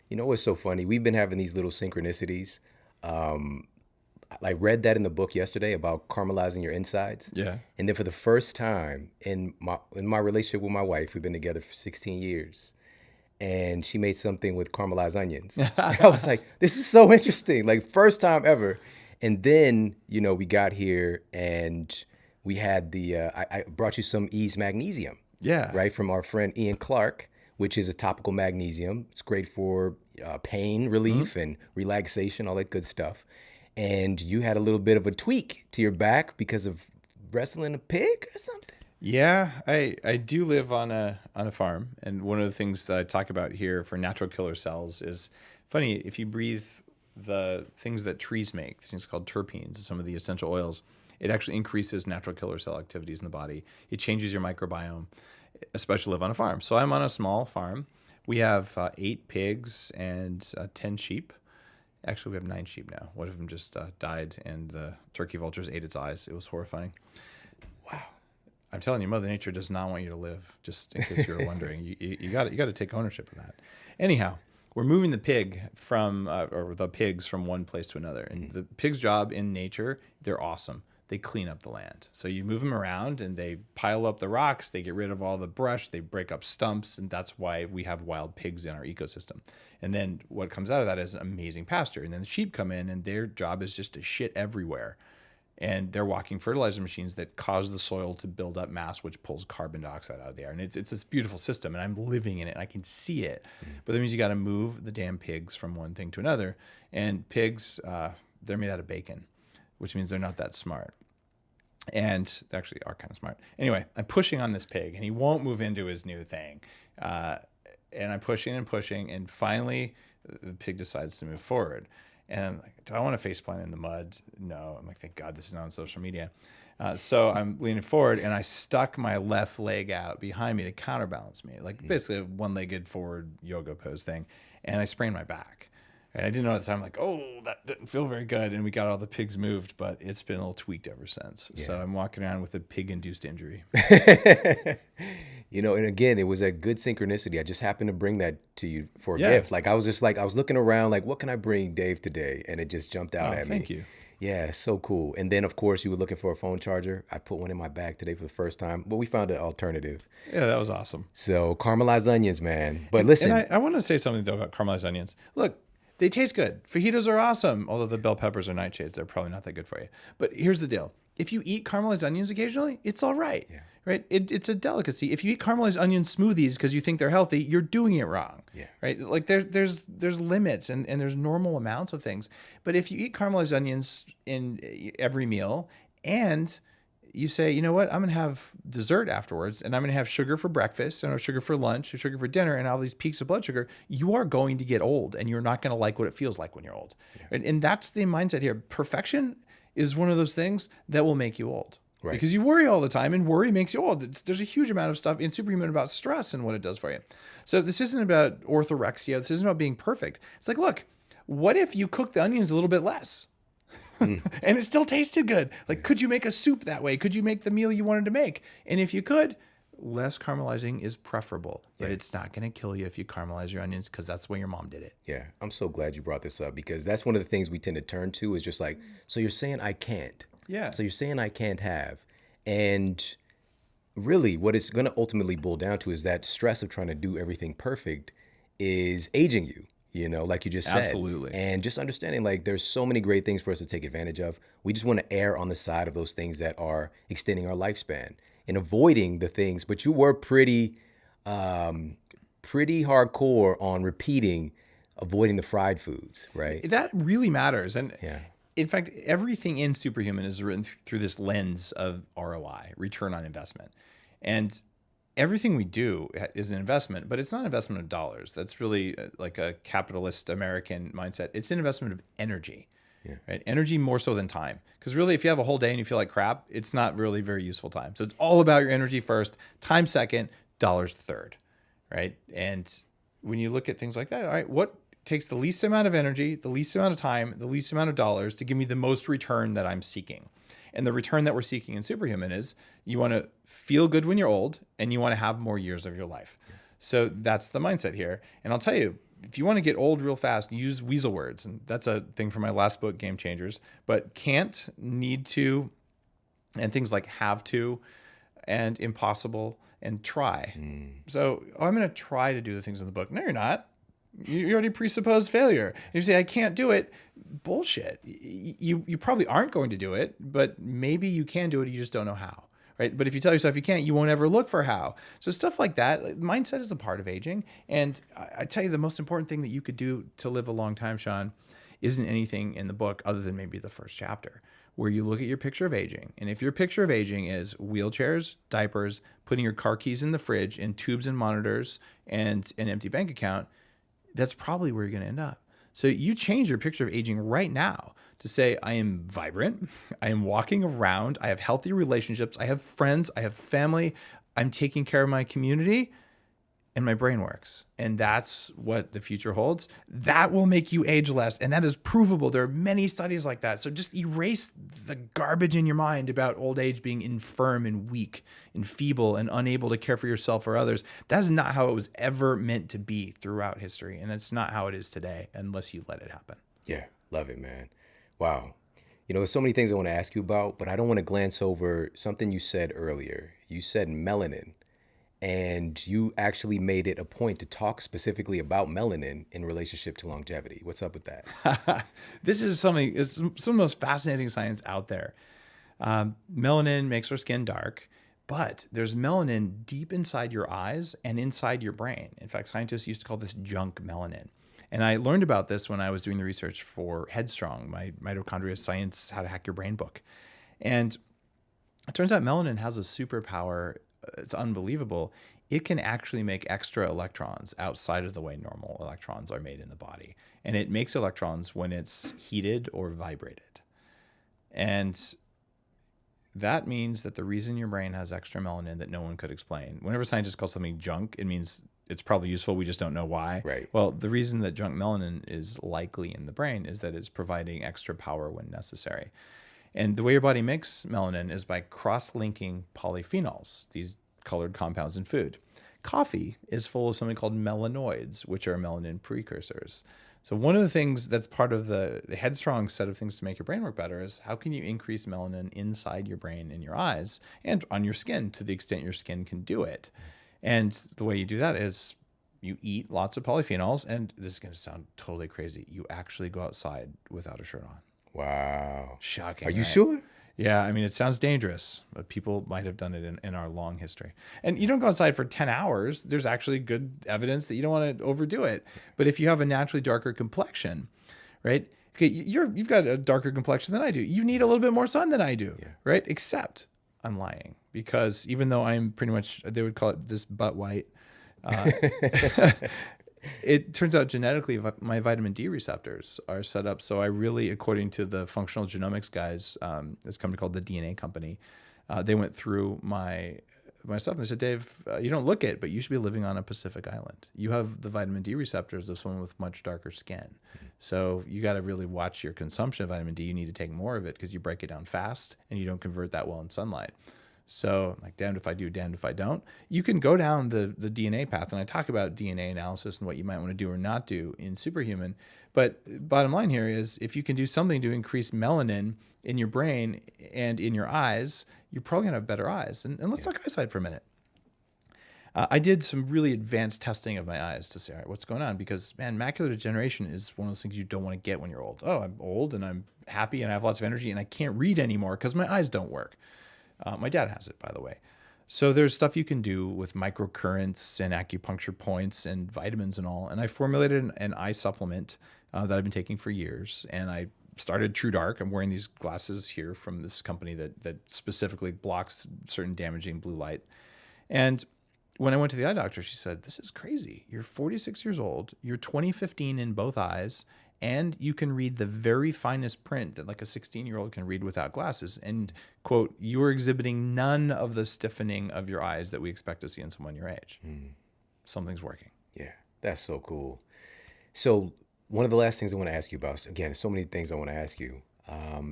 You know what's so funny? We've been having these little synchronicities. I read that in the book yesterday about caramelizing your insides. Yeah. And then for the first time in my relationship with my wife, we've been together for 16 years, and she made something with caramelized onions. I was like, this is so interesting. Like, first time ever. And then, we got here and we had I brought you some Ease Magnesium. Yeah. Right, from our friend Ian Clark, which is a topical magnesium. It's great for pain relief and relaxation, all that good stuff. And you had a little bit of a tweak to your back because of wrestling a pig or something? Yeah, I do live on a farm, and one of the things that I talk about here for natural killer cells is funny. If you breathe the things that trees make, things called terpenes, some of the essential oils, it actually increases natural killer cell activities in the body. It changes your microbiome, especially live on a farm. So I'm on a small farm. We have 8 pigs and 10 sheep. Actually, we have 9 sheep now. One of them just died, and the turkey vultures ate its eyes. It was horrifying. Wow. I'm telling you, Mother Nature does not want you to live, just in case you're wondering. You got to take ownership of that. Anyhow, we're moving the pig or the pigs from one place to another. And the pig's job in nature, they're awesome. They clean up the land. So you move them around and they pile up the rocks. They get rid of all the brush. They break up stumps. And that's why we have wild pigs in our ecosystem. And then what comes out of that is an amazing pasture. And then the sheep come in and their job is just to shit everywhere. And they're walking fertilizer machines that cause the soil to build up mass, which pulls carbon dioxide out of the air. And it's this beautiful system, and I'm living in it, and I can see it. But that means you got to move the damn pigs from one thing to another. And pigs, they're made out of bacon, which means they're not that smart. And they actually are kind of smart. Anyway, I'm pushing on this pig, and he won't move into his new thing. And I'm pushing and pushing, and finally the pig decides to move forward. And I'm like, do I want to faceplant in the mud? No. I'm like, thank God this is not on social media. So I'm leaning forward, and I stuck my left leg out behind me to counterbalance me, like basically a one-legged forward yoga pose thing. And I sprained my back. And I didn't know at the time, like, oh, that didn't feel very good. And we got all the pigs moved, but it's been a little tweaked ever since. Yeah. So I'm walking around with a pig-induced injury. And again, it was a good synchronicity. I just happened to bring that to you for a gift. Like, I was looking around, like, what can I bring Dave today? And it just jumped out at me. Thank you. Yeah, so cool. And then, of course, you were looking for a phone charger. I put one in my bag today for the first time, but we found an alternative. Yeah, that was awesome. So caramelized onions, man. But listen. And I want to say something, though, about caramelized onions. Look, they taste good. Fajitas are awesome. Although the bell peppers are nightshades, they're probably not that good for you. But here's the deal. If you eat caramelized onions occasionally, it's all right. Yeah. Right? It's a delicacy. If you eat caramelized onion smoothies because you think they're healthy, you're doing it wrong. Yeah. Right? Like there's limits and there's normal amounts of things. But if you eat caramelized onions in every meal and you say, you know what, I'm going to have dessert afterwards, and I'm going to have sugar for breakfast, and I have sugar for lunch, sugar for dinner, and all these peaks of blood sugar, you are going to get old, and you're not going to like what it feels like when you're old. Yeah. And that's the mindset here. Perfection is one of those things that will make you old. Right. Because you worry all the time, and worry makes you old. There's a huge amount of stuff in Superhuman about stress and what it does for you. So this isn't about orthorexia. This isn't about being perfect. It's like, look, what if you cook the onions a little bit less? And it still tasted good. Like, could you make a soup that way? Could you make the meal you wanted to make? And if you could, less caramelizing is preferable. But it's not going to kill you if you caramelize your onions, because that's the way your mom did it. Yeah, I'm so glad you brought this up, because that's one of the things we tend to turn to is just like, so you're saying I can't. Yeah. So you're saying I can't have. And really what it's going to ultimately boil down to is that stress of trying to do everything perfect is aging you. Like you just said. Absolutely. And just understanding, like, there's so many great things for us to take advantage of. We just want to err on the side of those things that are extending our lifespan and avoiding the things. But you were pretty hardcore on avoiding the fried foods, right? That really matters. And in fact, everything in Superhuman is written through this lens of ROI, return on investment. And everything we do is an investment, but it's not an investment of dollars. That's really like a capitalist American mindset. It's an investment of energy, right? Energy more so than time. Because really, if you have a whole day and you feel like crap, it's not really very useful time. So it's all about your energy first, time second, dollars third, right? And when you look at things like that, all right, what takes the least amount of energy, the least amount of time, the least amount of dollars to give me the most return that I'm seeking? And the return that we're seeking in Superhuman is you want to feel good when you're old, and you want to have more years of your life. So that's the mindset here. And I'll tell you, if you want to get old real fast, use weasel words. And that's a thing from my last book, Game Changers. But can't, need to, and things like have to, and impossible, and try. So I'm going to try to do the things in the book. No, you're not. You already presuppose failure. And you say, I can't do it. Bullshit. You probably aren't going to do it, but maybe you can do it. You just don't know how, right? But if you tell yourself you can't, you won't ever look for how. So stuff like that, mindset is a part of aging. And I tell you, the most important thing that you could do to live a long time, Sean, isn't anything in the book other than maybe the first chapter, where you look at your picture of aging. And if your picture of aging is wheelchairs, diapers, putting your car keys in the fridge, and tubes and monitors, and an empty bank account, that's probably where you're going to end up. So you change your picture of aging right now to say, I am vibrant, I am walking around, I have healthy relationships, I have friends, I have family, I'm taking care of my community, and my brain works. And that's what the future holds. That will make you age less. And that is provable. There are many studies like that. So just erase the garbage in your mind about old age being infirm and weak and feeble and unable to care for yourself or others. That is not how it was ever meant to be throughout history. And that's not how it is today, unless you let it happen. Yeah, love it, man. Wow. You know, there's so many things I want to ask you about, but I don't want to glance over something you said earlier. You said melanin. And you actually made it a point to talk specifically about melanin in relationship to longevity. What's up with that? This is something, it's some of the most fascinating science out there. Melanin makes our skin dark, but there's melanin deep inside your eyes and inside your brain. In fact, scientists used to call this junk melanin. And I learned about this when I was doing the research for Headstrong, my mitochondria science, how to hack your brain book. And it turns out melanin has a superpower. It's unbelievable. It can actually make extra electrons outside of the way normal electrons are made in the body. And it makes electrons when it's heated or vibrated. And that means that the reason your brain has extra melanin that no one could explain, whenever scientists call something junk, it means it's probably useful. We just don't know why. Right. Well, the reason that junk melanin is likely in the brain is that it's providing extra power when necessary. And the way your body makes melanin is by cross-linking polyphenols, these colored compounds in food. Coffee is full of something called melanoids, which are melanin precursors. So one of the things that's part of the Headstrong set of things to make your brain work better is how can you increase melanin inside your brain, in your eyes, and on your skin to the extent your skin can do it. And the way you do that is you eat lots of polyphenols, and this is going to sound totally crazy. You actually go outside without a shirt on. Wow. Shocking. Are you right? sure? Yeah, I mean, it sounds dangerous, but people might have done it in our long history. And you don't go outside for 10 hours. There's actually good evidence that you don't want to overdo it. But if you have a naturally darker complexion, right? Okay, you've got a darker complexion than I do. You need a little bit more sun than I do, right? Except I'm lying, because even though I'm pretty much, they would call it this butt white, it turns out genetically my vitamin D receptors are set up. So I really, according to the functional genomics guys, this company called the DNA Company, they went through my stuff and they said, Dave, you don't look it, but you should be living on a Pacific island. You have the vitamin D receptors of someone with much darker skin. So you got to really watch your consumption of vitamin D. You need to take more of it because you break it down fast and you don't convert that well in sunlight. So like, damned if I do, damned if I don't. You can go down the DNA path, and I talk about DNA analysis and what you might want to do or not do in Superhuman. But bottom line here is, if you can do something to increase melanin in your brain and in your eyes, you're probably going to have better eyes. And let's talk eyesight for a minute. I did some really advanced testing of my eyes to say, all right, what's going on? Because, man, macular degeneration is one of those things you don't want to get when you're old. Oh, I'm old and I'm happy and I have lots of energy and I can't read anymore because my eyes don't work. My dad has it, by the way. So there's stuff you can do with microcurrents and acupuncture points and vitamins and all. And I formulated an eye supplement that I've been taking for years. And I started True Dark. I'm wearing these glasses here from this company that specifically blocks certain damaging blue light. And when I went to the eye doctor, she said, this is crazy. You're 46 years old. You're 20/15 in both eyes. And you can read the very finest print that like a 16-year-old can read without glasses. And, quote, you are exhibiting none of the stiffening of your eyes that we expect to see in someone your age. Something's working. Yeah, that's so cool. So one of the last things I want to ask you about, again, so many things I want to ask you,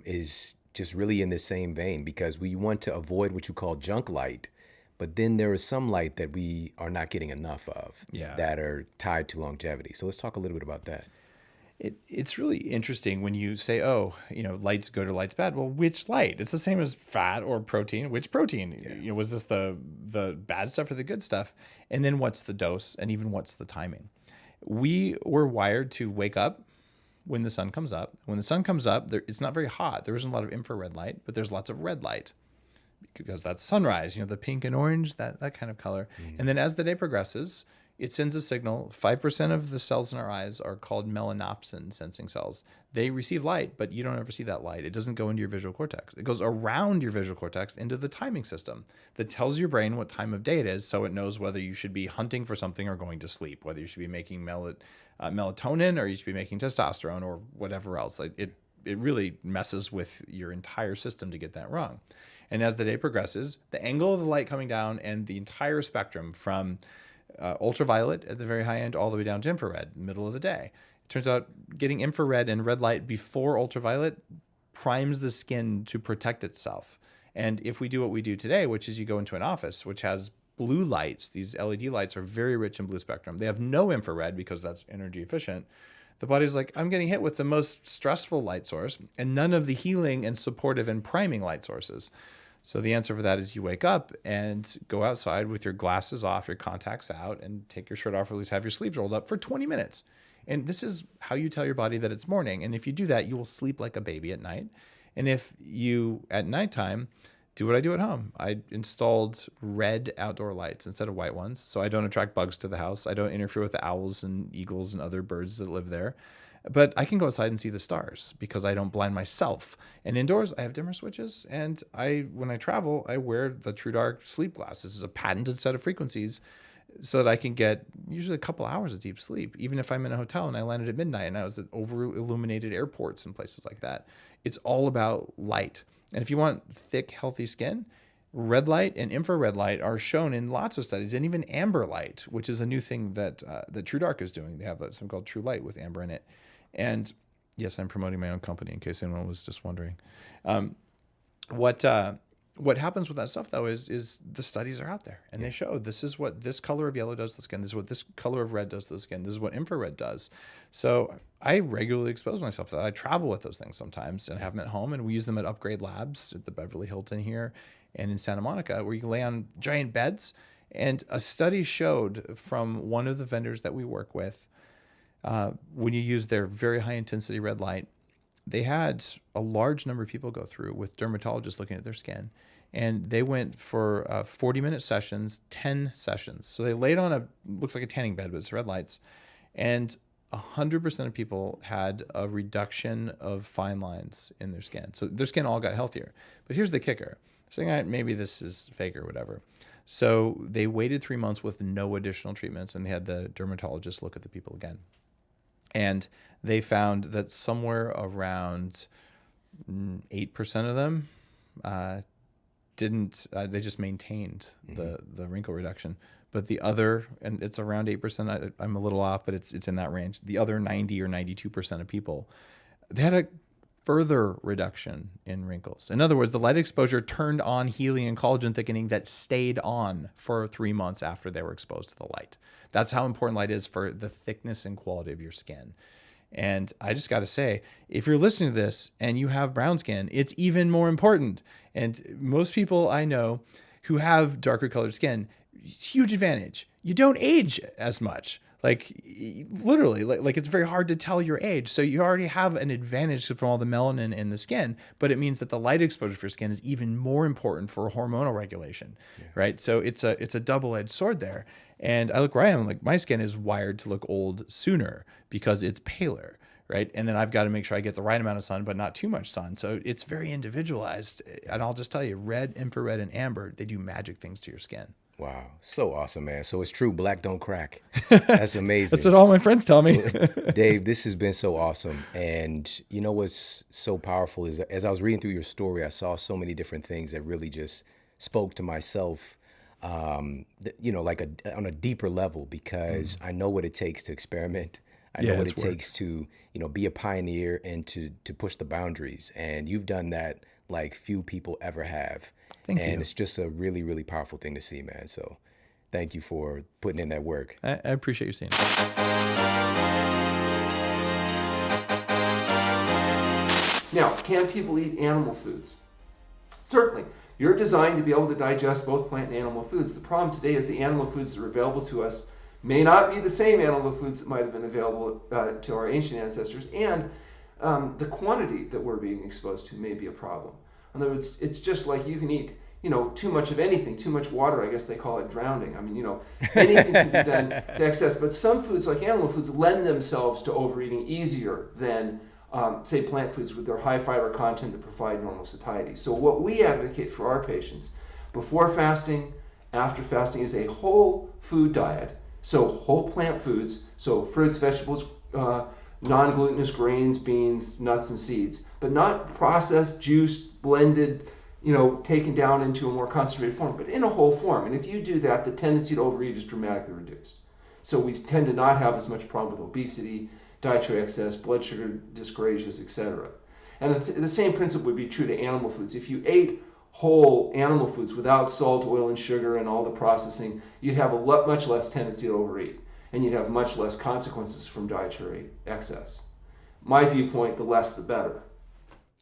is just really in this same vein, because we want to avoid what you call junk light, but then there is some light that we are not getting enough of that are tied to longevity. So let's talk a little bit about that. It's really interesting when you say, oh, light's good or light's bad. Well, which light? It's the same as fat or protein. Which protein? Yeah. Was this the bad stuff or the good stuff? And then what's the dose? And even what's the timing? We were wired to wake up when the sun comes up. When the sun comes up, it's not very hot. There isn't a lot of infrared light, but there's lots of red light because that's sunrise, the pink and orange, that kind of color. And then as the day progresses, it sends a signal. 5% of the cells in our eyes are called melanopsin sensing cells. They receive light, but you don't ever see that light. It doesn't go into your visual cortex. It goes around your visual cortex into the timing system that tells your brain what time of day it is, so it knows whether you should be hunting for something or going to sleep, whether you should be making melatonin or you should be making testosterone or whatever else. It really messes with your entire system to get that wrong. And as the day progresses, the angle of the light coming down and the entire spectrum from ultraviolet at the very high end all the way down to infrared, middle of the day. It turns out getting infrared and red light before ultraviolet primes the skin to protect itself. And if we do what we do today, which is you go into an office which has blue lights, these LED lights are very rich in blue spectrum. They have no infrared because that's energy efficient. The body's like, I'm getting hit with the most stressful light source and none of the healing and supportive and priming light sources. So the answer for that is you wake up and go outside with your glasses off, your contacts out, and take your shirt off, or at least have your sleeves rolled up for 20 minutes. And this is how you tell your body that it's morning. And if you do that, you will sleep like a baby at night. And if you, at nighttime, do what I do at home, I installed red outdoor lights instead of white ones. So I don't attract bugs to the house. I don't interfere with the owls and eagles and other birds that live there. But I can go outside and see the stars because I don't blind myself. And indoors, I have dimmer switches. And when I travel, I wear the True Dark sleep glasses. This is a patented set of frequencies so that I can get usually a couple hours of deep sleep, even if I'm in a hotel and I landed at midnight and I was at over-illuminated airports and places like that. It's all about light. And if you want thick, healthy skin, red light and infrared light are shown in lots of studies, and even amber light, which is a new thing that True Dark is doing. They have something called True Light with amber in it. And yes, I'm promoting my own company in case anyone was just wondering. What happens with that stuff though is the studies are out there and they show this is what this color of yellow does to the skin. This is what this color of red does to the skin. This is what infrared does. So I regularly expose myself to that. I travel with those things sometimes and have them at home, and we use them at Upgrade Labs at the Beverly Hilton here and in Santa Monica, where you can lay on giant beds. And a study showed from one of the vendors that we work with, when you use their very high intensity red light, they had a large number of people go through with dermatologists looking at their skin. And they went for 40-minute sessions, 10 sessions. So they laid on looks like a tanning bed, but it's red lights. And 100% of people had a reduction of fine lines in their skin. So their skin all got healthier. But here's the kicker. Saying maybe this is fake or whatever. So they waited 3 months with no additional treatments, and they had the dermatologist look at the people again. And they found that somewhere around 8% of them they just maintained the wrinkle reduction. But the other, and it's around 8%, I'm a little off, but it's in that range. The other 90 or 92% of people, they had a further reduction in wrinkles. In other words, the light exposure turned on healing and collagen thickening that stayed on for 3 months after they were exposed to the light. That's how important light is for the thickness and quality of your skin. And I just got to say, if you're listening to this and you have brown skin, it's even more important. And most people I know who have darker colored skin, huge advantage. You don't age as much. Like literally, like it's very hard to tell your age. So you already have an advantage from all the melanin in the skin, but it means that the light exposure for your skin is even more important for hormonal regulation, right? So it's a double-edged sword there. And I look where I am, like my skin is wired to look old sooner because it's paler, right? And then I've got to make sure I get the right amount of sun, but not too much sun. So it's very individualized. And I'll just tell you, red, infrared, and amber, they do magic things to your skin. Wow. So awesome, man. So it's true. Black don't crack. That's amazing. That's what all my friends tell me. Dave, this has been so awesome. And you know what's so powerful is as I was reading through your story, I saw so many different things that really just spoke to myself, like on a deeper level, because I know what it takes to experiment. I know what it takes to, be a pioneer and to push the boundaries. And you've done that like few people ever have. Thank you. And it's just a really, really powerful thing to see, man. So thank you for putting in that work. I appreciate you seeing it. Now, can people eat animal foods? Certainly. You're designed to be able to digest both plant and animal foods. The problem today is the animal foods that are available to us may not be the same animal foods that might have been available to our ancient ancestors, and the quantity that we're being exposed to may be a problem. In other words, it's just like you can eat too much of anything, too much water, I guess they call it drowning. I mean, anything can be done to excess. But some foods, like animal foods, lend themselves to overeating easier than, say, plant foods with their high fiber content that provide normal satiety. So what we advocate for our patients before fasting, after fasting, is a whole food diet. So whole plant foods, so fruits, vegetables, non-glutinous grains, beans, nuts, and seeds, but not processed, juiced, blended, taken down into a more concentrated form, but in a whole form. And if you do that, the tendency to overeat is dramatically reduced. So we tend to not have as much problem with obesity, dietary excess, blood sugar dyscrasias, etc. And the same principle would be true to animal foods. If you ate whole animal foods without salt, oil, and sugar and all the processing, you'd have much less tendency to overeat, and you'd have much less consequences from dietary excess. My viewpoint, the less the better.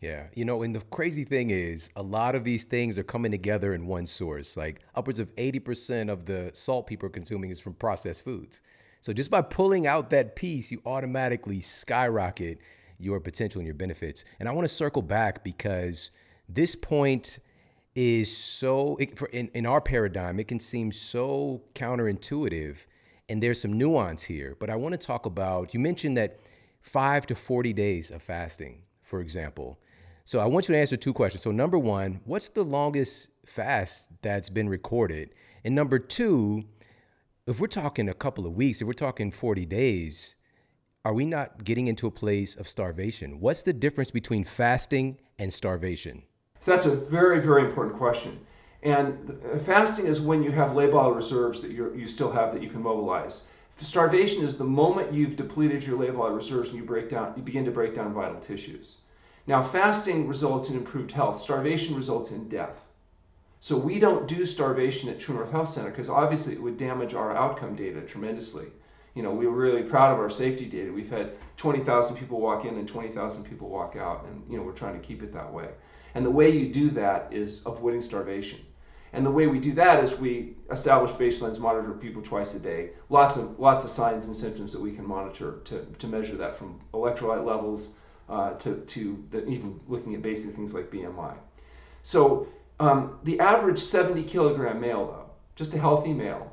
Yeah. And the crazy thing is a lot of these things are coming together in one source. Like upwards of 80% of the salt people are consuming is from processed foods. So just by pulling out that piece, you automatically skyrocket your potential and your benefits. And I want to circle back because this point is so, in our paradigm, it can seem so counterintuitive, and there's some nuance here. But I want to talk about, you mentioned that 5 to 40 days of fasting, for example. So I want you to answer two questions. So number one, what's the longest fast that's been recorded? And number two, if we're talking a couple of weeks, if we're talking 40 days, are we not getting into a place of starvation? What's the difference between fasting and starvation? So that's a very, very important question. And fasting is when you have labile reserves that you still have that you can mobilize. Starvation is the moment you've depleted your labile reserves and you begin to break down vital tissues. Now, fasting results in improved health. Starvation results in death. So we don't do starvation at True North Health Center because obviously it would damage our outcome data tremendously. We're really proud of our safety data. We've had 20,000 people walk in and 20,000 people walk out, and we're trying to keep it that way. And the way you do that is avoiding starvation. And the way we do that is we establish baselines, monitor people twice a day. Lots of signs and symptoms that we can monitor to measure that, from electrolyte levels to even looking at basic things like BMI. So the average 70 kilogram male, though, just a healthy male,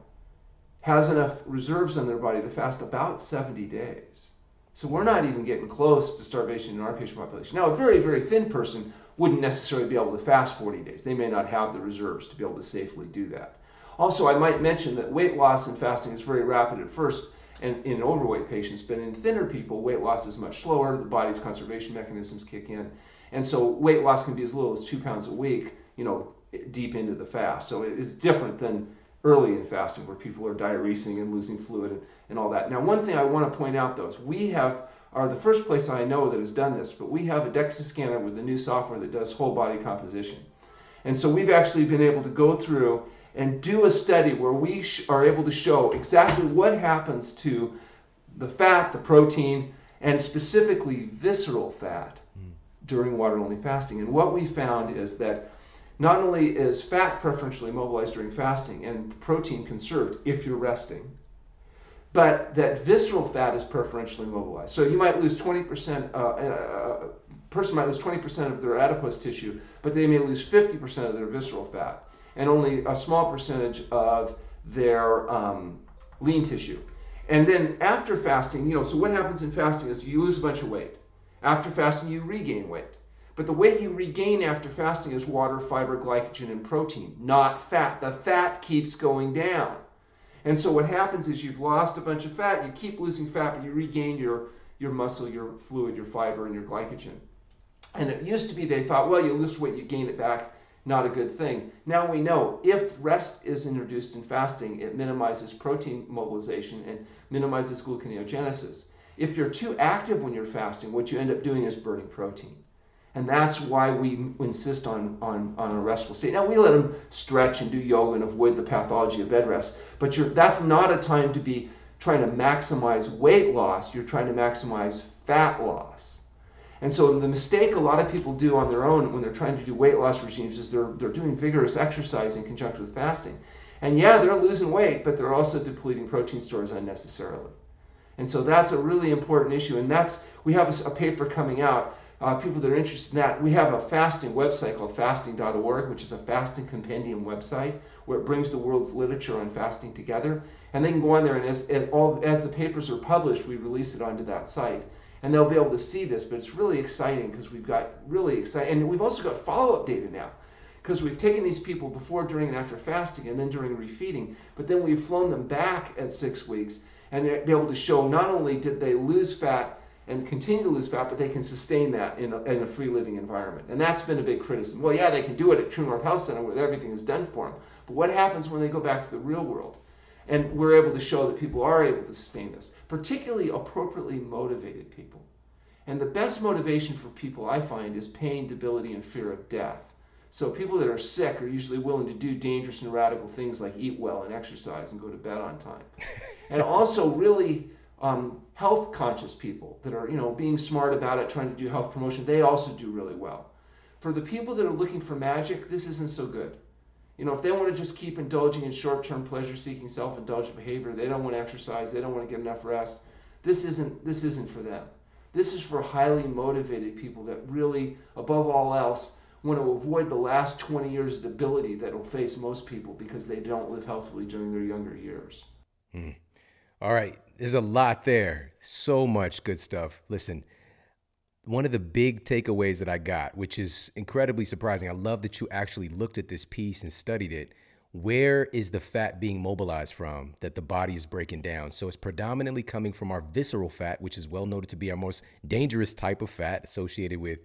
has enough reserves in their body to fast about 70 days. So we're not even getting close to starvation in our patient population. Now, a very, very thin person wouldn't necessarily be able to fast 40 days. They may not have the reserves to be able to safely do that. Also, I might mention that weight loss in fasting is very rapid at first and in overweight patients, but in thinner people, weight loss is much slower. The body's conservation mechanisms kick in. And so weight loss can be as little as 2 pounds a week, deep into the fast. So it's different than early in fasting where people are diuresing and losing fluid and all that. Now, one thing I want to point out, though, is we are the first place I know that has done this, but we have a DEXA scanner with the new software that does whole body composition. And so we've actually been able to go through and do a study where we are able to show exactly what happens to the fat, the protein, and specifically visceral fat during water-only fasting. And what we found is that not only is fat preferentially mobilized during fasting and protein conserved if you're resting, but that visceral fat is preferentially mobilized. So you might lose 20%, a person might lose 20% of their adipose tissue, but they may lose 50% of their visceral fat, and only a small percentage of their lean tissue. And then after fasting, so what happens in fasting is you lose a bunch of weight. After fasting, you regain weight. But the way you regain after fasting is water, fiber, glycogen, and protein, not fat. The fat keeps going down. And so what happens is you've lost a bunch of fat, you keep losing fat, but you regain your muscle, your fluid, your fiber, and your glycogen. And it used to be they thought, well, you lose weight, you gain it back, not a good thing. Now we know if rest is introduced in fasting, it minimizes protein mobilization and minimizes gluconeogenesis. If you're too active when you're fasting, what you end up doing is burning protein. And that's why we insist on a restful state. Now, we let them stretch and do yoga and avoid the pathology of bed rest, but that's not a time to be trying to maximize weight loss. You're trying to maximize fat loss. And so the mistake a lot of people do on their own when they're trying to do weight loss regimes is they're doing vigorous exercise in conjunction with fasting. And yeah, they're losing weight, but they're also depleting protein stores unnecessarily. And so that's a really important issue. And we have a paper coming out people that are interested in that, we have a fasting website called fasting.org, which is a fasting compendium website where it brings the world's literature on fasting together. And they can go on there, and as the papers are published, we release it onto that site. And they'll be able to see this, but it's really exciting because we've got really exciting, and we've also got follow-up data now, because we've taken these people before, during, and after fasting, and then during refeeding, but then we've flown them back at 6 weeks, and they're able to show not only did they lose fat and continue to lose fat, but they can sustain that in a free living environment. And that's been a big criticism. Well, yeah, they can do it at True North Health Center where everything is done for them, but what happens when they go back to the real world? And we're able to show that people are able to sustain this, particularly appropriately motivated people. And the best motivation for people, I find, is pain, debility, and fear of death. So people that are sick are usually willing to do dangerous and radical things like eat well and exercise and go to bed on time. And also really health conscious people that are, being smart about it, trying to do health promotion, they also do really well. For the people that are looking for magic, this isn't so good. If they want to just keep indulging in short-term pleasure-seeking, self-indulgent behavior, they don't want to exercise, they don't want to get enough rest, this isn't for them. This is for highly motivated people that really, above all else, want to avoid the last 20 years of debility that will face most people because they don't live healthily during their younger years. All right, there's a lot there. So much good stuff. Listen, one of the big takeaways that I got, which is incredibly surprising, I love that you actually looked at this piece and studied it. Where is the fat being mobilized from that the body is breaking down? So it's predominantly coming from our visceral fat, which is well noted to be our most dangerous type of fat associated with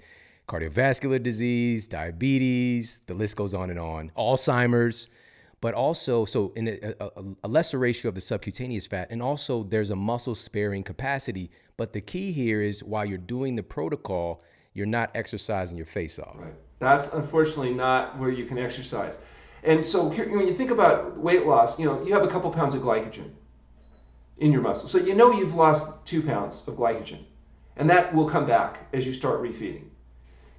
cardiovascular disease, diabetes, the list goes on and on, Alzheimer's, but also, so in a lesser ratio of the subcutaneous fat, and also there's a muscle sparing capacity. But the key here is while you're doing the protocol, you're not exercising your face off. Right. That's unfortunately not where you can exercise. And so when you think about weight loss, you have a couple pounds of glycogen in your muscle. So you've lost 2 pounds of glycogen, and that will come back as you start refeeding.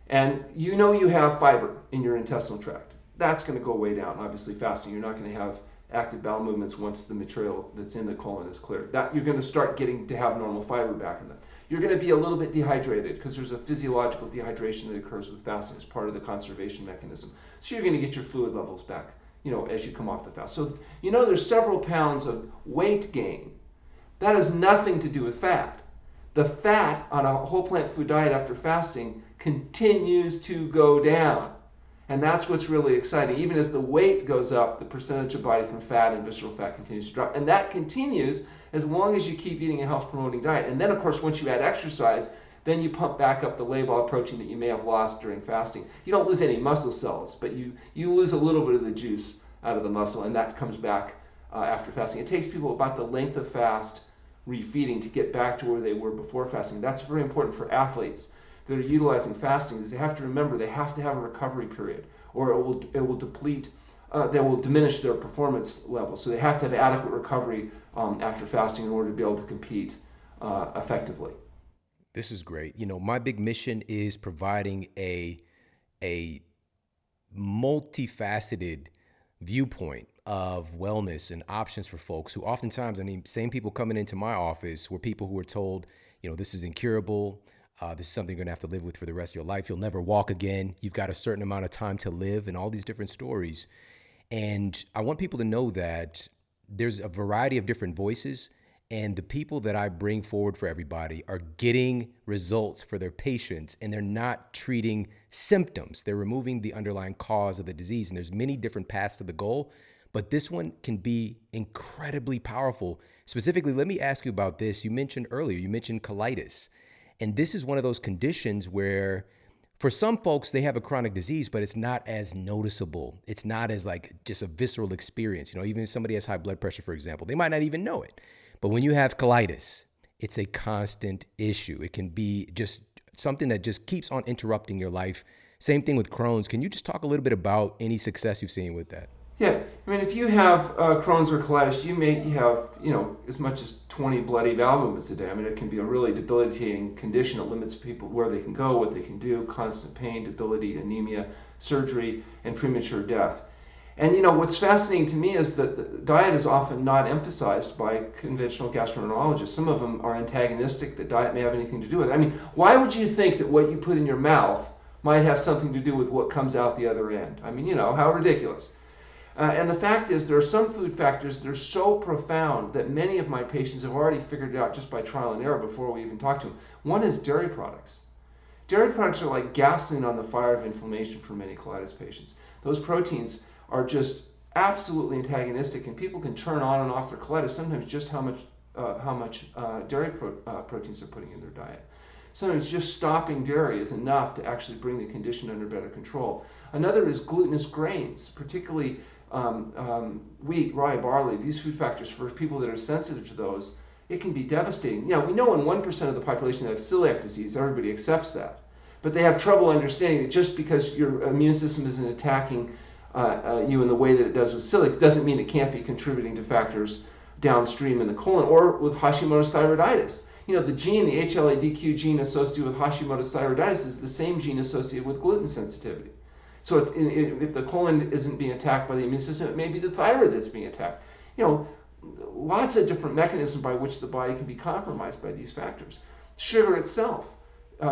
And you have fiber in your intestinal tract. That's going to go way down. Obviously, fasting, you're not going to have active bowel movements once the material that's in the colon is cleared. That you're going to start getting to have normal fiber back in them. You're going to be a little bit dehydrated because there's a physiological dehydration that occurs with fasting as part of the conservation mechanism. So you're going to get your fluid levels back, as you come off the fast. So there's several pounds of weight gain. That has nothing to do with fat. The fat on a whole plant food diet after fasting continues to go down. And that's what's really exciting. Even as the weight goes up, the percentage of body from fat and visceral fat continues to drop. And that continues as long as you keep eating a health-promoting diet. And then, of course, once you add exercise, then you pump back up the labile protein that you may have lost during fasting. You don't lose any muscle cells, but you lose a little bit of the juice out of the muscle, and that comes back after fasting. It takes people about the length of fast refeeding to get back to where they were before fasting. That's very important for athletes that are utilizing fasting, because they have to remember they have to have a recovery period, or it will deplete, they will diminish their performance level. So they have to have adequate recovery after fasting in order to be able to compete effectively. This is great. My big mission is providing a multifaceted viewpoint of wellness and options for folks who oftentimes, same people coming into my office were people who were told, this is incurable. This is something you're gonna have to live with for the rest of your life. You'll never walk again. You've got a certain amount of time to live, and all these different stories. And I want people to know that there's a variety of different voices, and the people that I bring forward for everybody are getting results for their patients, and they're not treating symptoms. They're removing the underlying cause of the disease, and there's many different paths to the goal, but this one can be incredibly powerful. Specifically, let me ask you about this. You mentioned colitis. And this is one of those conditions where for some folks, they have a chronic disease, but it's not as noticeable. It's not as like just a visceral experience. Even if somebody has high blood pressure, for example, they might not even know it. But when you have colitis, it's a constant issue. It can be just something that just keeps on interrupting your life. Same thing with Crohn's. Can you just talk a little bit about any success you've seen with that? Yeah, if you have Crohn's or colitis, you may have, as much as 20 bloody bowel movements a day. It can be a really debilitating condition. It limits people where they can go, what they can do, constant pain, debility, anemia, surgery, and premature death. And what's fascinating to me is that the diet is often not emphasized by conventional gastroenterologists. Some of them are antagonistic that diet may have anything to do with it. I mean, why would you think that what you put in your mouth might have something to do with what comes out the other end? I mean, how ridiculous. And the fact is, there are some food factors that are so profound that many of my patients have already figured it out just by trial and error before we even talk to them. One is dairy products. Dairy products are like gasoline on the fire of inflammation for many colitis patients. Those proteins are just absolutely antagonistic, and people can turn on and off their colitis sometimes just how much dairy proteins they're putting in their diet. Sometimes just stopping dairy is enough to actually bring the condition under better control. Another is glutinous grains, particularly wheat, rye, barley. These food factors, for people that are sensitive to those, it can be devastating. We know in 1% of the population that have celiac disease, everybody accepts that. But they have trouble understanding that just because your immune system isn't attacking you in the way that it does with celiac doesn't mean it can't be contributing to factors downstream in the colon, or with Hashimoto's thyroiditis. The gene, the HLA-DQ gene associated with Hashimoto's thyroiditis is the same gene associated with gluten sensitivity. So if the colon isn't being attacked by the immune system, it may be the thyroid that's being attacked. Lots of different mechanisms by which the body can be compromised by these factors. Sugar itself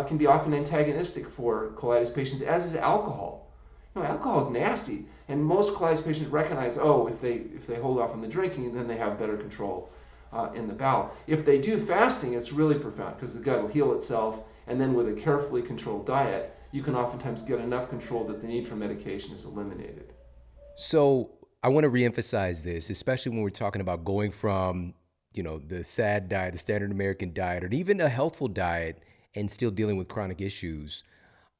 can be often antagonistic for colitis patients, as is alcohol. Alcohol is nasty, and most colitis patients recognize, if they hold off on the drinking, then they have better control in the bowel. If they do fasting, it's really profound because the gut will heal itself, and then with a carefully controlled diet, you can oftentimes get enough control that the need for medication is eliminated. So I want to reemphasize this, especially when we're talking about going from, the SAD diet, the standard American diet, or even a healthful diet, and still dealing with chronic issues.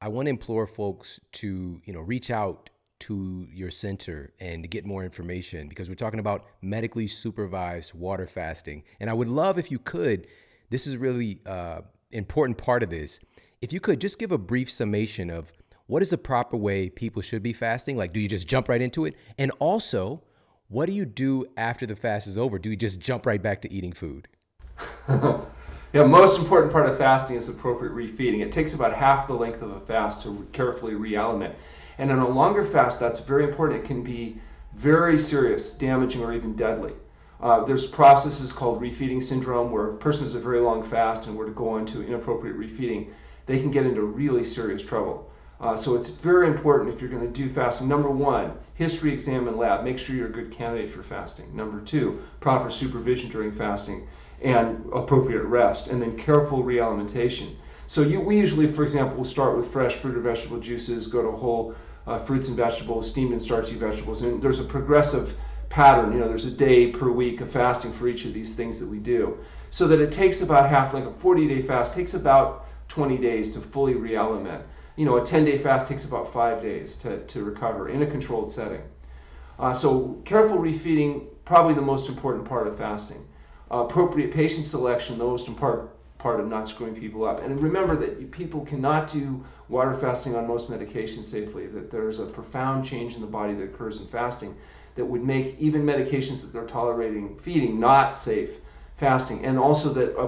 I want to implore folks to, reach out to your center and to get more information, because we're talking about medically supervised water fasting. And I would love if you could, this is a really important part of this, if you could just give a brief summation of what is the proper way people should be fasting? Like, do you just jump right into it? And also, what do you do after the fast is over? Do you just jump right back to eating food? Yeah, most important part of fasting is appropriate refeeding. It takes about half the length of a fast to carefully realiment. And in a longer fast, that's very important. It can be very serious, damaging, or even deadly. There's processes called refeeding syndrome, where if a person has a very long fast and were to go on to inappropriate refeeding, they can get into really serious trouble. So it's very important if you're going to do fasting. Number one, history exam and lab. Make sure you're a good candidate for fasting. Number two, proper supervision during fasting and appropriate rest, and then careful realimentation. So we usually, for example, will start with fresh fruit or vegetable juices, go to whole fruits and vegetables, steamed and starchy vegetables, and there's a progressive pattern. There's a day per week of fasting for each of these things that we do, so that it takes about half, like a 40-day fast takes about 20 days to fully realiment. A 10-day fast takes about 5 days to recover in a controlled setting. So careful refeeding, probably the most important part of fasting. Appropriate patient selection, the most important part of not screwing people up. And remember that people cannot do water fasting on most medications safely, that there's a profound change in the body that occurs in fasting that would make even medications that they're tolerating feeding not safe fasting. And also that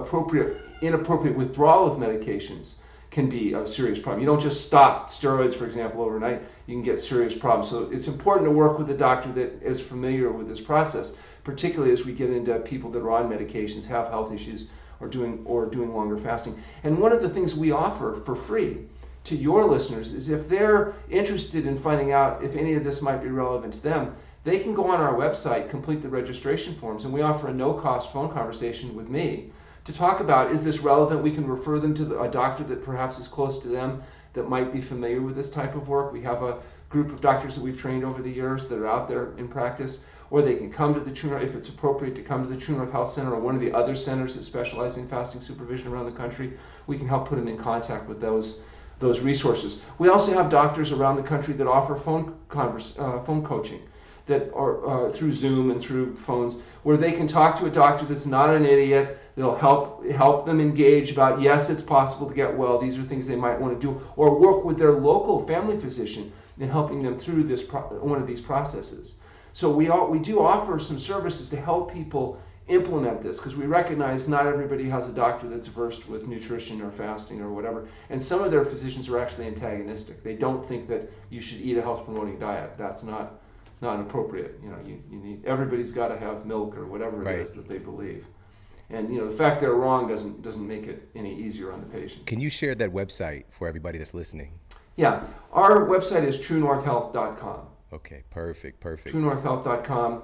inappropriate withdrawal of medications can be a serious problem. You don't just stop steroids, for example, overnight. You can get serious problems. So it's important to work with a doctor that is familiar with this process, particularly as we get into people that are on medications, have health issues, or doing longer fasting. And one of the things we offer for free to your listeners is, if they're interested in finding out if any of this might be relevant to them, they can go on our website, complete the registration forms, and we offer a no-cost phone conversation with me to talk about, is this relevant? We can refer them to a doctor that perhaps is close to them that might be familiar with this type of work. We have a group of doctors that we've trained over the years that are out there in practice. Or they can come to the True North, if it's appropriate, to come to the True North Health Center or one of the other centers that specialize in fasting supervision around the country. We can help put them in contact with those resources. We also have doctors around the country that offer phone coaching, that are through Zoom and through phones, where they can talk to a doctor that's not an idiot. They'll help them engage about, yes, it's possible to get well. These are things they might want to do, or work with their local family physician in helping them through one of these processes. So we do offer some services to help people implement this, because we recognize not everybody has a doctor that's versed with nutrition or fasting or whatever, and some of their physicians are actually antagonistic. They don't think that you should eat a health promoting diet. That's not not appropriate. You need, everybody's got to have milk or whatever it is that they believe. And the fact they're wrong doesn't make it any easier on the patient. Can you share that website for everybody that's listening? Yeah, our website is truenorthhealth.com. Okay, perfect. truenorthhealth.com.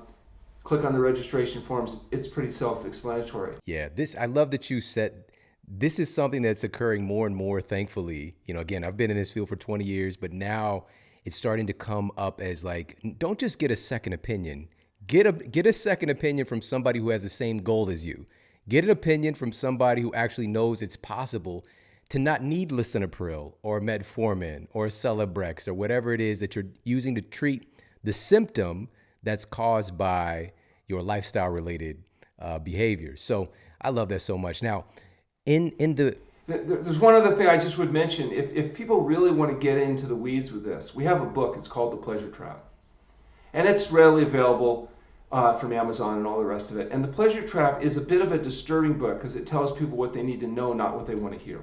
Click on the registration forms. It's pretty self-explanatory. Yeah, I love that you said this is something that's occurring more and more, thankfully. Again, I've been in this field for 20 years, but now it's starting to come up as like, don't just get a second opinion. Get a second opinion from somebody who has the same goal as you. Get an opinion from somebody who actually knows it's possible to not need lisinopril or metformin or Celebrex or whatever it is that you're using to treat the symptom that's caused by your lifestyle-related behavior. So I love that so much. Now, there's one other thing I just would mention. If people really want to get into the weeds with this, we have a book. It's called The Pleasure Trap. And it's readily available from Amazon and all the rest of it. And The Pleasure Trap is a bit of a disturbing book because it tells people what they need to know, not what they want to hear.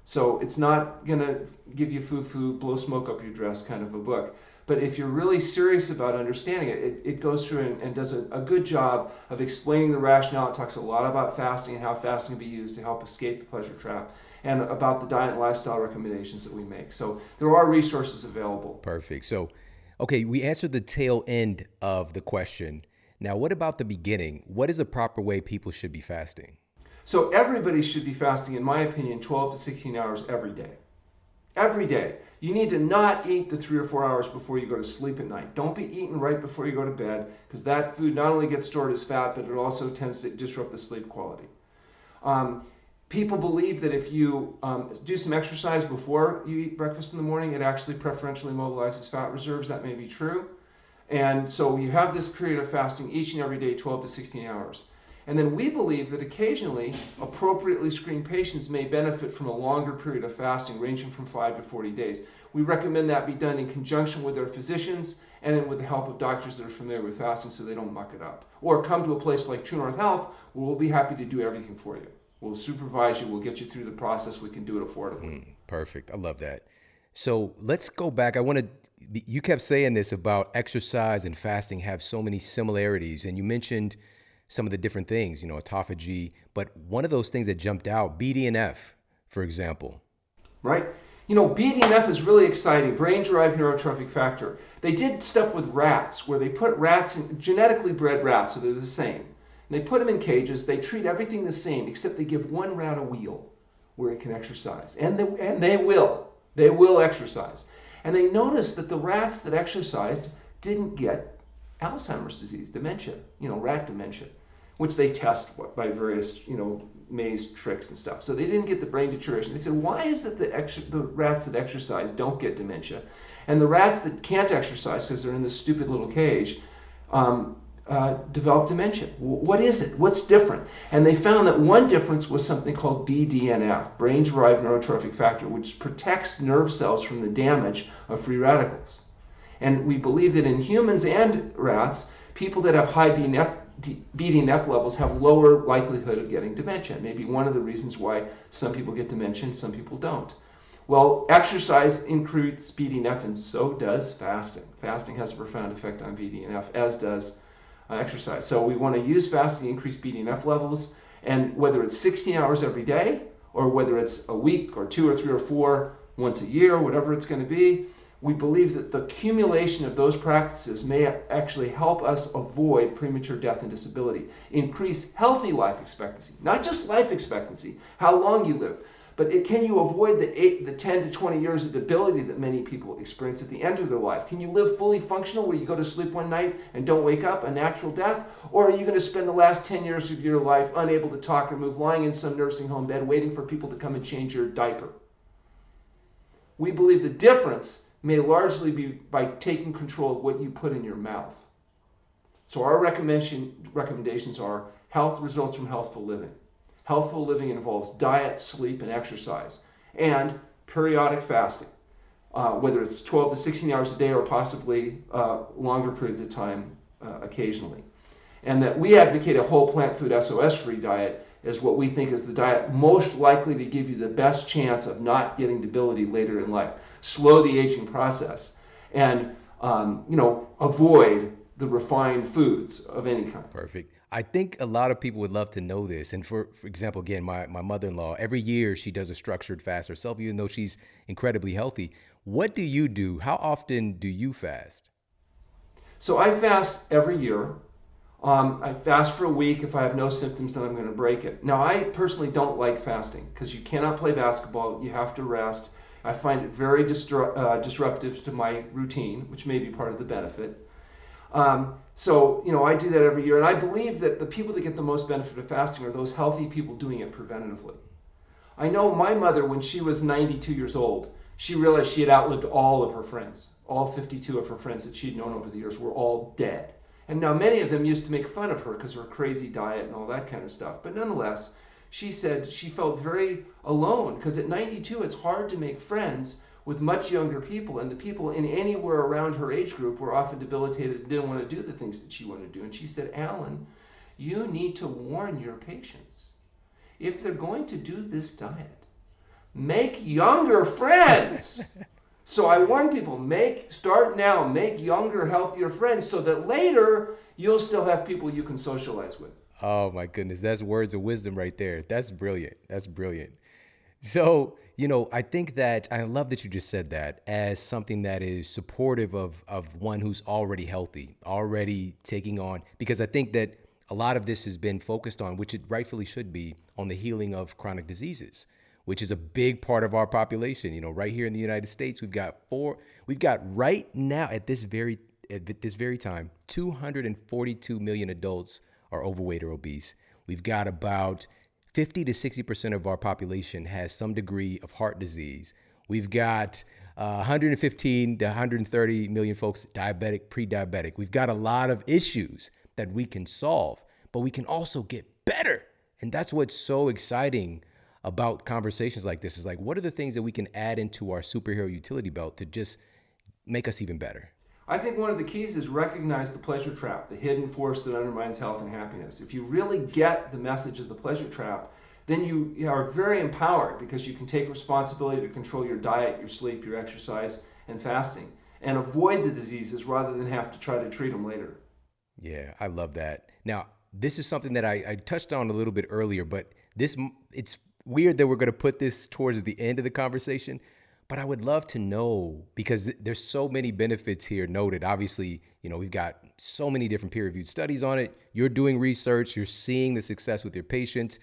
So it's not going to give you foo-foo, blow smoke up your dress kind of a book. But if you're really serious about understanding it, it goes through and does a good job of explaining the rationale. It talks a lot about fasting and how fasting can be used to help escape the pleasure trap, and about the diet and lifestyle recommendations that we make. So there are resources available. Perfect. So, okay, we answered the tail end of the question. Now, what about the beginning? What is the proper way people should be fasting? So everybody should be fasting, in my opinion, 12 to 16 hours every day. Every day. You need to not eat the 3 or 4 hours before you go to sleep at night. Don't be eating right before you go to bed, because that food not only gets stored as fat, but it also tends to disrupt the sleep quality. People believe that if you do some exercise before you eat breakfast in the morning, it actually preferentially mobilizes fat reserves. That may be true. And so you have this period of fasting each and every day, 12 to 16 hours. And then we believe that occasionally appropriately screened patients may benefit from a longer period of fasting, ranging from 5 to 40 days. We recommend that be done in conjunction with their physicians and with the help of doctors that are familiar with fasting so they don't muck it up. Or come to a place like True North Health where we'll be happy to do everything for you. We'll supervise you. We'll get you through the process. We can do it affordably. Perfect. I love that. So let's go back. You kept saying this about exercise and fasting have so many similarities, and you mentioned some of the different things, autophagy, but one of those things that jumped out, BDNF, for example. Right. BDNF is really exciting, brain-derived neurotrophic factor. They did stuff with rats where they put rats in, genetically bred rats, so they're the same. And they put them in cages. They treat everything the same, except they give one rat a wheel where it can exercise. And they will. They will exercise. And they noticed that the rats that exercised didn't get Alzheimer's disease, dementia, rat dementia, which they test by various, maze tricks and stuff. So they didn't get the brain deterioration. They said, why is it that the rats that exercise don't get dementia, and the rats that can't exercise because they're in this stupid little cage develop dementia? What is it? What's different? And they found that one difference was something called BDNF, brain-derived neurotrophic factor, which protects nerve cells from the damage of free radicals. And we believe that in humans and rats, people that have high BDNF levels have lower likelihood of getting dementia. Maybe one of the reasons why some people get dementia and some people don't. Well, exercise increases BDNF, and so does fasting. Fasting has a profound effect on BDNF, as does exercise. So we want to use fasting to increase BDNF levels, and whether it's 16 hours every day, or whether it's a week, or 2 or 3 or 4 once a year, whatever it's going to be, we believe that the accumulation of those practices may actually help us avoid premature death and disability, increase healthy life expectancy, not just life expectancy, how long you live, but can you avoid the 10 to 20 years of debility that many people experience at the end of their life? Can you live fully functional where you go to sleep one night and don't wake up, a natural death? Or are you going to spend the last 10 years of your life unable to talk or move, lying in some nursing home bed, waiting for people to come and change your diaper? We believe the difference may largely be by taking control of what you put in your mouth. So our recommendations are health results from healthful living. Healthful living involves diet, sleep, and exercise, and periodic fasting, whether it's 12 to 16 hours a day or possibly longer periods of time occasionally. And that we advocate a whole plant food SOS-free diet is what we think is the diet most likely to give you the best chance of not getting debility later in life, slow the aging process, and avoid the refined foods of any kind. Perfect. I think a lot of people would love to know this. And for example, again, my mother-in-law, every year she does a structured fast herself, even though she's incredibly healthy. What do you do? How often do you fast? So I fast every year. I fast for a week. If I have no symptoms, then I'm going to break it. Now, I personally don't like fasting because you cannot play basketball. You have to rest. I find it very disruptive to my routine, which may be part of the benefit. I do that every year. And I believe that the people that get the most benefit of fasting are those healthy people doing it preventatively. I know my mother, when she was 92 years old, she realized she had outlived all of her friends. All 52 of her friends that she'd known over the years were all dead. And now many of them used to make fun of her because of her crazy diet and all that kind of stuff. But nonetheless, she said she felt very alone because at 92, it's hard to make friends with much younger people. And the people in anywhere around her age group were often debilitated and didn't want to do the things that she wanted to do. And she said, Alan, you need to warn your patients. If they're going to do this diet, make younger friends. So I warn people, start now, make younger, healthier friends so that later you'll still have people you can socialize with. Oh my goodness, that's words of wisdom right there. That's brilliant. That's brilliant. So, I think that I love that you just said that as something that is supportive of one who's already healthy, already taking on, because I think that a lot of this has been focused on, which it rightfully should be, on the healing of chronic diseases, which is a big part of our population. Right here in the United States, we've got right now at this very time, 242 million adults are overweight or obese. We've got about 50 to 60% of our population has some degree of heart disease. We've got 115 to 130 million folks diabetic, pre-diabetic. We've got a lot of issues that we can solve, but we can also get better. And that's what's so exciting about conversations like this, is like, what are the things that we can add into our superhero utility belt to just make us even better? I think one of the keys is recognize the pleasure trap, the hidden force that undermines health and happiness. If you really get the message of the pleasure trap, then you are very empowered because you can take responsibility to control your diet, your sleep, your exercise, and fasting, and avoid the diseases rather than have to try to treat them later. Yeah, I love that. Now, this is something that I touched on a little bit earlier, but it's weird that we're going to put this towards the end of the conversation, but I would love to know, because there's so many benefits here noted. Obviously, we've got so many different peer-reviewed studies on it. You're doing research, you're seeing the success with your patients,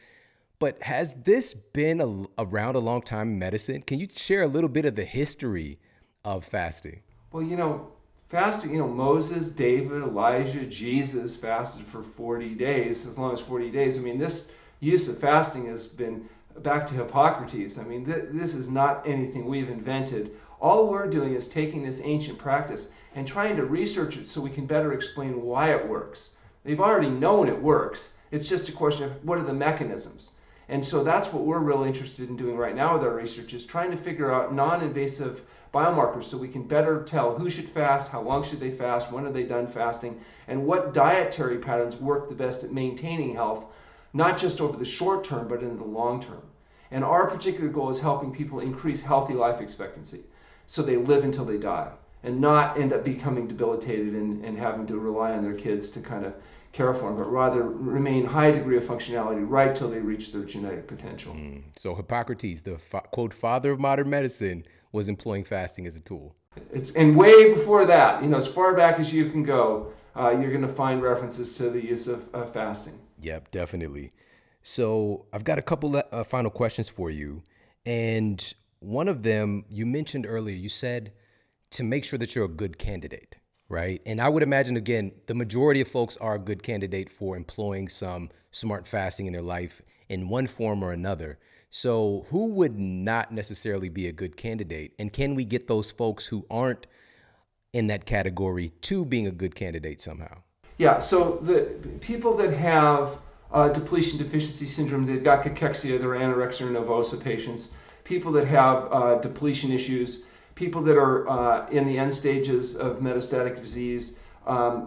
but has this been around a long time in medicine? Can you share a little bit of the history of fasting? Well, fasting, Moses, David, Elijah, Jesus fasted for 40 days, as long as 40 days. This use of fasting has been back to Hippocrates. This is not anything we've invented. All we're doing is taking this ancient practice and trying to research it so we can better explain why it works. They've already known it works. It's just a question of what are the mechanisms. And so that's what we're really interested in doing right now with our research, is trying to figure out non-invasive biomarkers so we can better tell who should fast, how long should they fast, when are they done fasting, and what dietary patterns work the best at maintaining health, not just over the short term, but in the long term. And our particular goal is helping people increase healthy life expectancy so they live until they die and not end up becoming debilitated and having to rely on their kids to kind of care for them, but rather remain high degree of functionality right till they reach their genetic potential. So Hippocrates, the quote father of modern medicine, was employing fasting as a tool. And way before that, as far back as you can go, you're going to find references to the use of fasting. Yep, definitely. So I've got a couple final questions for you. And one of them, you mentioned earlier, you said to make sure that you're a good candidate, right? And I would imagine, again, the majority of folks are a good candidate for employing some smart fasting in their life in one form or another. So who would not necessarily be a good candidate? And can we get those folks who aren't in that category to being a good candidate somehow? Yeah, so the people that have depletion deficiency syndrome, they've got cachexia, they're anorexia nervosa patients, people that have depletion issues, people that are in the end stages of metastatic disease,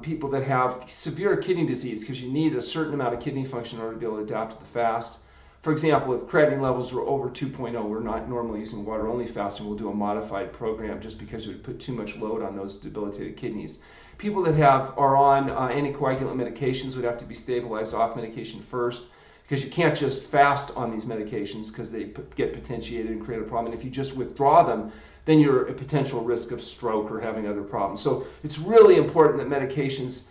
people that have severe kidney disease, because you need a certain amount of kidney function in order to be able to adapt to the fast, For example, if creatinine levels are over 2.0, we're not normally using water-only fasting. We'll do a modified program just because it would put too much load on those debilitated kidneys. People that are on anticoagulant medications would have to be stabilized off medication first, because you can't just fast on these medications because they get potentiated and create a problem. And if you just withdraw them, then you're at potential risk of stroke or having other problems. So it's really important that medications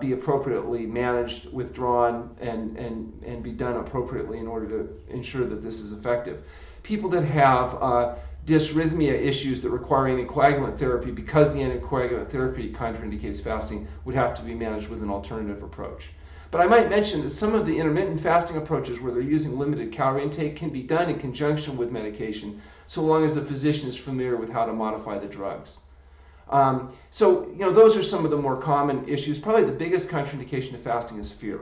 be appropriately managed, withdrawn, and be done appropriately in order to ensure that this is effective. People that have dysrhythmia issues that require anticoagulant therapy, because the anticoagulant therapy contraindicates fasting, would have to be managed with an alternative approach. But I might mention that some of the intermittent fasting approaches where they're using limited calorie intake can be done in conjunction with medication, so long as the physician is familiar with how to modify the drugs. So, those are some of the more common issues. Probably the biggest contraindication of fasting is fear.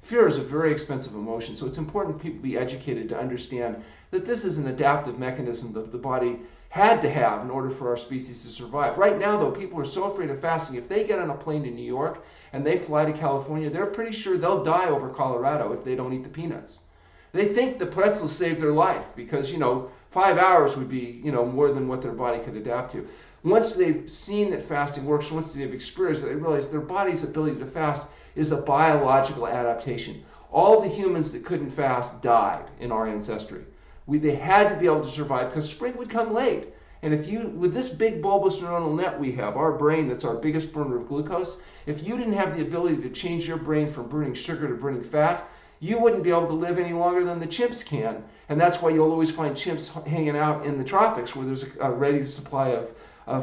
Fear is a very expensive emotion, so it's important people be educated to understand that this is an adaptive mechanism that the body had to have in order for our species to survive. Right now, though, people are so afraid of fasting. If they get on a plane to New York and they fly to California, they're pretty sure they'll die over Colorado if they don't eat the peanuts. They think the pretzels saved their life because, 5 hours would be, more than what their body could adapt to. Once they've seen that fasting works, once they've experienced it, they realize their body's ability to fast is a biological adaptation. All the humans that couldn't fast died in our ancestry. They had to be able to survive because spring would come late. And with this big bulbous neuronal net we have, our brain that's our biggest burner of glucose, if you didn't have the ability to change your brain from burning sugar to burning fat, you wouldn't be able to live any longer than the chimps can. And that's why you'll always find chimps hanging out in the tropics where there's a ready supply of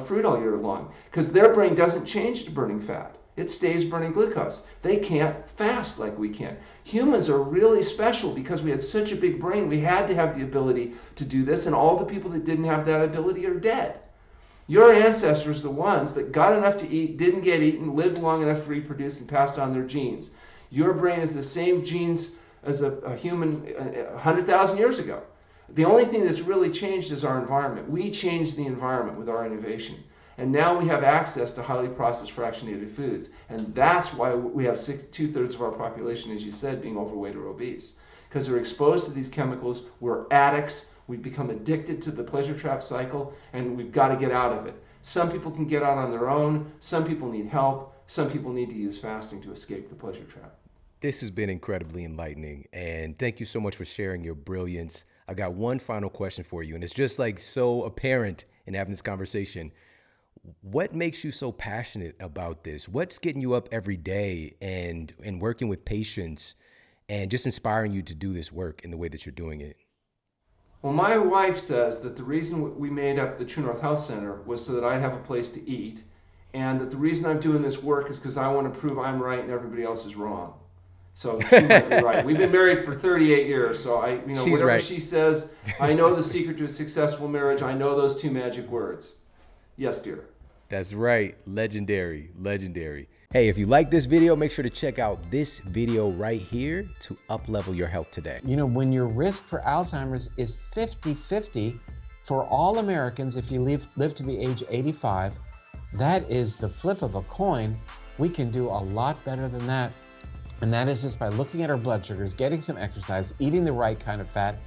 fruit all year long, because their brain doesn't change to burning fat. It stays burning glucose. They can't fast like we can. Humans are really special because we had such a big brain. We had to have the ability to do this, and all the people that didn't have that ability are dead. Your ancestors, the ones that got enough to eat, didn't get eaten, lived long enough to reproduce, and passed on their genes. Your brain is the same genes as a human 100,000 years ago. The only thing that's really changed is our environment. We changed the environment with our innovation. And now we have access to highly processed fractionated foods. And that's why we have 2/3 of our population, as you said, being overweight or obese. Because they're exposed to these chemicals. We're addicts. We've become addicted to the pleasure trap cycle, and we've got to get out of it. Some people can get out on their own. Some people need help. Some people need to use fasting to escape the pleasure trap. This has been incredibly enlightening, and thank you so much for sharing your brilliance. I got one final question for you, and it's just so apparent in having this conversation. What makes you so passionate about this? What's getting you up every day and working with patients and just inspiring you to do this work in the way that you're doing it? Well, my wife says that the reason we made up the True North Health Center was so that I'd have a place to eat, and that the reason I'm doing this work is because I want to prove I'm right and everybody else is wrong. So she might be right. We've been married for 38 years, so She's whatever right. she says, I know the secret to a successful marriage. I know those 2 magic words. Yes, dear. That's right. Legendary. Legendary. Hey, if you like this video, make sure to check out this video right here to up-level your health today. When your risk for Alzheimer's is 50-50 for all Americans, if you live to be age 85, that is the flip of a coin. We can do a lot better than that. And that is just by looking at our blood sugars, getting some exercise, eating the right kind of fat,